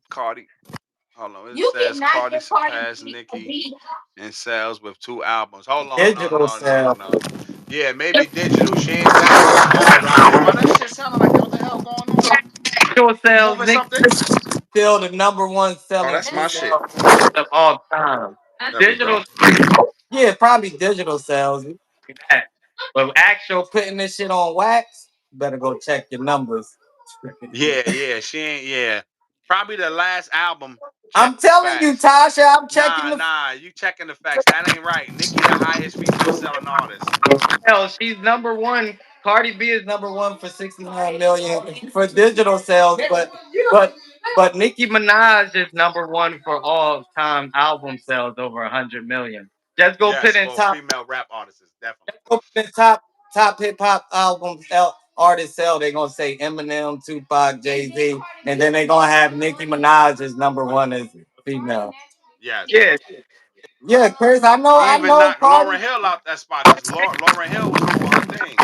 S1: Cardi. Hold on. It
S3: You
S1: says
S3: cannot
S1: Cardi
S3: get Cardi
S1: surpassed
S3: B a
S1: Nicki
S3: beat.
S1: in sales with 2 albums. Hold on. No,
S2: Digital
S1: no, no,
S2: sales.
S1: no. Yeah, maybe digital. She ain't said nothing about all. I don't know why that shit sounded like that. What the hell going on?
S2: Digital
S1: You
S2: sales,
S1: moving
S2: Nick,
S1: something?
S2: still the number one
S1: Oh,
S2: selling
S1: that's my shit.
S2: female of all time.
S1: There we go.
S2: Digital, yeah, probably digital sales. That. But actual putting this shit on wax, better go check your numbers.
S1: Yeah, yeah. She ain't. Yeah, probably the last album. Check
S2: I'm
S1: the
S2: telling you,
S1: facts.
S2: Tasha, I'm checking
S1: Nah,
S2: the.
S1: nah. You checking the facts. That ain't right. Nicki, the highest female selling artist.
S2: Hell, she's number one. Cardi B is number one for 69 million for digital sales, but but Nicki Minaj is number one for all time album sales over 100 million. Just go put
S1: Yes,
S2: in
S1: for
S2: top.
S1: female rap artists, definitely.
S2: Just go put in top hip hop albums artists sell. They're gonna say Eminem, Tupac, Jay Z, and then they're gonna have Nicki Minaj as number one as female.
S1: Yes.
S2: Yeah, yeah, Chris.
S1: He
S2: I
S1: even
S2: know,
S1: knocked
S2: Cardi.
S1: Lauren Hill out that spot because Lauren Hill was doing her thing.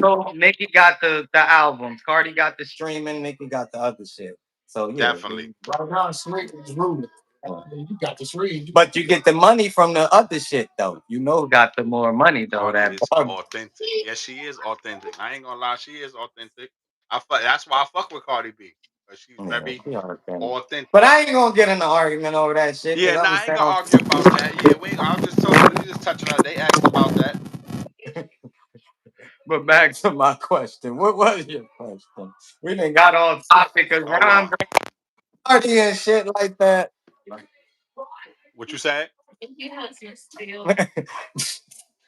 S2: So Nicki got the albums. Cardi got the streaming. Nicki got the other shit. So yeah.
S1: Definitely.
S5: Right now, Slick is ruling. You got the street.
S2: But you get the money from the other shit though. You know who got the more money though.
S1: Cardi
S2: That
S1: is
S2: Barbie.
S1: authentic. Yes, she is authentic. I ain't gonna lie, she is authentic. That's why I fuck with Cardi B. 'Cause she's
S2: Yeah,
S1: very
S2: she understand. But
S1: authentic.
S2: I ain't gonna get in an argument over that shit because
S1: Yeah,
S2: I'm
S1: nah,
S2: gonna
S1: I ain't gonna
S2: sound
S1: argue about that. Yeah, I was just talking. We just touching on. They asked about that.
S2: but back to my question. What was your question? We didn't got on topic because
S1: Hold
S2: Ron
S1: on.
S2: party and shit like that.
S1: What you say?
S3: You husband still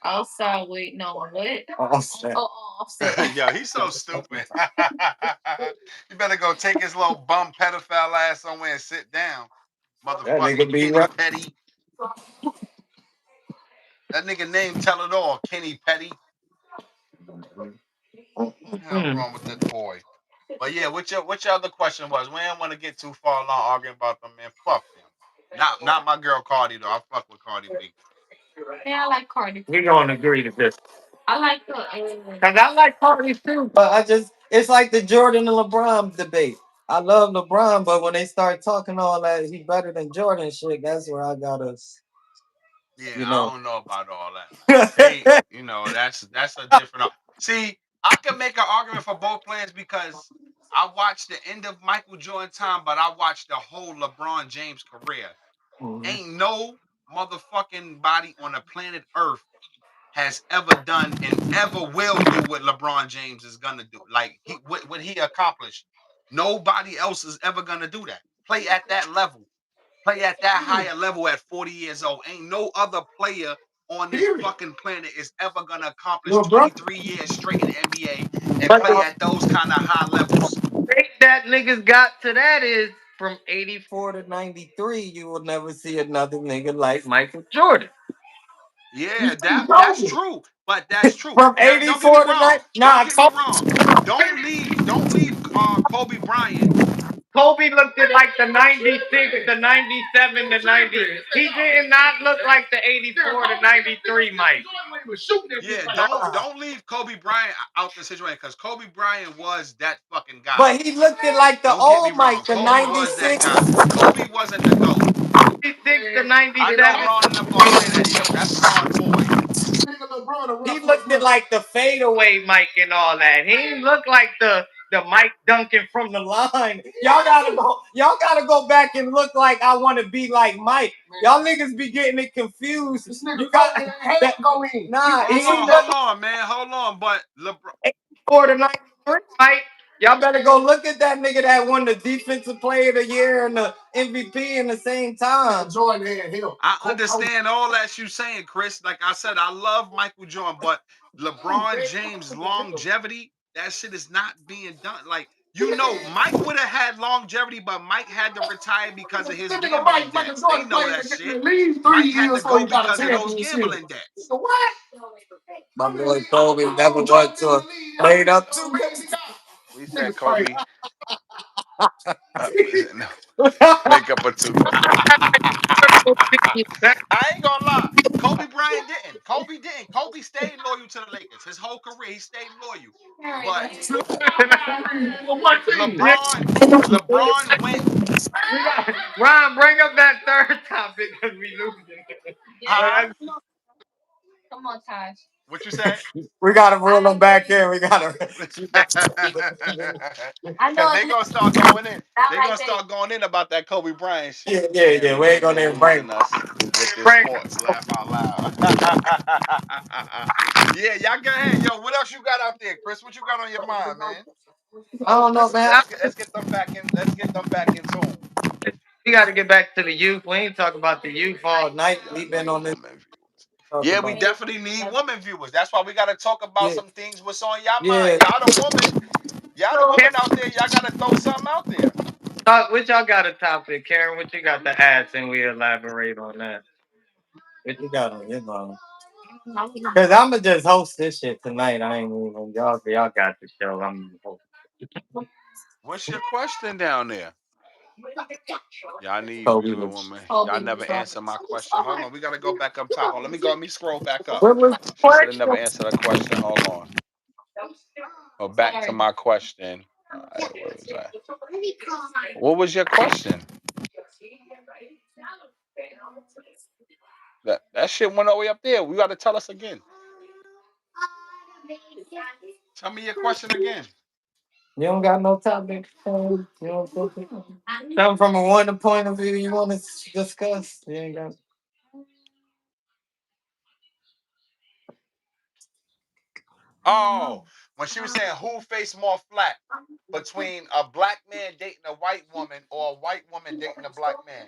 S3: outside waiting on what?
S2: Offset.
S3: Oh, offset.
S1: Yo, he's so stupid. You better go take his little bum pedophile ass somewhere and sit down.
S2: That nigga
S1: Motherfucking
S2: be
S1: Kenny
S2: right.
S1: Petty. That nigga name tell it all. Kenny Petty. What the hell
S2: Hmm.
S1: wrong with that boy? But yeah, what your other question was? We didn't want to get too far along arguing about them, man. Fuck them. Not my girl Cardi though. I fuck with Cardi B.
S3: Yeah, I like Cardi.
S2: We gonna agree to this.
S3: I like the.
S2: Cause I like Cardi too, but it's like the Jordan and LeBron debate. I love LeBron, but when they start talking all that he better than Jordan shit, that's where I gotta,
S1: Yeah,
S2: you
S1: I
S2: know.
S1: don't know about all that. They,
S2: But
S1: that's a different. See, I can make an argument for both players because I watched the end of Michael Jordan time, but I watched the whole LeBron James career. Ain't no motherfucking body on the planet Earth has ever done and ever will do what LeBron James is gonna do. Like what he accomplished. Nobody else is ever gonna do that. Play at that level. Play at that higher level at 40 years old. Ain't no other player on this
S5: Period.
S1: fucking planet is ever gonna accomplish
S5: Well, bro.
S1: 23 years straight in the NBA and play
S2: the
S1: at those kind of high levels.
S2: rate that niggas got to that is from 84 to 93, you will never see another nigga like Michael Jordan.
S1: Yeah, that's true. But that's true.
S2: From
S1: Now, don't get me
S2: 84 to
S1: wrong.
S2: 90,
S1: Don't
S2: nah,
S1: get me wrong. Don't leave Kobe Bryant.
S2: Kobe looked at like the 96, the 97, the 90. He did not look like the 84 to 93 Mike.
S1: Yeah, don't leave Kobe Bryant out the situation because Kobe Bryant was that fucking guy.
S2: But he looked at like the
S1: Don't get me
S2: old
S1: wrong.
S2: Mike, the
S1: Kobe was that
S2: 96,
S1: guy. Kobe wasn't the GOAT.
S2: 96 to
S1: I know
S2: 97.
S1: Ron and them gonna say that. Yep, that's smart boy.
S2: He looked at like the fadeaway Mike and all that. He didn't look like the Mike Duncan from the line. Y'all gotta go back and look like I want to be like Mike. Y'all niggas be getting it confused. You got that
S5: Go in.
S2: nah, he ain't
S1: Hold on, man. Hold on. But LeBron,
S2: 84 to 93, Mike. Y'all better go look at that nigga that won the defensive player of the year and the MVP in the same time.
S5: Jordan had him.
S1: I understand all that you saying, Chris. Like I said, I love Michael Jordan, but LeBron James' longevity, that shit is not being done. Like, Mike would have had longevity, but Mike had to retire because of his
S5: This nigga
S1: gambling
S5: Michael
S1: debts. They
S5: Jordan
S1: know
S5: played
S1: that shit.
S5: at least 3
S1: Mike had
S5: years
S1: to
S5: before
S1: go
S5: he got a
S1: because of those
S5: championship.
S1: gambling debts.
S5: Nigga, what?
S2: My boy Kobe never went to a played up to.
S1: We said Kobe. No, make up a two. I ain't gonna lie.
S4: Kobe Bryant didn't. Kobe didn't. Kobe stayed loyal to the Lakers. His whole career, he stayed loyal. But
S2: What team?
S4: LeBron, LeBron went,
S2: Ron, bring up that third topic because we losing.
S4: huh?
S2: Like,
S3: Come on, Taj.
S4: What you said?
S2: we gotta reel them back in. We gotta.
S3: I
S4: Cause
S3: know
S4: they
S3: it's
S4: gonna start going in.
S3: not
S4: They
S3: like
S4: gonna
S3: that.
S4: start going in about that Kobe Bryant shit.
S2: Yeah, yeah,
S4: Man,
S2: yeah.
S4: we
S2: We ain't
S4: think
S2: gonna
S4: they
S2: even bring.
S4: losing us with this
S2: Bring.
S4: sports. Laugh out loud. Yeah, y'all go ahead. Yo, what else you got out there, Chris? What you got on your mind, man?
S2: I don't know,
S4: Let's
S2: man.
S4: let's get let's get them back in. Let's get them back in tune.
S2: We got to get back to the youth. We ain't talking about the youth all night.
S4: Y'all
S2: We been
S4: need
S2: on this
S4: woman viewers.
S2: talking
S4: Yeah, we
S2: about.
S4: definitely need woman viewers. That's why we gotta talk about
S2: Yeah,
S4: some things what's on y'all mind.
S2: yeah.
S4: Y'all the woman out there, y'all gotta throw something out there.
S2: What y'all got a topic, Karen? What you got to add, and we elaborate on that? What you got on your mind? Cause I'ma just host this shit tonight. I ain't even y'all got the show. I'm host.
S4: What's your question down there? Y'all need
S2: Kobe
S4: viewer
S2: was.
S4: woman. Y'all never answer my question. Hold on, we gotta go back up top. Hold on, let me scroll back up.
S2: What was the
S4: She said I never
S2: question?
S4: answered a question. Hold on. Oh, back to my question. All right, where was I? What was your question? That shit went all the way up there. We gotta tell us again. Tell me your question again.
S2: You don't got no topic. You don't something from a one point of view you want to discuss. You ain't got.
S4: Oh, when she was saying who faced more flack between a black man dating a white woman or a white woman dating a black man.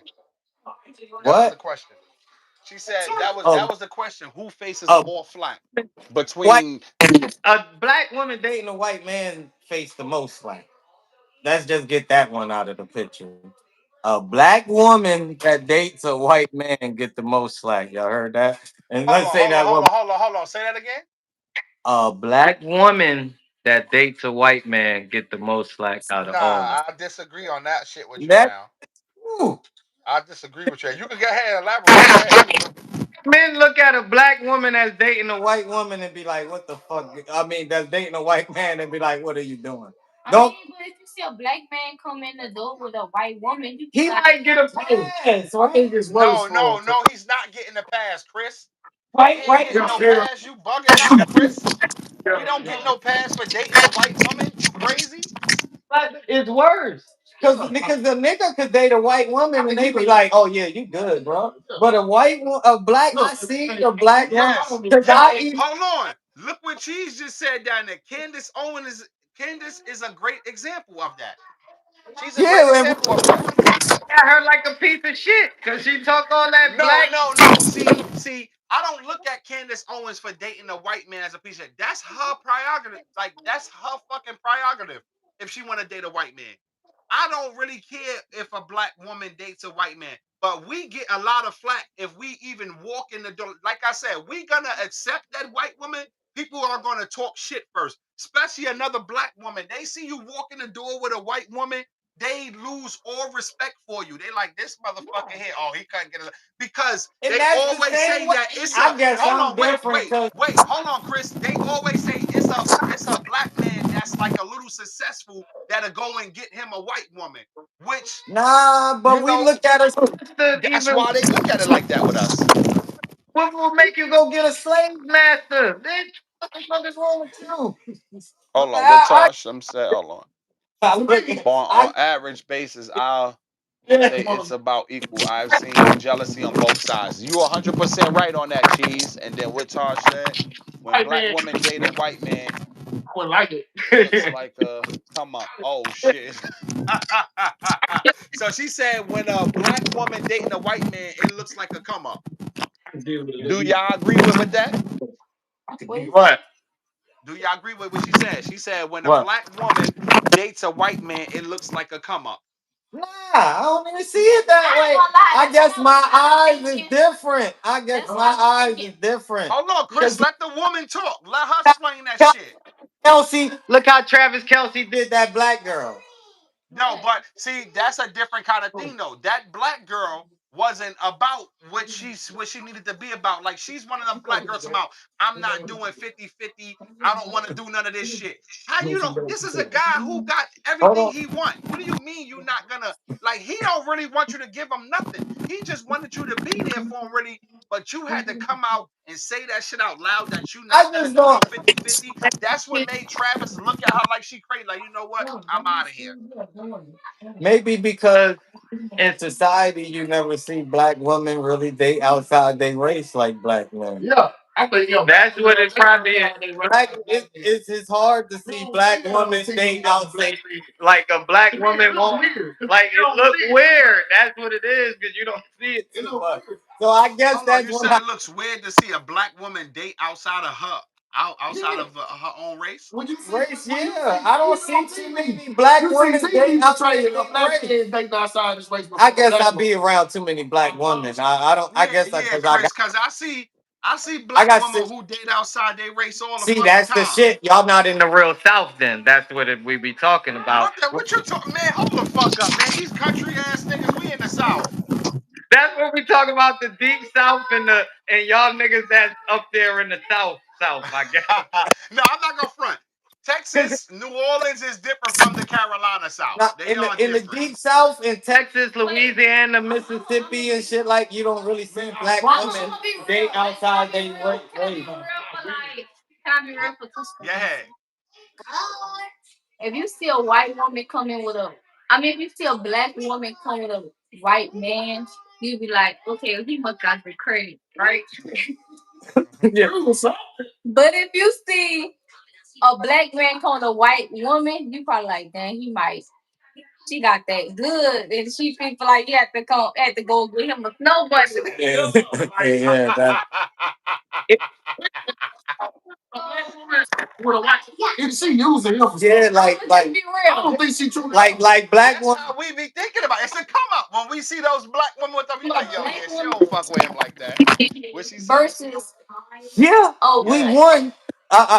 S4: That was the
S2: What?
S4: question. She said that was
S2: Oh,
S4: the question. Who faces
S2: a
S4: more flack
S2: white
S4: between?
S2: a black woman dating a white man face the most flack. Let's just get that one out of the picture. A black woman that dates a white man get the most slack. Y'all heard that? And
S4: Hold
S2: let's
S4: on,
S2: say
S4: hold on,
S2: that
S4: hold
S2: one.
S4: on, hold on, hold on. Say that again.
S2: A black woman that dates a white man get the most slack out of
S4: Nah,
S2: all of
S4: I disagree on that shit with you
S2: that.
S4: now.
S2: Ooh.
S4: I disagree with you. You can go ahead and elaborate. Go ahead.
S2: Men look at a black woman that's dating a white woman and be like, "What the fuck?" I mean, that's dating a white man and be like, "What are you doing?" Don't.
S3: I mean, but if you see a black man come in the door with a white woman, you
S2: He
S3: like,
S2: might get a pass. So I think it's worse
S4: No,
S2: for
S4: no,
S2: him.
S4: no. He's not getting a pass, Chris. He
S2: White,
S4: ain't
S2: white.
S4: getting no pass. You bugging out, Chris. We don't get no pass for dating a white woman. You crazy?
S2: But it's worse. Because the nigga could date a white woman and they be like, "Oh yeah, you good, bro." But a black, I see a black woman.
S4: Yes.
S2: Because I even
S4: Hold on. Look what Cheese just said down there. Candace is a great example of that. She's a great
S2: yeah, and
S4: example of that.
S2: at her like a piece of shit because she talk all that
S4: No,
S2: black.
S4: no, no. See, I don't look at Candace Owens for dating a white man as a piece of shit. That's her prerogative. Like that's her fucking prerogative. If she want to date a white man, I don't really care if a black woman dates a white man. But we get a lot of flack if we even walk in the door. Like I said, we gonna accept that white woman. People are gonna talk shit first, especially another black woman. They see you walk in the door with a white woman, they lose all respect for you. They like this motherfucker here. Oh, he couldn't get it because
S2: And
S4: they
S2: that's the
S4: always
S2: same
S4: say
S2: way.
S4: that it's
S2: I
S4: a
S2: guess
S4: hold
S2: I'm
S4: on, wait,
S2: different
S4: wait,
S2: because
S4: wait, hold on, Chris. They always say it's a black man that's like a little successful that'll go and get him a white woman, which
S2: nah,
S4: you
S2: but we
S4: know
S2: look at us
S4: that's
S2: even
S4: why they look at it like that with us.
S2: what will make you go get a slave master? Bitch, what the fuck is wrong with you?
S4: Hold on, what
S2: I,
S4: Tosh said. Hold on.
S2: I look
S4: On average basis, I'll say it's about equal. I've seen jealousy on both sides. You 100% right on that, Cheese. And then what Tosh said, when
S2: I
S4: black
S2: man,
S4: women date a white man,
S2: would like it.
S4: it looks like a come up. Oh shit. So she said when a black woman dating a white man, it looks like a come up. Do y'all agree with that?
S2: What?
S4: Do y'all agree with what she said? She said when a
S2: What?
S4: black woman dates a white man, it looks like a come up.
S2: Nah, I don't even see it that way. I guess my eyes is different. I guess my eyes is different.
S4: Hold on, Chris.
S2: Because
S4: Let the woman talk. Let her explain that shit.
S2: Kelsey, look how Travis Kelsey did that black girl.
S4: No, but see, that's a different kind of thing, though. That black girl
S1: wasn't about what she needed to be about. Like she's one of them black girls about I'm not doing 50-50. I don't want to do none of this shit. How you don't this is a guy who got
S2: Hold
S1: everything
S2: on.
S1: he want. What do you mean you not gonna like he don't really want you to give him nothing. He just wanted you to be there for him really, but you had to come out and say that shit out loud that you not
S2: I
S1: gonna
S2: just
S1: do no
S2: don't.
S1: 50-50. That's what made Travis look at her like she crazy. Like, you know what? I'm out of here.
S2: Maybe because in society you never see black women really date outside their race like black men.
S5: Yeah, I think
S2: That's what it probably is. Black, it's hard to see black women date outside. Like a black woman won't. Like it look weird. That's what it is because you don't see it too much. So I guess
S1: Hold on,
S2: that's
S1: you
S2: what
S1: said it looks weird to see a black woman date outside of outside of her own race.
S5: when you see
S2: race. Yeah, I don't see too many black women date outside their race.
S5: dating outside this race.
S2: I guess I be around too many black women. I don't. I
S1: Yeah,
S2: guess
S1: yeah,
S2: because I got.
S1: Chris, because I see
S2: I
S1: black
S2: got
S1: women
S2: six.
S1: who date outside their race all the
S2: See,
S1: fucking
S2: that's the
S1: time.
S2: shit. Y'all not in the real South. Then that's what we be talking about.
S1: What you talking, man? Hold the fuck up, man. These country ass niggas, we in the South.
S2: That's what we talking about. The deep South and y'all niggas that's up there in the South. I guess.
S1: No, I'm not gonna front. Texas, New Orleans is different from the Carolina South.
S2: Now,
S1: They are
S2: in the
S1: different.
S2: deep South, in Texas, Louisiana, Mississippi, and shit like you don't really see black women date outside they race.
S1: Yeah.
S3: If you see a white woman coming with a, I mean, if you see a black woman come with a white man, you be like, okay, he must got the credit, right?
S1: Mhm.
S2: Yeah.
S3: But if you see a black man come with a white woman, you probably like, dang, he might. She got that good, and she feel like you have to go get him a snow bunny.
S2: Yeah, yeah, that.
S5: With a white, if she using him for
S2: Yeah,
S5: stuff,
S2: like
S3: Be
S5: I
S3: real.
S5: don't think she truly
S2: like black
S1: That's
S2: women.
S1: how we be thinking about it. It's a come up when we see those black women with them. We like,
S3: Look,
S1: yo,
S3: black
S1: yeah, she
S3: woman
S1: don't fuck with him like that. What she say?
S3: versus
S2: Yeah, we
S3: oh,
S2: won.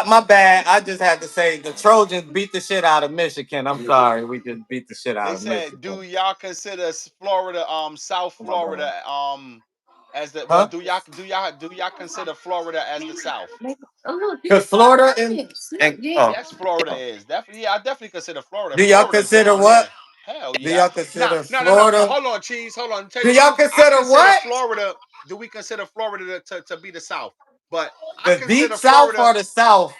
S2: My bad. I just had to say the Trojans beat the shit out of Michigan. I'm sorry, we just beat the shit out
S1: They
S2: of
S1: said,
S2: Michigan.
S1: do y'all consider Florida, South Florida, as the well?
S2: Huh?
S1: Do y'all consider Florida as the South?
S3: oh look,
S2: Because Florida and oh,
S1: Yes, Florida is definitely. Yeah, I definitely consider Florida.
S2: do y'all
S1: Florida's
S2: consider
S1: down
S2: what?
S1: there. Hell
S2: Do
S1: yeah.
S2: y'all
S1: Nah,
S2: consider
S1: no, no, no, no.
S2: Florida?
S1: Hold on, cheese. Hold on. Tell you
S2: Do
S1: the
S2: y'all
S1: truth. I
S2: consider
S1: consider
S2: what?
S1: Florida. Do we consider Florida to be the South? But I
S2: The deep
S1: consider
S2: South
S1: Florida
S2: or the South?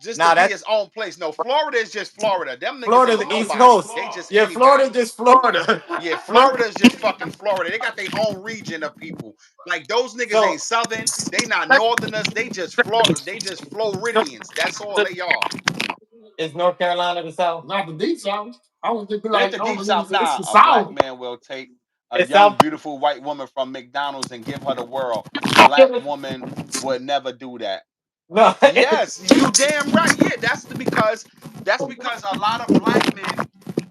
S1: just to
S2: Nah,
S1: be
S2: that's
S1: its own place. No, Florida is just Florida. Them niggas
S2: Florida,
S1: ain't
S2: the East
S1: nobody.
S2: Coast.
S1: They just
S2: Yeah, Florida,
S1: anybody.
S2: just Florida.
S1: Yeah,
S2: Florida.
S1: Florida is just fucking Florida. They got their own region of people. Like those niggas
S2: So,
S1: ain't Southern. They not Northerners. They just Florida. They just Floridians. That's all they are.
S2: is North Carolina the South?
S5: not the deep south. I would just be
S1: It's
S5: like,
S1: the
S5: oh,
S1: deep South.
S5: it's
S1: Nah,
S5: the
S1: a black
S5: south.
S1: man will take a
S2: It's
S1: young,
S2: South.
S1: beautiful white woman from McDonald's and give her the world. Black woman would never do that.
S2: No,
S1: Yes, you damn right. Yeah, that's because a lot of black men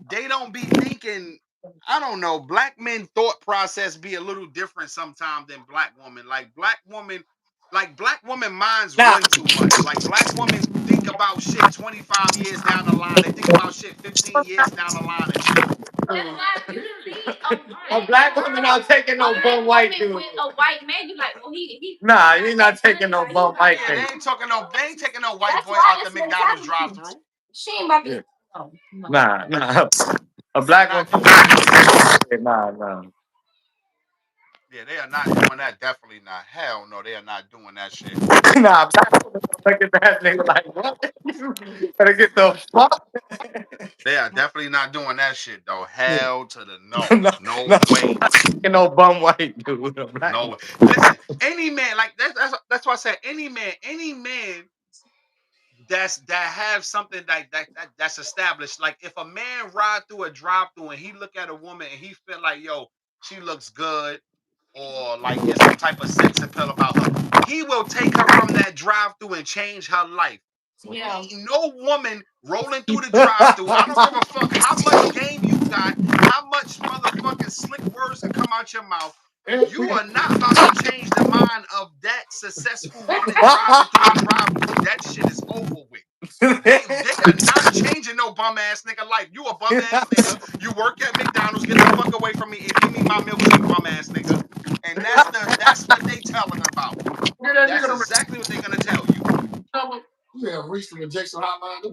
S1: they don't be thinking. I don't know. Black men thought process be a little different sometimes than black woman. Like black woman minds
S2: nah.
S1: run too much. Like black women think about shit 25 years down the line. They think about shit 15 years down the line and shit.
S3: that's why if you see
S2: A black woman not taking no bum white dude.
S3: with a white man, you like, oh, he.
S2: Nah, you're not taking no bum white
S1: Yeah,
S2: dude.
S1: they ain't taking no white
S3: That's
S1: boy
S3: why
S1: out the
S3: it's
S1: McDonald's drive
S3: mentality.
S1: through.
S3: She ain't about to.
S2: Yeah.
S3: Oh, no.
S2: Nah. A
S1: They are
S2: black
S1: not
S2: woman.
S1: doing that.
S2: Nah.
S1: Yeah, they are not doing that. Definitely not. Hell no, they are not doing that shit.
S2: Nah, black woman look at that nigga like, what? Better get the fuck.
S1: They are definitely not doing that shit though.
S2: Yeah.
S1: Hell to the no.
S2: No,
S1: No
S2: no,
S1: way.
S2: taking no bum white dude. A black
S1: No
S2: woman.
S1: way. Listen, any man like that's why I said any man that have something that's established. Like if a man ride through a drive through and he look at a woman and he feel like yo she looks good or like it's some type of sex appeal about her, he will take her from that drive through and change her life.
S3: Yeah.
S1: Ain't no woman rolling through the drive-through. I don't give a fuck how much game you got, how much motherfucking slick words can come out your mouth. You are not about to change the mind of that successful woman driving through a drive-through. That shit is over with. They are not changing no
S4: your bum ass nigga life. You a bum ass nigga. You work at McDonald's. Get the fuck away from me and give me my milkshake, bum ass nigga. And that's what they telling about. That's exactly what they're gonna tell you.
S5: You have reached the rejection hotline.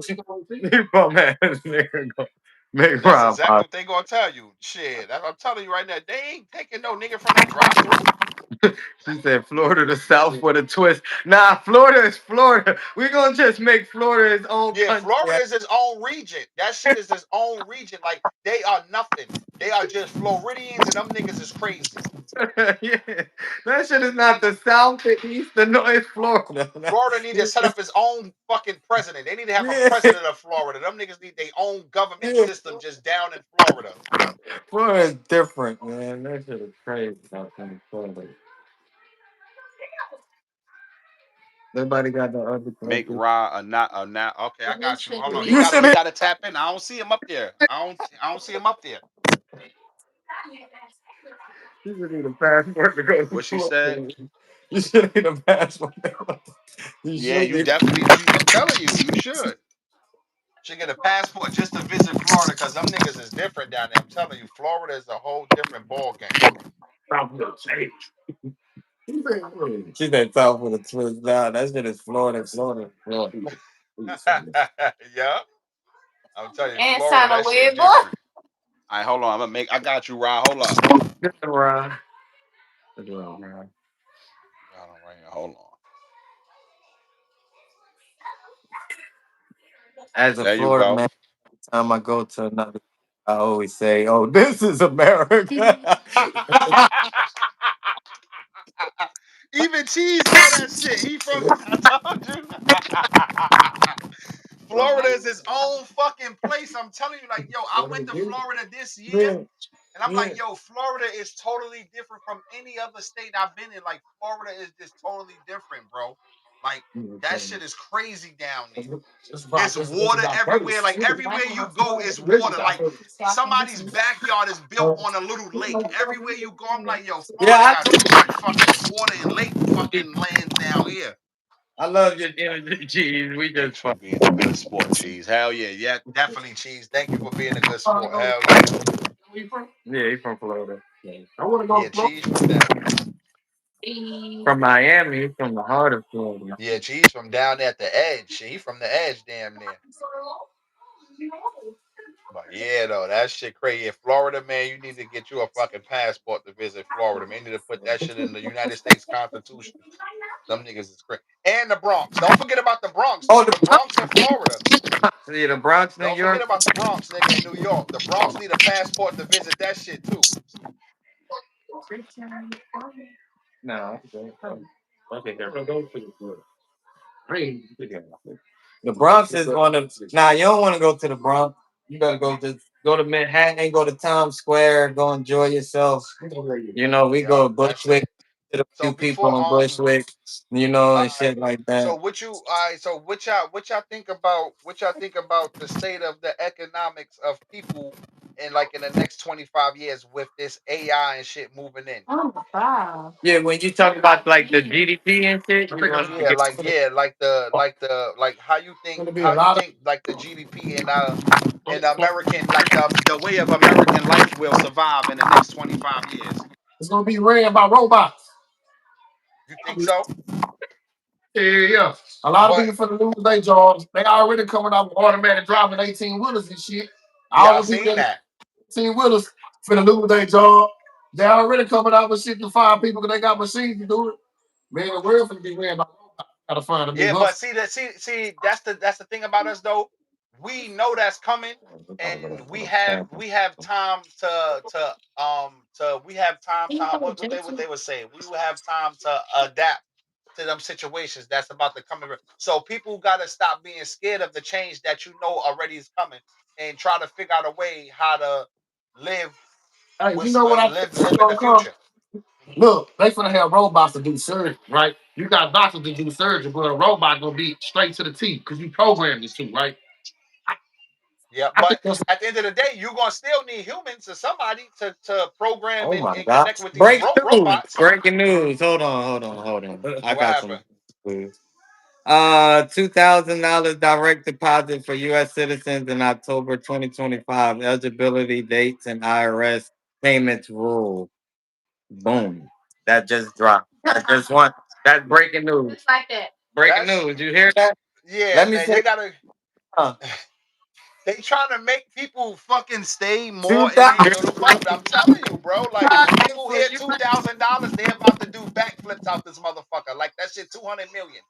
S2: You bum ass nigga go make
S4: That's
S2: Rob
S4: exactly what they gonna tell you. Shit, I'm telling you right now, they ain't taking no nigga from the drive-through.
S2: She said Florida the South with a twist. Nah, Florida is Florida. We gonna just make Florida its own
S4: Yeah,
S2: country.
S4: Florida is its own region. That shit is its own region. Like they are nothing. They are just Floridians, and them niggas is crazy.
S2: Yeah. That shit is not the South, the East, the North. It's Florida.
S4: Florida need to set up its own fucking president. They need to have a
S2: Yeah.
S4: president of Florida. Them niggas need their own government
S2: Yeah.
S4: system just down in Florida.
S2: Florida is different, man. That shit is crazy. Out there in Florida. Everybody got the other
S4: Make
S2: country.
S4: Ra a not a now. Okay, I got you. Hold on.
S2: You should
S4: He
S2: have.
S4: gotta tap in. I don't see him up there. I don't see him up there.
S2: You should need a passport to go to
S4: What she said?
S2: Florida. You should need a passport. You
S4: Yeah,
S2: should
S4: you
S2: need.
S4: definitely do. I'm telling you, you should. Should get a passport just to visit Florida because them niggas is different down there. I'm telling you, Florida is a whole different ball game.
S2: She said South with a twist. Nah, that shit is Florida, Florida, Florida.
S4: Yeah, I'm telling you,
S3: And
S4: Florida,
S3: sign a
S4: that shit
S3: waiver.
S4: different. All right, hold on. I got you, Rod. Hold up.
S2: Good Ron. Good Ron.
S4: Hold on, right here. Hold on.
S2: As a
S4: There you
S2: Florida
S4: go.
S2: man, every time I go to another, I always say, "Oh, this is America."
S4: Even Cheese know that shit. He from I told you. Florida is its own fucking place. I'm telling you, like, yo, I went to Florida this year, and I'm like, yo, Florida is totally different from any other state I've been in. Like, Florida is just totally different, bro. Like, that shit is crazy down there. It's water everywhere. Like everywhere you go, is water. Like somebody's backyard is built on a little lake. Everywhere you go, I'm like, yo, Florida
S2: Yeah,
S4: got too much fucking water and lake fucking lands down here.
S2: I love your energy, G's. We just
S4: Thanks for
S2: fuck.
S4: being a good sport, Cheese. Hell yeah. Yeah, definitely, Cheese. Thank you for being a good sport. Hell yeah.
S2: Yeah, he's from Florida.
S4: Yeah, Cheese from that.
S2: From Miami, he's from the heart of Florida.
S4: Yeah, Cheese from down there at the edge. He from the edge damn near. But yeah, though, that shit crazy. Yeah, Florida, man, you need to get you a fucking passport to visit Florida, man. You need to put that shit in the United States Constitution. Them niggas is crazy. And the Bronx. Don't forget about the Bronx,
S2: Oh,
S4: too. The Bronx in Florida.
S2: yeah, the Bronx, New
S4: Don't forget
S2: York.
S4: about the Bronx, nigga, in New York. The Bronx need a passport to visit that shit, too.
S2: No, the Bronx is one of. Now you don't want to go to the Bronx. You better go to Manhattan, go to Times Square, go enjoy yourself. You know, we
S4: Yep,
S2: go to
S4: that's it.
S2: Bushwick, to the
S4: So
S2: few people
S4: before
S2: in Bushwick, you know,
S4: all
S2: and
S4: right.
S2: shit like
S4: So
S2: that.
S4: what y'all think about the state of the economics of people in like in the next 25 years with this AI and shit moving in?
S3: Oh my god.
S2: Yeah, when you talk about like the GDP and shit,
S4: Like how you think like the GDP and the American like the way of American life will survive in the next 25 years.
S5: It's gonna be ran by robots.
S4: You think so?
S5: Yeah. A lot of
S4: But
S5: people for the lose their jobs. They already coming out with automatic driving 18 wheelers and shit.
S4: yeah, I
S5: All the people
S4: seen
S5: that
S4: that.
S5: 18 wheelers finna lose their job. They already coming out with shit to fire people because they got machines to do it. Man, the world finna be ran by robots. Gotta find a new
S4: Yeah, but
S5: hustle.
S4: see that's the thing about us though. We know that's coming, and we have time to we have time to what they were saying. We will have time to adapt to them situations that's about to come. So people got to stop being scared of the change that you know already is coming, and try to figure out a way how to live
S5: Hey, you
S4: with
S5: know what I think is
S4: live in the
S5: gonna come?
S4: future.
S5: Look, they finna have robots to do surgery, right? You got doctors to do surgery, but a robot gonna be straight to the teeth because you programmed it to, right?
S4: Yeah,
S5: I
S4: but
S5: think that's
S4: at the end of the day, you're gonna still need humans or somebody to program
S2: Oh my
S4: and
S2: God.
S4: connect with these
S2: Breaking news.
S4: robots.
S2: Breaking news. Hold on. I
S4: What
S2: got some
S4: happened?
S2: news. $2,000 direct deposit for U.S. citizens in October 2025. Eligibility dates and IRS payments rule. Boom. That just dropped. I just want that's breaking news.
S3: Just like that.
S2: Breaking
S4: That's
S2: news. You hear that?
S4: yeah,
S2: Let me
S4: man.
S2: say
S4: They gotta.
S2: uh,
S4: They trying to make people fucking stay more in their
S2: 2,000
S4: little bubble. I'm telling you, bro. Like people
S2: for
S4: hear
S2: you.
S4: $2,000, they about to do backflips out this motherfucker. Like that shit, 200 million.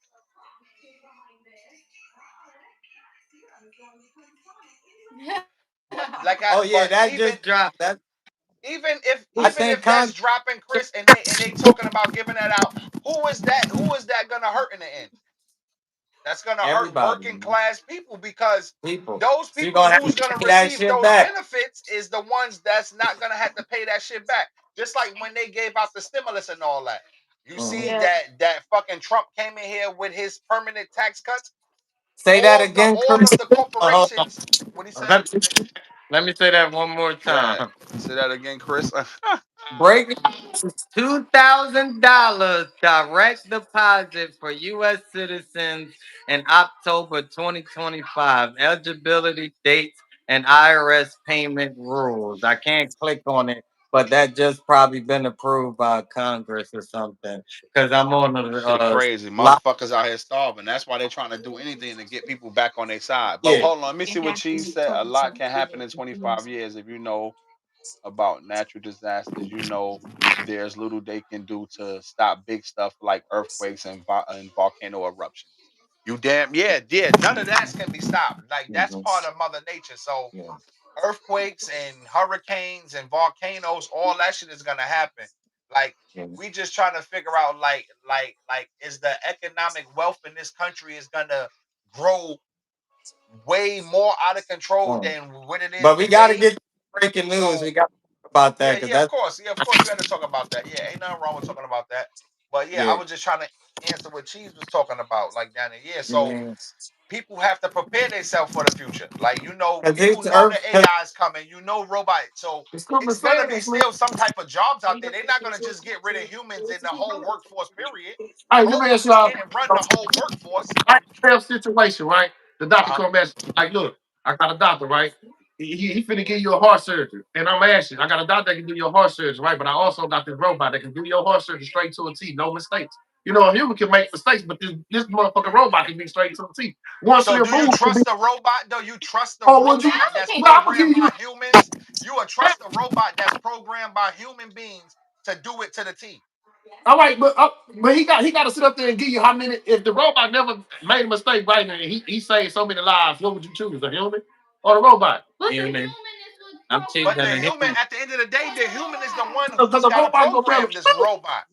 S2: Oh yeah,
S4: But
S2: that just dropped. That I
S4: even
S2: think
S4: if that's
S2: Congress.
S4: dropping, Chris, and they talking about giving that out, who is that? Who is that gonna hurt in the end? That's gonna hurt
S2: Everybody,
S4: working
S2: man.
S4: class people because
S2: People.
S4: those
S2: So you're
S4: people
S2: gonna have
S4: who's
S2: to
S4: gonna
S2: pay that
S4: receive
S2: shit
S4: those
S2: back.
S4: benefits is the ones that's not gonna have to pay that shit back. Just like when they gave out the stimulus and all that. You see
S2: Mhm.
S3: Yeah.
S4: that fucking Trump came in here with his permanent tax cuts.
S2: Say that again,
S4: All
S2: Chris.
S4: of the
S2: Hold on.
S4: corporations. What he say?
S2: Let me say that one more
S4: Right.
S2: time.
S4: Say that again, Chris.
S2: Breaking $2,000 direct deposit for U.S. citizens in October 2025. Eligibility dates and IRS payment rules. I can't click on it, but that just probably been approved by Congress or something. Because I'm on the
S4: Shit crazy.
S2: lot.
S4: Motherfuckers out here starving. That's why they're trying to do anything to get people back on their side. But
S2: Yeah.
S4: hold on, let me see what Chief said. A lot can happen in 25 years if you know about natural disasters. You know there's little they can do to stop big stuff like earthquakes and volcano eruptions. You damn yeah. None of that can be stopped. Like that's
S2: Mhm.
S4: part of Mother Nature. So
S2: Yeah.
S4: earthquakes and hurricanes and volcanoes, all that shit is gonna happen. Like
S2: Yeah.
S4: we just trying to figure out like is the economic wealth in this country is gonna grow way more out of control
S2: Mm.
S4: than what it is
S2: But we got to
S4: today.
S2: get breaking news.
S4: So
S2: We got to talk about that
S4: yeah,
S2: because
S4: yeah, of
S2: that's
S4: course. Yeah, of course we had to talk about that. Yeah, ain't nothing wrong with talking about that. But yeah, I
S2: yeah.
S4: was just trying to answer what Cheese was talking about, like down there. Yeah, so
S2: Mhm.
S4: people have to prepare themselves for the future. Like
S2: Cause
S4: people
S2: it's
S4: know
S2: Earth.
S4: the AI is coming. You know, robot. So
S2: It's coming
S4: it's gonna be
S2: fast, man.
S4: still some type of jobs out there. They're not gonna just get rid of humans in the whole workforce. Period.
S5: Hey, let me ask
S4: Robots
S5: y'all.
S4: can't run the whole workforce.
S5: Right fail situation, right? The
S4: Uh
S5: doctor
S4: huh.
S5: come back, like, look, I got a doctor, right? He finna give you a heart surgery. And I'm asking, I got a doctor that can do your heart surgery, right? But I also got this robot that can do your heart surgery straight to a T, no mistakes. You know, a human can make mistakes, but this motherfucking robot can be straight to a T. One
S4: So
S5: clear
S4: do you
S5: move can be,
S4: trust the robot? Though you trust the
S5: oh, would you?
S4: robot that's
S5: Well, I'm gonna
S4: programmed
S5: give you.
S4: by humans? You would trust the robot that's programmed by human beings to do it to the T.
S5: All right, but he got to sit up there and give you how many. If the robot never made a mistake, right now, he saved so many lives. What would you choose, a human or the robot?
S2: Human. I'm
S4: But
S2: choosing
S4: the
S2: a
S4: human,
S2: human.
S4: at the end of the day, the human is the one
S5: Because
S4: who's
S5: the
S4: got to
S5: robot gonna be able
S4: program
S5: to
S4: this
S5: shoot.
S4: robot.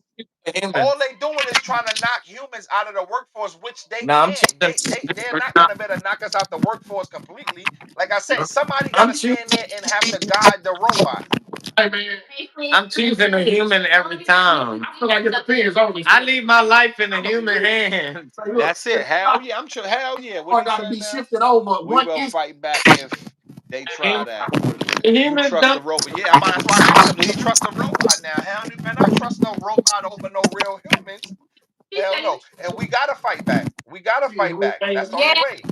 S2: A human.
S4: All they doing is trying to knock humans out of the workforce, which they
S2: No, I'm
S4: can't.
S2: choosing.
S4: They're not gonna better knock us out the workforce completely. Like I said, somebody got
S2: I'm
S4: to
S2: choosing.
S4: stand there and have to guide the robot.
S5: Hey man,
S2: I'm choosing a human every time.
S5: I feel like it depends on this.
S2: I leave my life in the human hands.
S5: Say, look,
S4: That's it. Hell yeah, I'm sure. Hell yeah. What
S5: I
S4: he
S5: got to
S4: said
S5: be
S4: now?
S5: shifted over
S4: We
S5: one
S4: will
S5: inch.
S4: fight back if they try
S2: The
S4: that. You
S2: human
S4: trust the
S2: don't.
S4: robot? Yeah, that's why I asked him. Did he trust the robot? Now, hell, you better not trust no robot over no real humans. Hell no. And we gotta fight back. We gotta fight back. That's the only
S3: Yeah.
S4: way.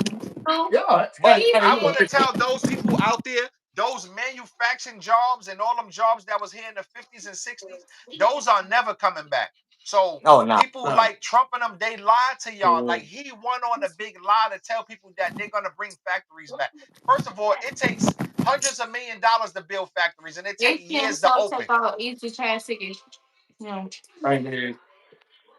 S5: Yeah,
S4: But
S5: hey,
S4: I want
S5: look.
S4: to tell those people out there, those manufacturing jobs and all them jobs that was here in the 50s and 60s, those are never coming back. So
S2: Oh no.
S4: people like Trump and them, they lied to y'all. Like he went on a big lie to tell people that they're gonna bring factories back. First of all, it takes hundreds of $1,000,000 to build factories, and it
S3: They
S4: takes
S3: can't
S4: years to
S3: so
S4: open.
S3: take out easy transit. Yeah.
S5: Right there.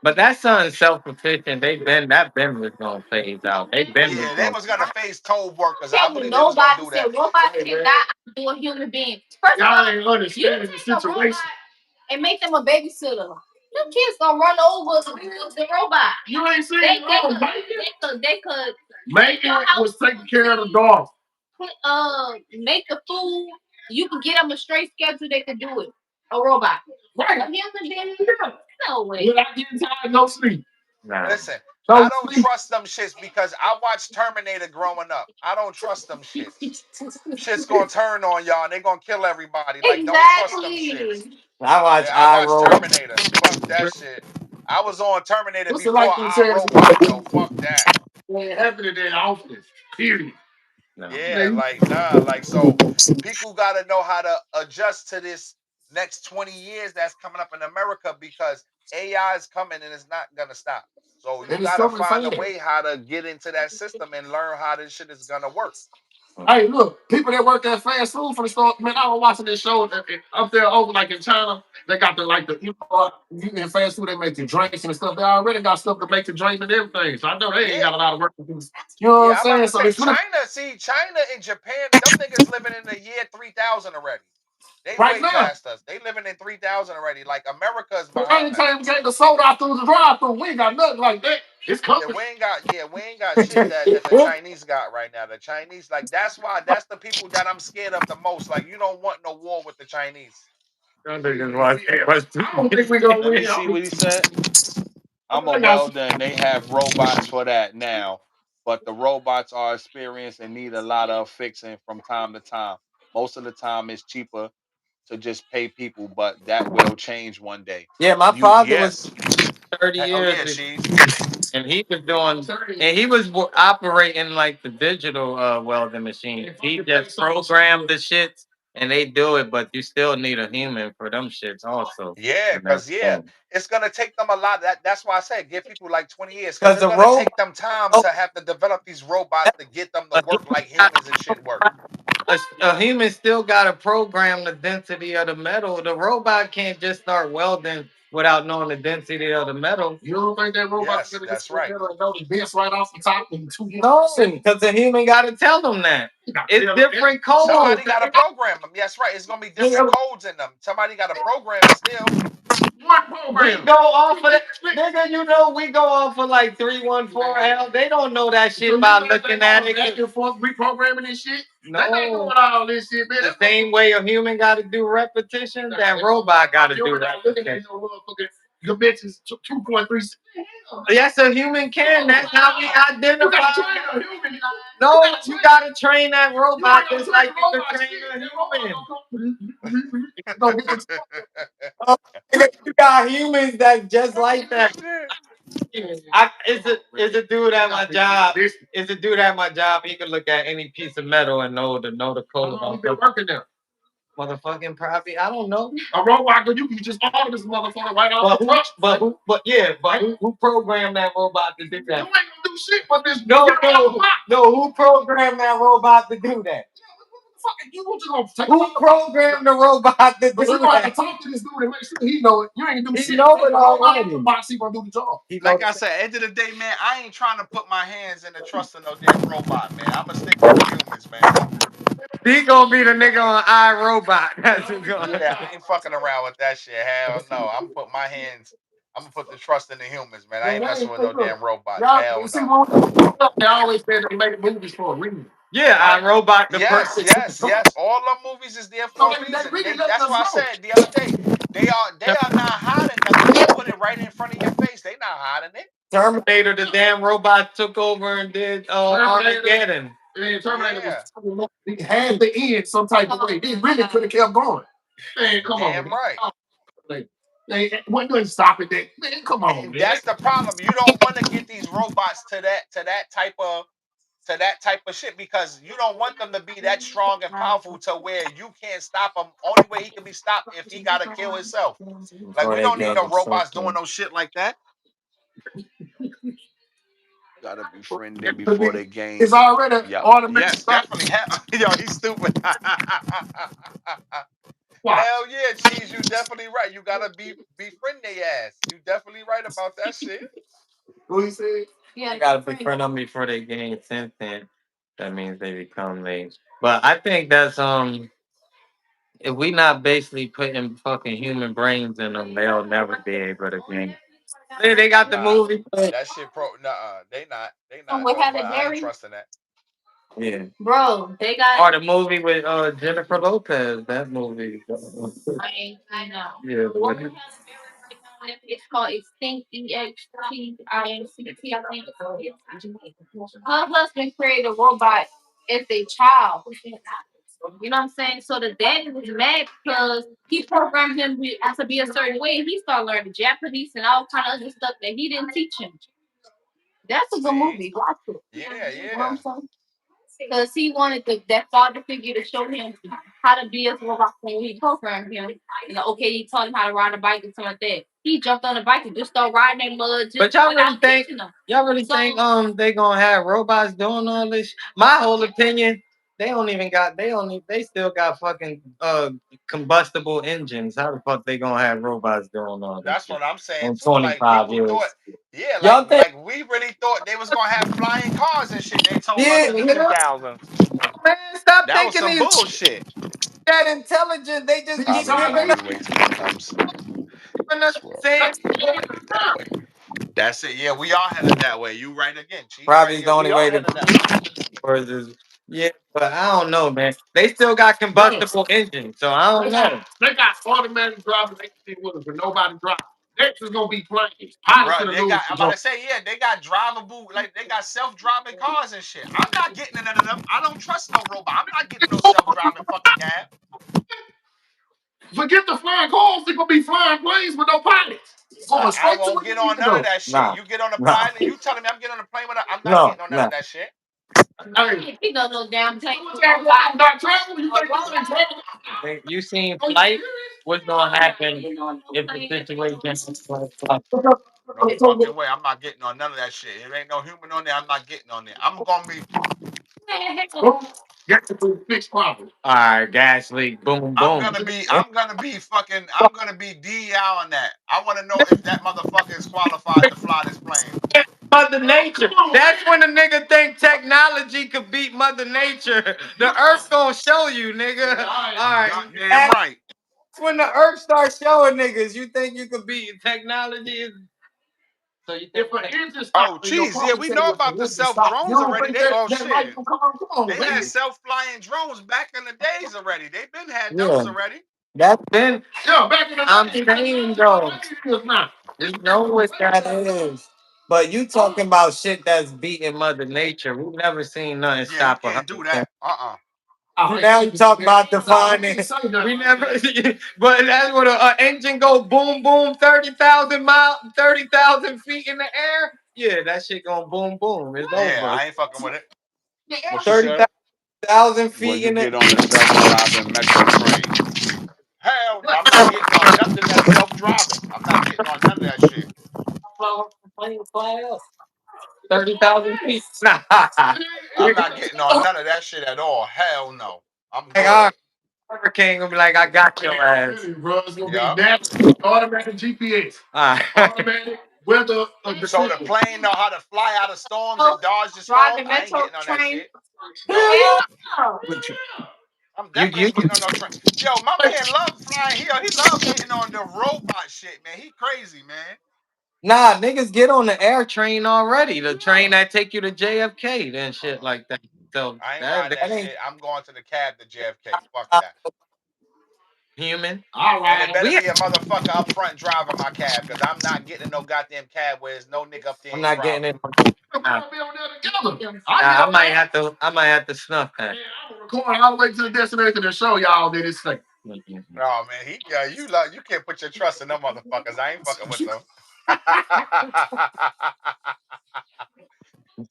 S2: But that sounds self-sufficient. That been was gonna phase out. They been was
S4: Yeah, they
S2: gonna.
S4: was gonna face toll workers. I
S3: Tell you
S4: believe they was gonna
S3: nobody
S4: do
S3: said
S4: that.
S3: robots
S5: Hey
S3: cannot
S5: man,
S3: outdo a human being. First of
S5: y'all
S3: all,
S5: ain't
S3: you
S5: understanding the
S3: take a robot
S5: situation.
S3: and make them a babysitter. Them kids gonna run over the robot.
S5: You ain't seen
S3: They
S5: no
S3: could
S5: Megan.
S3: they could
S5: Megan was taking care of the dog.
S3: make the food. You can get them a straight schedule. They could do it. A robot.
S5: Right.
S3: A human being? No way.
S5: Without getting tired, no sleep.
S2: Nah.
S4: Listen, I
S5: No
S4: don't
S5: sleep.
S4: trust them shits because I watched Terminator growing up. I don't trust them shits. Shit's gonna turn on y'all and they gonna kill everybody. Like, don't trust them shits.
S3: Exactly.
S2: I watch
S4: Yeah, I watched
S2: iRobot.
S4: Terminator. Fuck that shit. I was on Terminator
S5: What's it
S4: before
S5: like when
S4: I
S5: says
S4: Robot though. Fuck that.
S5: ain't happening in their office? Period.
S2: No.
S4: Yeah, like nah, like so people gotta know how to adjust to this next 20 years that's coming up in America because AI is coming and it's not gonna stop. So you
S5: And it's
S4: gotta
S5: coming
S4: find a
S5: fast.
S4: way how to get into that system and learn how this shit is gonna work.
S5: Hey, look, people that work at fast food for the store, man, I was watching this show up there over like in China. They got in fast food, they make the drinks and stuff. They already got stuff to make the drink and everything. So I know they ain't
S4: Yeah,
S5: got a lot of work to do. You know what I'm
S4: yeah, I'm about
S5: saying?
S4: to
S5: So
S4: say
S5: it's really
S4: China, see, China and Japan, them niggas living in the year 3000 already. They
S5: right
S4: way
S5: now.
S4: past us. They living in 3000 already. Like America's
S5: But
S4: behind
S5: anytime we
S4: us.
S5: get the soda out through the drive through, we ain't got nothing like that. It's
S4: Yeah,
S5: coming.
S4: we ain't got shit that the Chinese got right now. The Chinese, like that's why that's the people that I'm scared of the most. Like you don't want no war with the Chinese.
S5: I don't think we gonna
S1: Let me
S5: win.
S1: see what he said. I'm a
S5: I got
S1: welder and they have robots for that now. But the robots are experienced and need a lot of fixing from time to time. Most of the time it's cheaper to just pay people, but that will change one day.
S2: Yeah, my
S1: You
S2: father was
S1: yes.
S2: 30
S4: Hell
S2: years
S4: yeah, cheese.
S2: and he was doing and he was operating like the digital welding machine. He just programmed the shits and they do it, but you still need a human for them shits also.
S4: Yeah,
S2: And that's
S4: cause yeah, it's gonna take them a lot. That's why I said give people like 20 years, cause
S2: because
S4: it's
S2: the
S4: gonna
S2: robot
S4: take them time
S2: oh,
S4: to have to develop these robots to get them to work like humans and shit work.
S2: a human still got to program the density of the metal. The robot can't just start welding without knowing the density of the metal.
S5: You don't think that robot's
S4: Yes,
S5: gonna get
S4: that's
S5: to the
S4: right.
S5: middle and know the bits right off the top in 2
S2: No,
S5: seconds?
S2: because the human got to tell them that. It's different codes.
S4: Somebody gotta program them. Yes, right. It's gonna be different codes in them. Somebody gotta program it still.
S5: One
S2: We
S5: program.
S2: go off of that. Nigga, you know, we go off of like 314. Hell, they don't know that shit by looking at it.
S5: Back and forth reprogramming this shit.
S2: No.
S5: They ain't doing all this shit, man.
S2: The same way a human got to do repetition, that robot got to do repetition.
S5: Dimensions 2.3.
S2: Yes, a human can. That's how we
S5: You gotta
S2: identify.
S5: train a human.
S2: No, you gotta train that robot just like you can train a human.
S5: Don't get the
S2: Oh, nigga, you got humans that just like
S4: Oh,
S2: that.
S4: shit.
S2: Is a dude at my job. Is a dude at my job. He can look at any piece of metal and know the code.
S5: How long you been working there?
S2: Motherfucking probably. I don't know.
S5: A robot, you can just order this motherfucker right off the truck.
S2: Who programmed that robot to do
S5: You
S2: that?
S5: ain't gonna do shit but this.
S2: No. Who programmed that robot to do that?
S5: Fucking you just gonna take
S2: Who programmed the robot to
S5: but
S2: do
S5: you gonna have to
S2: that?
S5: talk to this dude and make sure he know it. You ain't gonna do
S2: He
S5: shit.
S2: know it already.
S5: He gonna do the job.
S2: He
S1: Like
S2: knows.
S1: I said, end of the day, man, I ain't trying to put my hands in the trust of no damn robot, man. I'm gonna stick with the humans, man.
S2: He gonna be the nigga on iRobot. That's who gonna.
S4: Yeah, I ain't fucking around with that shit. Hell no. I'm gonna put the trust in the humans, man. I
S5: Man,
S4: ain't
S5: they
S4: messing
S5: ain't
S4: with no
S5: look.
S4: damn robots.
S5: Y'all
S4: Hell
S5: see
S4: no.
S5: what they always said they make movies for a reason.
S2: Yeah, iRobot the
S4: Yes,
S2: person.
S4: yes, yes. All the movies is there
S5: So
S4: for a
S5: they
S4: reason.
S5: really letting
S4: That's
S5: us
S4: why I
S5: know.
S4: said the other day, they are not hiding nothing. They put it right in front of your face. They not hiding it.
S2: Terminator, the damn robot took over and did Armageddon.
S5: And Terminator
S4: Yeah.
S5: was he had the end some type of way. He really could have kept going. Man, come on,
S4: Damn
S5: man.
S4: right.
S5: They wasn't stop it. Man, come on,
S4: And
S5: man.
S4: that's the problem. You don't want to get these robots to that type of shit because you don't want them to be that strong and powerful to where you can't stop him. Only way he can be stopped if he gotta kill himself. Like
S2: Or
S4: we
S2: they
S4: don't need
S2: gave
S4: no
S2: him
S4: robots doing
S2: something.
S4: no shit like that. Gotta befriend them before they
S5: It's
S4: gain.
S5: already
S4: Yep.
S5: automatic
S4: Yes,
S5: stop.
S4: definitely. Yo, he's stupid.
S5: Watch.
S4: Hell yeah, cheese. You definitely right. You gotta befriend their ass. You definitely right about that shit.
S5: What he said?
S2: I gotta befriend them before they gain sentient. That means they become late. But I think that's if we not basically putting fucking human brains in them, they'll never be able to gain. They got the
S4: Nah,
S2: movie.
S4: that shit pro. Nah, they
S3: Oh,
S4: not
S3: what
S4: no.
S3: had
S4: But
S3: it,
S4: I ain't
S3: Mary?
S4: trusting that.
S2: Yeah.
S3: Bro, they got.
S2: Or the movie with Jennifer Lopez. That movie.
S3: I know.
S2: Yeah.
S3: The one that has Mary it's called Extinct EXTINCT. I think. Her husband created a robot as a child. You know what I'm saying? So the daddy was mad because he programmed him to be a certain way. He started learning Japanese and all kind of other stuff that he didn't teach him. That's a good
S4: See?
S3: movie. Watch it.
S4: Yeah,
S3: You know what I'm
S4: yeah.
S3: saying? Because he wanted that father figure to show him how to be a robot when he programmed him. And okay, he taught him how to ride a bike and something like that. He jumped on the bike and just started riding that mud just
S2: But y'all really
S3: without
S2: think
S3: teaching him.
S2: y'all really think they gonna have robots doing all this? My whole opinion, they don't even got they still got fucking combustible engines. How the fuck they gonna have robots doing all this
S4: That's
S2: shit
S4: what I'm saying
S2: in
S4: too. Like
S2: 25
S4: people thought,
S2: years?
S4: yeah,
S2: Y'all think
S4: like we really thought they was gonna have flying cars and shit. They told us
S2: yeah,
S4: in the
S2: you know?
S4: 2000s.
S2: Man, stop
S4: That was
S2: thinking
S4: some
S2: these
S4: bullshit.
S2: that intelligent. They just
S4: I'll
S2: keep
S4: be on
S2: giving
S4: mute. Wait till he comes.
S2: us
S4: Squirrel.
S2: saying
S4: That way. That's it. Yeah, we are headed that way. You right again, Chief.
S2: probably is
S4: Yeah,
S2: the
S4: we
S2: only
S4: are
S2: way to
S4: headed that way.
S2: or is this, yeah, but I don't know, man. They still got combustible engines, so I don't know.
S5: They got automatic driving 18 wheelers, but nobody drives. Next is gonna be planes. Pilots
S4: Bro,
S5: in the
S4: they got,
S5: news.
S4: I'm about to say, yeah, they got drivable, like they got self-driving cars and shit. I'm not getting in none of them. I don't trust no robot. I'm not getting no self-driving fucking cab.
S5: Forget the flying cars. They're gonna be flying planes with no pilots. Going
S4: I
S5: straight to
S4: won't
S5: where
S4: get
S5: you need
S4: on
S5: to
S4: none of
S5: go.
S4: that shit.
S2: Nah,
S4: You get on a
S2: nah,
S4: pilot, you telling me I'm getting on a plane with I'm not
S2: no,
S4: getting on none of
S2: no.
S4: that shit.
S5: Hey,
S3: He know no damn thing.
S5: not travel. You think I'm traveling?
S2: You seen
S5: Are you
S2: flight?
S5: serious?
S2: What's gonna happen if the situation is like
S4: No fucking way. I'm not getting on none of that shit. If ain't no human on there, I'm not getting on there. I'm gonna be
S5: Get to fix problem.
S2: all right, gas leak, boom, boom.
S4: I'm gonna be DEI on that. I wanna know if that motherfucker is qualified to fly this plane.
S2: Mother Nature. That's when a nigga think technology could beat Mother Nature. The Earth gonna show you, nigga. All right.
S4: Goddamn
S2: That's
S4: right.
S2: when the Earth starts showing niggas. You think you could beat technology? So you think
S5: If an engine
S4: Oh,
S5: stops in your
S4: geez,
S5: car,
S4: yeah,
S5: you
S4: we
S5: say
S4: know
S5: well,
S4: about
S5: the
S4: the
S5: engine
S4: self
S5: stopped. You
S4: drones
S5: don't
S4: already.
S5: think
S4: They oh
S5: that light
S4: shit.
S5: will come on,
S4: They had
S5: baby?
S4: self-flying drones back in the days already. They've been had
S2: yeah,
S4: those already.
S2: that's been.
S5: Yeah, back in the
S2: I'm
S5: 90s.
S2: saying though,
S5: Now.
S2: you know what that is. But you talking about shit that's beating Mother Nature. We've never seen nothing
S4: Yeah, you
S2: stop a
S4: can't do
S2: hurricane.
S4: that.
S2: Now you talk about defining. We never, but that's what an engine go boom boom 30,000 miles, 30,000 feet in the air. Yeah, that shit gonna boom boom. It's
S4: Yeah,
S2: over.
S4: I ain't fucking with it. What you
S2: Thirty
S4: said?
S2: thousand
S4: Will
S2: feet
S4: you
S2: in the
S4: get on the self-driving metro train? Hell no, I'm not getting on nothing that's self-driving. I'm not getting on none of that shit.
S2: plane fly up 30,000 feet.
S4: I'm not getting on none of that shit at all. Hell no. I'm
S2: Like
S4: good.
S2: our hurricane gonna be like, I got your ass.
S5: Bro, it's gonna be
S4: Yeah.
S5: natural, automatic GPS,
S2: All right.
S5: automatic weather
S4: So the
S5: decision.
S4: plane know how to fly out of storms and dodge the storms.
S3: Driving
S4: I ain't
S3: metro
S4: getting on that
S3: train.
S4: shit. Nope.
S3: Hell no.
S4: I'm definitely
S2: You
S4: ain't getting on no train. Yo, my man love flying here. He love getting on the robot shit, man. He crazy, man.
S2: nah, niggas get on the air train already. The train that take you to JFK and shit like that. So
S4: I ain't
S2: that
S4: riding that
S2: ain't
S4: shit. I'm going to the cab to JFK. Fuck
S2: uh,
S4: that.
S2: human.
S5: All
S4: And it
S5: right.
S4: better
S2: We
S4: be a motherfucker up front driving my cab, because I'm not getting in no goddamn cab where there's no nigga up there
S2: I'm
S4: ain't
S2: not getting
S4: driving.
S2: it.
S5: We're
S2: Nah,
S5: gonna be on there together.
S2: I might have to. I might have to snuff that.
S5: Man, I'm recording all the way to the destination to show y'all that it's safe.
S4: Oh man, you can't put your trust in them motherfuckers. I ain't fucking with them.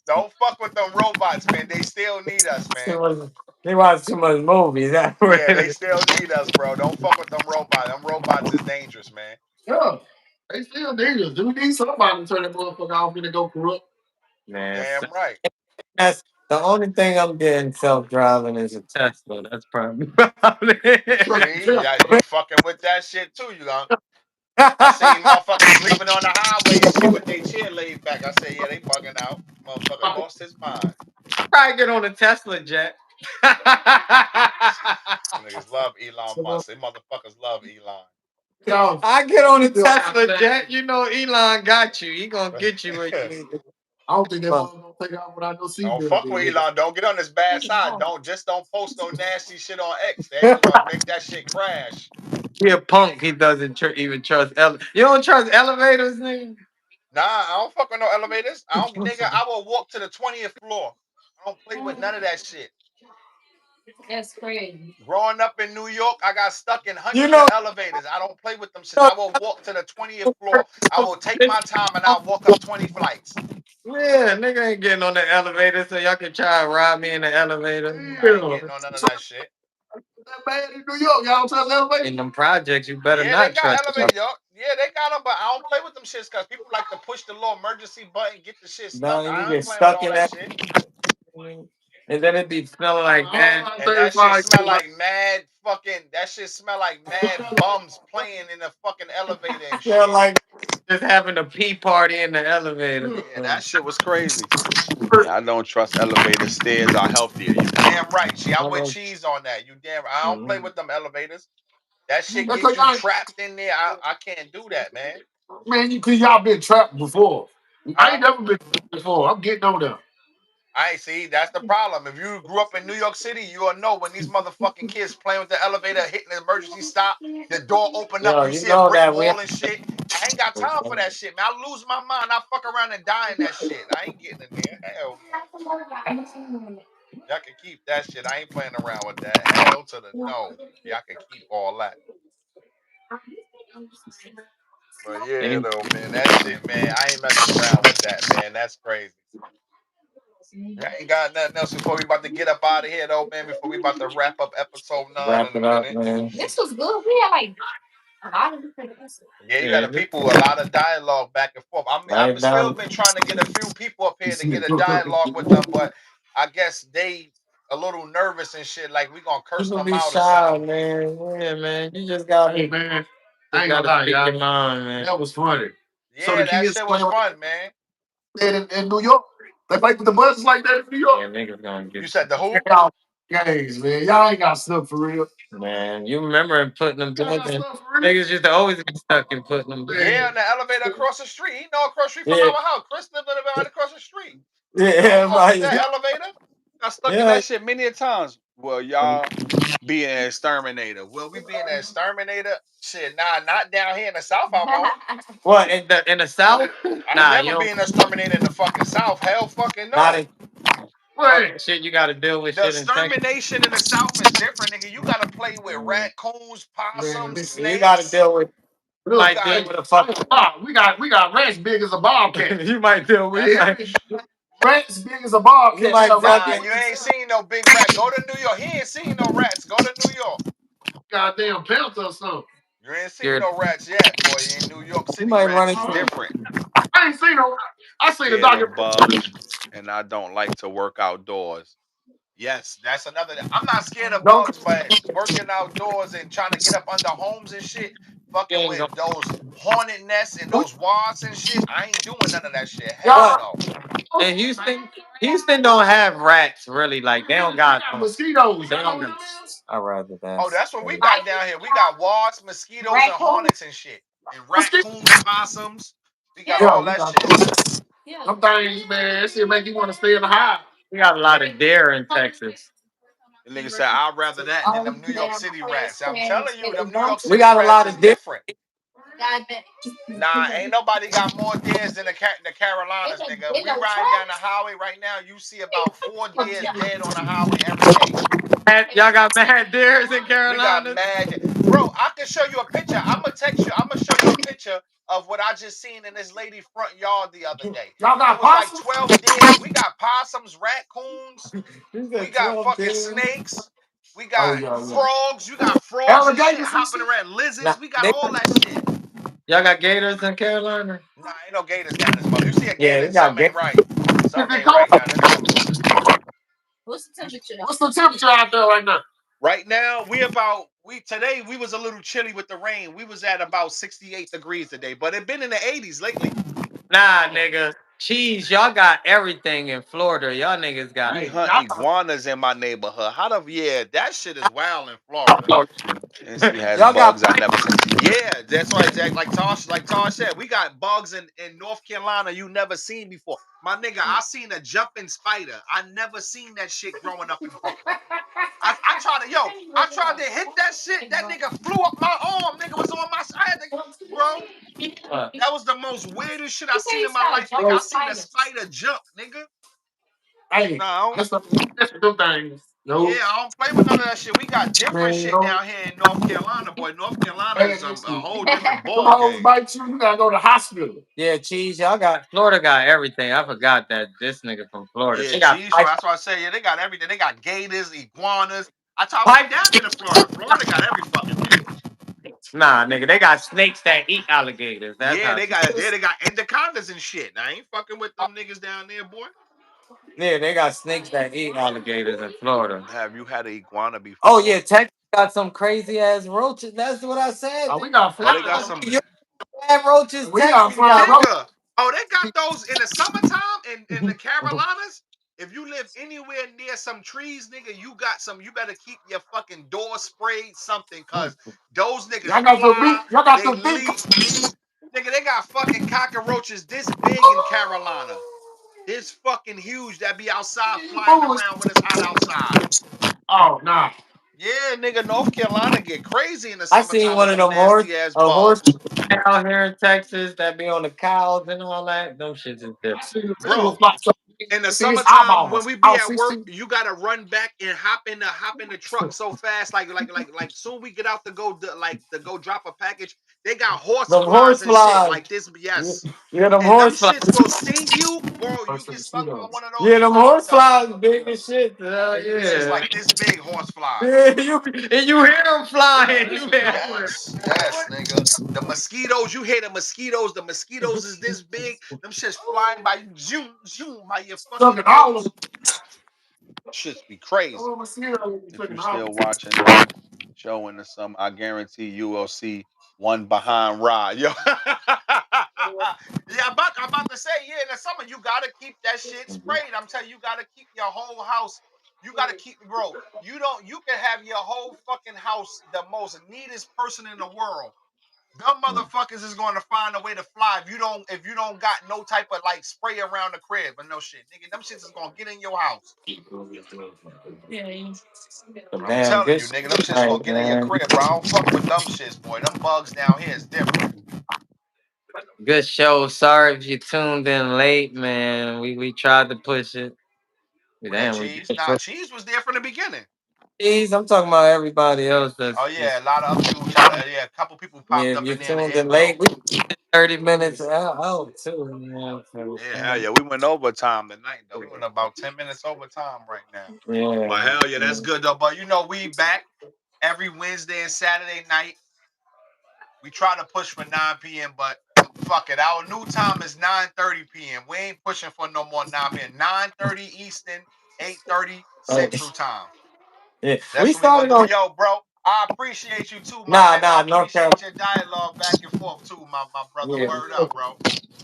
S4: Don't fuck with them robots, man. They still need us, man.
S2: Too much- They watch too much movies. That's
S4: Yeah, they
S2: what
S4: still need us, bro. Don't fuck with them robots. Them robots is dangerous, man.
S5: Yeah, they still dangerous. Do we need somebody to turn that motherfucker off and go corrupt?
S2: man.
S4: Damn right.
S2: That's the only thing I'm getting self driving is a Tesla. That's probably.
S4: See, yeah, you fucking with that shit too, you know. I seen motherfuckers leaving on the highway and shit with their chair laid back. I said, yeah, they bugging out. Motherfucker lost his mind.
S2: Probably get on a Tesla jet.
S4: Niggas love Elon Musk. They motherfuckers love Elon.
S2: I get on a Tesla jet. You know, Elon got you. He gonna get you where you need to.
S5: I don't think that
S2: But
S5: motherfucker gonna take off without no
S4: Don't
S5: seatbelt.
S4: fuck with Elon. Don't get on this bad side. Don't post no nasty shit on X. He gonna make that shit crash.
S2: he a punk. He doesn't even trust. You don't trust elevators, nigga.
S4: Nah, I don't fuck with no elevators. I don't, nigga. I will walk to the 20th floor. I don't play with none of that shit.
S3: That's crazy.
S4: Growing up in New York, I got stuck in
S2: You
S4: hundreds of
S2: know,
S4: elevators. I don't play with them shits. I will walk to the 20th floor. I will take my time and I'll walk up 20 flights.
S2: yeah, nigga ain't getting on the elevator, so y'all can try and rob me in the elevator.
S4: I ain't
S5: Yeah.
S4: getting on none of
S5: So
S4: that shit.
S5: that bad in New York, y'all trust elevators?
S2: In them projects, you better
S4: Yeah, they
S2: not
S4: got
S2: trust them.
S4: elevators, yo. Yeah, they got them, but I don't play with them shits because people like to push the little emergency button, get the shit
S2: Now
S4: stuck.
S2: you
S4: I ain't
S2: get
S4: playing with
S2: stuck
S4: all
S2: in
S4: that
S2: that,
S4: shit.
S2: and then it be smelling like that.
S4: And that shit smell like mad fucking. That shit smell like mad bums playing in the fucking elevator and
S2: Feel
S4: shit.
S2: like just having a pee party in the elevator.
S4: Yeah, that shit was crazy. Yeah, I don't trust elevators. Stairs are healthier. You damn right. See, I'm with cheese on that. You damn. I don't play with them elevators. That shit
S5: That's
S4: get
S5: like
S4: you trapped in there. I can't do that, man.
S5: man, you cause y'all been trapped before. I
S4: Huh?
S5: ain't never been trapped before. I'm getting on there.
S4: I see. That's the problem. If you grew up in New York City, you'll know when these motherfucking kids playing with the elevator, hitting the emergency stop, the door open up,
S2: Yo,
S4: you
S2: you
S4: see a
S2: know
S4: brick
S2: that we
S4: wall and shit. I ain't got time for that shit, man. I lose my mind. I fuck around and die in that shit. I ain't getting in there. Hell no. Y'all can keep that shit. I ain't playing around with that. Hell to the no. Y'all can keep all that. But yeah,
S2: ain't
S4: though, man, that shit, man, I ain't messing around with that, man. That's crazy. I ain't got nothing else before we about to get up out of here, though, man. Before we about to wrap up episode 9
S2: wrap
S4: in a
S2: it up,
S4: minute.
S2: man.
S3: This was good. We had like a lot of different answers.
S4: Yeah, you got
S2: Yeah,
S4: a people a lot of dialogue back and forth. I'm
S2: right
S4: still
S2: down.
S4: been trying to get a few people up here to get a dialogue with them, but I guess they a little nervous and shit. Like we gonna curse
S2: People
S4: them
S2: be
S4: out or
S2: shy,
S4: something.
S2: man. Yeah, man. You just got
S5: Hey
S2: to
S5: man, I
S2: just
S5: ain't gonna
S2: gotta
S5: lie,
S2: speak
S5: y'all.
S2: your mind, man.
S5: That was funny. So the
S4: Yeah, that
S5: kids
S4: shit was
S5: playing
S4: fun, man.
S5: in New York. They play with the buses like that in New
S2: Yeah,
S5: York.
S2: niggas gonna
S4: You
S2: get
S4: said the who?
S5: Y'all games, man. Y'all ain't got stuff for real.
S2: man. You remember him putting them
S5: Y'all got
S2: together?
S5: stuff for real.
S2: Niggas used to always get stuck in putting them
S4: Yeah,
S2: together.
S4: in the elevator across the street. He know across the street from
S2: Yeah,
S4: our house. Chris lived right across the street. I
S2: yeah,
S4: fuck with
S2: right.
S4: that elevator. Got stuck in
S2: Yeah,
S4: that shit many a times. Well, y'all be an exterminator. Will we be an exterminator? Shit, nah, not down here in the South. I won't.
S2: what in the South?
S4: I
S2: Nah, you
S4: never be
S2: don't.
S4: an exterminator in the fucking South. Hell fucking
S2: Not
S4: no.
S2: in
S5: Wait,
S2: shit. You got to deal with
S4: The
S2: shit in Texas.
S4: extermination in the South is different, nigga. You gotta play with raccoons,
S5: man,
S4: possums,
S2: You got to
S4: snakes.
S2: deal with. You
S4: You
S5: look,
S2: might
S4: got
S2: deal
S5: hey,
S2: with a fucking.
S5: we got rats big as a bobcat.
S2: You might deal with. You
S5: Hey,
S2: might.
S5: rats big as a
S2: You
S5: bobcat. They
S2: might
S5: got rat
S4: nah,
S2: fucking.
S4: you ain't seen no big rat. Go to New York. He ain't seen no rats. Go to New York.
S5: goddamn panther or something.
S4: You ain't seen
S2: Scared.
S4: no rats yet, boy. In New York
S2: You
S4: City,
S2: might run
S4: rats is
S2: into.
S4: different.
S5: I ain't seen no. I seen a
S4: Scared of
S5: documentary.
S4: bugs, and I don't like to work outdoors. Yes, that's another. I'm not scared of
S5: Don't.
S4: bugs, but working outdoors and trying to get up under homes and shit,
S2: You
S4: fucking
S2: ain't
S4: with
S2: gonna.
S4: those hornet nests and those wasps and shit. I ain't doing none of that shit. Hell
S5: Y'all,
S2: What?
S4: no.
S2: In Houston, Houston don't have rats really. Like they don't got.
S5: mosquitoes.
S2: They don't got. I rather
S4: Oh,
S2: that.
S4: that's what we got down here. We got wasps, mosquitoes, and
S3: Raccoon.
S4: hornets and shit, and
S5: Mosquitoes.
S4: raccoons, possums. We got
S5: Yeah,
S4: all
S5: we
S4: that
S5: got
S4: shit.
S3: Yeah.
S5: them things, man. That shit make you want to stay in the house.
S2: We got a lot of deer in Texas.
S4: The nigga said, I'd rather that than
S3: All
S4: them
S3: the
S4: New York
S3: damn
S4: City rats. I'm
S3: questions.
S4: telling you, them
S3: It
S4: New York
S3: don't.
S2: We
S4: City
S2: got a
S4: rats
S2: lot
S4: is
S2: of deer.
S4: different.
S3: God,
S4: Nah, ain't nobody got more deers than the
S3: in
S4: Carolinas, nigga.
S3: the
S4: We riding down the
S3: trash.
S4: highway right now. You see about 4 deers dead on the highway every day.
S2: Y'all got mad deers in
S4: We got
S2: Carolina.
S4: mad. Bro, I can show you a picture. I'm gonna text you. I'm gonna show you a picture of what I just seen in this lady front yard the other day.
S5: Y'all
S4: It
S5: got
S4: was like
S5: possums?
S4: 12 deer. We got possums, raccoons.
S2: You
S4: We
S2: said
S4: got
S2: 12
S4: fucking
S2: deer.
S4: snakes. We
S5: Oh
S4: got
S5: yeah, yeah.
S4: frogs. You got frogs and shit
S5: Alligators and
S4: hopping
S5: shit.
S4: around.
S2: Nah,
S4: Lizards. We got
S2: they,
S4: all that shit.
S2: y'all got gators in Carolina.
S4: Nah, ain't no gators down this mother. You see a
S2: Yeah,
S4: gator
S2: we
S4: and
S2: got
S4: something ain't
S2: gators.
S4: right.
S5: Is
S4: Something
S5: it
S4: ain't
S5: cold?
S4: right down this motherfucker.
S3: What's the temperature
S5: What's the temperature out there right now?
S4: Right now, we today we was a little chilly with the rain. We was at about 68 degrees today, but it been in the 80s lately.
S2: Nah, nigga. Cheese, y'all got everything in Florida. Y'all niggas got.
S4: We
S5: Hey,
S4: hunt
S5: y'all,
S4: iguanas in my neighborhood. How the yeah, that shit is wild in Florida. And she has
S2: Y'all got
S4: bugs I never seen. Yeah, that's why Jack like Tosh said, we got bugs in North Carolina you never seen before. My nigga, I seen a jumping spider. I never seen that shit growing up in Brooklyn. I tried to I tried to hit that shit. That nigga flew up my arm. Nigga was on my I had to, bro. That was the most weirdest shit I
S3: You say
S4: seen
S3: you
S4: in my
S3: saw
S4: life, nigga.
S3: jumping
S4: I seen a
S3: spiders.
S4: spider jump, nigga.
S5: hey,
S4: No,
S5: that's the them things. No,
S4: Yeah, I don't play with none of that shit. We got different
S5: man,
S4: shit
S5: no.
S4: down here in North Carolina, boy. North Carolina
S5: Man,
S4: is a
S5: listen,
S4: whole different
S5: them
S4: ball
S5: hoes
S4: game.
S5: bite you, you gotta go to the hospital.
S2: Yeah, cheese. Y'all got Florida got everything. I forgot that this nigga from Florida.
S4: Yeah,
S2: They got
S4: cheese. So that's why I say, yeah, they got everything. They got gators, iguanas. I went
S2: pipe.
S4: down there to Florida. Florida got every fucking thing.
S2: Nah, nigga, they got snakes that eat alligators. That's
S4: Yeah,
S2: how.
S4: they got anacondas and shit. I ain't fucking with them niggas down there, boy.
S2: Yeah, they got snakes that eat alligators in Florida.
S4: Have you had an iguana
S2: Oh
S4: before?
S2: yeah, Texas got some crazy ass roaches. That's what I said.
S5: We got
S4: Oh, they
S5: fly.
S4: got some
S2: You bad roaches.
S5: We got
S2: Texas
S5: fly
S2: got.
S5: roach.
S4: nigga. Oh, they got those in the summertime in the Carolinas. If you live anywhere near some trees, nigga, you got some. You better keep your fucking door sprayed something, cause those niggas
S5: Y'all got some big.
S4: fly.
S5: Y'all got
S4: They
S5: some big.
S4: leap. Nigga, they got fucking cockroaches this big in Carolina. This fucking huge that be outside flying around when it's hot outside.
S5: Oh nah.
S4: Yeah, nigga, North Carolina get crazy in the
S2: I seen
S4: summertime
S2: one
S4: with
S2: of
S4: them
S2: them horse,
S4: nasty ass
S2: a horse
S4: bugs.
S2: out here in Texas that be on the cows and all that. Them shits is different.
S5: See the thing was
S4: Bro,
S5: like so
S4: in the
S5: see his
S4: summertime when
S5: eyeballs.
S4: we be
S5: Out
S4: at work,
S5: 16.
S4: you gotta run back and hop in the truck so fast. Like soon we get out to go drop a package. They got horse
S2: Them
S4: flies
S2: horse
S4: and shit
S2: flies.
S4: like this.
S2: Yeah,
S4: Yes,
S2: yeah, them
S4: and them
S2: horse flies.
S4: shits will sting you, bro. You
S5: First of
S4: get
S5: the
S4: stung by
S5: mosquitoes.
S4: one of those,
S2: Yeah,
S4: you
S2: them
S4: fucked
S2: horse
S4: up.
S2: flies big as shit.
S4: Them shits
S2: Yeah.
S4: like this big horse flies.
S2: Yeah, you hear them flying. You hear 'em.
S4: Yes, nigga. The mosquitoes, you hear the mosquitoes. The mosquitoes is this big. Them shits flying by you, zoom, zoom, by your
S5: Sucking
S4: fucking
S5: all of
S4: nose. Shits be crazy.
S5: the mosquitoes.
S4: If you
S5: Sucking all
S4: still
S5: of
S4: watching the show in the summer, I guarantee you will see one behind Rod. Yo. Yeah, I'm about to say, yeah, in the summer, you gotta keep that shit sprayed. I'm telling you, you gotta keep your whole house. You gotta keep, bro. You can have your whole fucking house the most neatest person in the world. Them motherfuckers is going to find a way to fly if you don't got no type of like spray around the crib, but no shit, nigga. Them shits is gonna get in your house.
S2: But
S4: I'm
S2: damn,
S4: telling
S2: good
S4: you,
S2: shit
S4: nigga, them shit's gonna
S2: tonight,
S4: get in your
S2: man.
S4: crib, bro. I don't fuck with dumb shits, boy. Them bugs down here is different.
S2: Good show. Sorry if you tuned in late, man. We tried to push it.
S4: Where
S2: Damn, we
S4: cheese? Nah, cheese was there from the beginning.
S2: Jeez, I'm talking about everybody else
S4: Oh
S2: that's
S4: yeah, a lot of other people tried to. Yeah, a couple people
S2: yeah,
S4: popped
S2: if
S4: up
S2: you
S4: in there in the
S2: tuned
S4: end
S2: in
S4: though.
S2: late, we 30 minutes out too, man.
S4: Yeah, hell yeah, we went overtime tonight though. We went about 10 minutes overtime right now. But
S2: Yeah.
S4: hell yeah, that's good though. But we back every Wednesday and Saturday night. We try to push for 9 p.m., but fuck it. Our new time is 9:30 p.m. We ain't pushing for no more 9 p.m. 9:30 Eastern, 8:30 Central time.
S2: Yeah. We
S4: That's what we gonna
S2: started
S4: do.
S2: on
S4: Yo, bro, I appreciate you too, my
S2: nah,
S4: man. I
S2: nah, North Carolina.
S4: appreciate your dialogue back and forth too, my brother.
S2: Yeah.
S4: Word up, bro.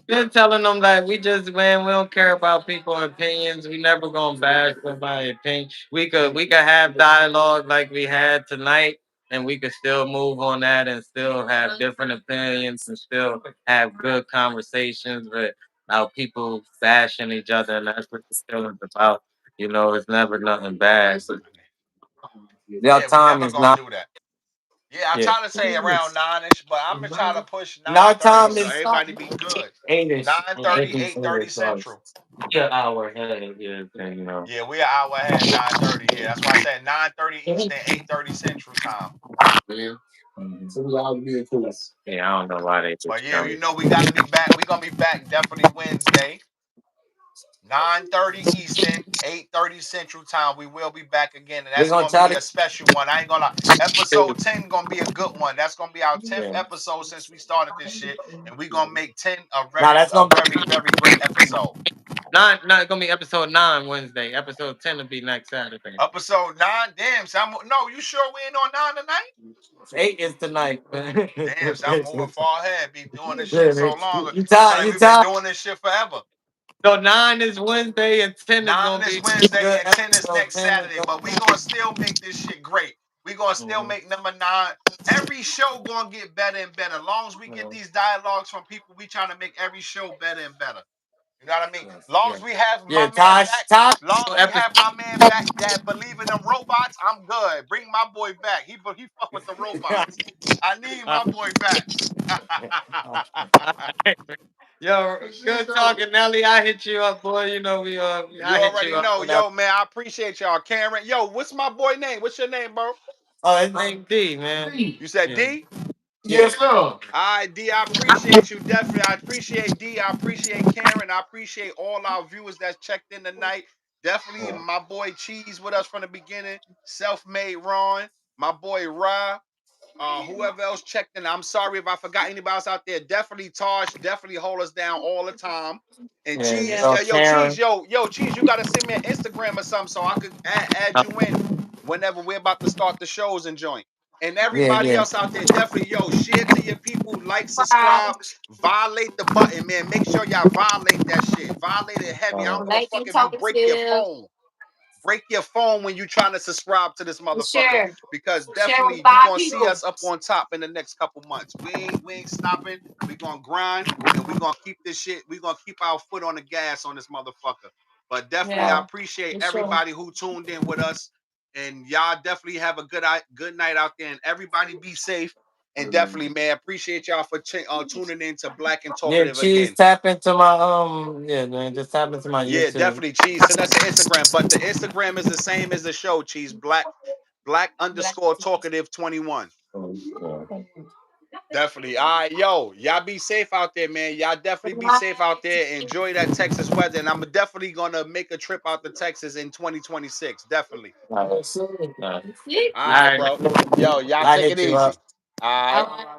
S2: Been telling them that we just man, we don't care about people's opinions. We never gonna bash somebody's opinion. We could have dialogue like we had tonight, and we could still move on that and still have different opinions and still have good conversations without people bashing each other. And that's what the still is about. You know, it's never nothing bad. So, your
S4: Yeah, we
S2: time
S4: never
S2: is
S4: gonna
S2: not.
S4: do that. Yeah, I
S2: Yeah.
S4: try to say around 9ish, but I'm gonna try to push
S2: Our
S4: 9:30
S2: time
S4: so
S2: is
S4: everybody be good.
S2: 8ish.
S4: 9:30, 8:30 Central.
S2: Yeah, hour ahead. Yeah, you know.
S4: Yeah, we an hour ahead, 9:30 here. That's why I said 9:30 Eastern, 8:30 Central time.
S2: Yeah. So we all be cool. Yeah, I don't know why they
S4: But
S2: just
S4: yeah,
S2: come.
S4: we gotta be back. We gonna be back definitely Wednesday, 9:30 Eastern, 8:30 Central time. We will be back again, and
S2: We're
S4: that's
S2: gonna
S4: gonna
S2: try
S4: be
S2: to
S4: a special one. I ain't gonna lie. Episode 10 gonna be a good one. That's gonna be our 10th
S2: yeah.
S4: episode since we started this shit, and we gonna make 10 a
S2: Now
S4: very
S2: that's
S4: a
S2: gonna
S4: very, very great episode.
S2: not gonna be episode 9 Wednesday. Episode 10 will be next Saturday.
S4: Episode 9, damn, so no, you sure we ain't on 9 tonight?
S2: 8 is tonight.
S4: Damn, so I'm moving far ahead. Be doing this shit
S2: Yeah,
S4: so long.
S2: you
S4: I feel
S2: tired?
S4: like
S2: You
S4: we've been
S2: tired?
S4: doing this shit forever.
S2: So 9 is Wednesday and 10 is
S4: 9
S2: gonna
S4: is
S2: be
S4: Wednesday
S2: good
S4: and 10 is
S2: episode.
S4: next
S2: 10 is
S4: Saturday, but we
S2: gonna
S4: gonna still make this shit great. We gonna still make number 9. Every show gonna get better and better. As long as we get these dialogues from people, we trying to make every show better and better. You know what I mean? Long
S2: yeah.
S4: as we have
S2: Yeah,
S4: my man back,
S2: Tosh
S4: long as we
S2: episode.
S4: have my man back that believe in them robots, I'm good. Bring my boy back. He fuck with the robots. I need my boy back.
S2: Yo, good talking, Nelly. I hit you up, boy. You know
S1: You
S2: I hit you
S1: already
S2: up
S1: know,
S2: whenever.
S1: yo, man. I appreciate y'all, Karen. Yo, what's my boy name? What's your name, bro?
S2: Oh, his name D, man.
S1: You said
S2: Yeah.
S1: D.
S2: Yeah.
S5: Yes, sir.
S1: All right, D. I appreciate you definitely. I appreciate D. I appreciate Karen. I appreciate all our viewers that checked in tonight. Definitely, my boy Cheese with us from the beginning. Self-made Ron. My boy Ra. Whoever else checked in, I'm sorry if I forgot anybody else out there. Definitely Tosh, definitely hold us down all the time. And
S2: Yeah.
S1: Cheese,
S3: Yeah.
S1: yo, Cheese,
S2: Karen.
S1: yo, Cheese, you gotta send me an Instagram or something so I could add you in whenever we're about to start the shows and joint. And
S2: Yeah,
S1: everybody
S2: yeah.
S1: else out there, definitely, yo, share to your people, like, subscribe, violate the button, man. Make sure y'all violate that shit. Violate it heavy. I don't give a
S3: Black
S1: fuck
S3: and
S1: if you break your
S3: talkative.
S1: phone. Break your phone when you're trying to subscribe to this motherfucker
S3: Share.
S1: because
S3: Share with
S1: definitely you're
S3: five
S1: gonna see
S3: people.
S1: us up on top in the next couple months. We ain't stopping. We're gonna grind and we're gonna keep this shit. We're gonna keep our foot on the gas on this motherfucker. But definitely I
S3: Yeah.
S1: appreciate
S3: For sure.
S1: everybody who tuned in with us. And y'all definitely have a good night out there. And everybody be safe. And definitely, man, appreciate y'all for tuning in to Black and
S2: Yeah,
S1: Talkative
S2: Cheese,
S1: again.
S2: tap into my yeah, man, just tap into my
S1: Yeah,
S2: YouTube.
S1: definitely, Cheese. Send us an Instagram, but the Instagram is the same as the show, Cheese. Black
S3: Black.
S1: underscore talkative 21.
S2: Oh, yeah.
S1: Definitely. All right, yo, y'all be safe out there, man. Y'all definitely be safe out there. Enjoy that Texas weather. And I'm definitely gonna make a trip out to Texas in 2026. Definitely.
S2: Nice. Nice.
S1: All
S2: All
S1: right,
S2: right,
S1: bro. Yo, y'all
S2: I
S1: take it
S2: hit you up.
S1: easy. All right.
S3: All right.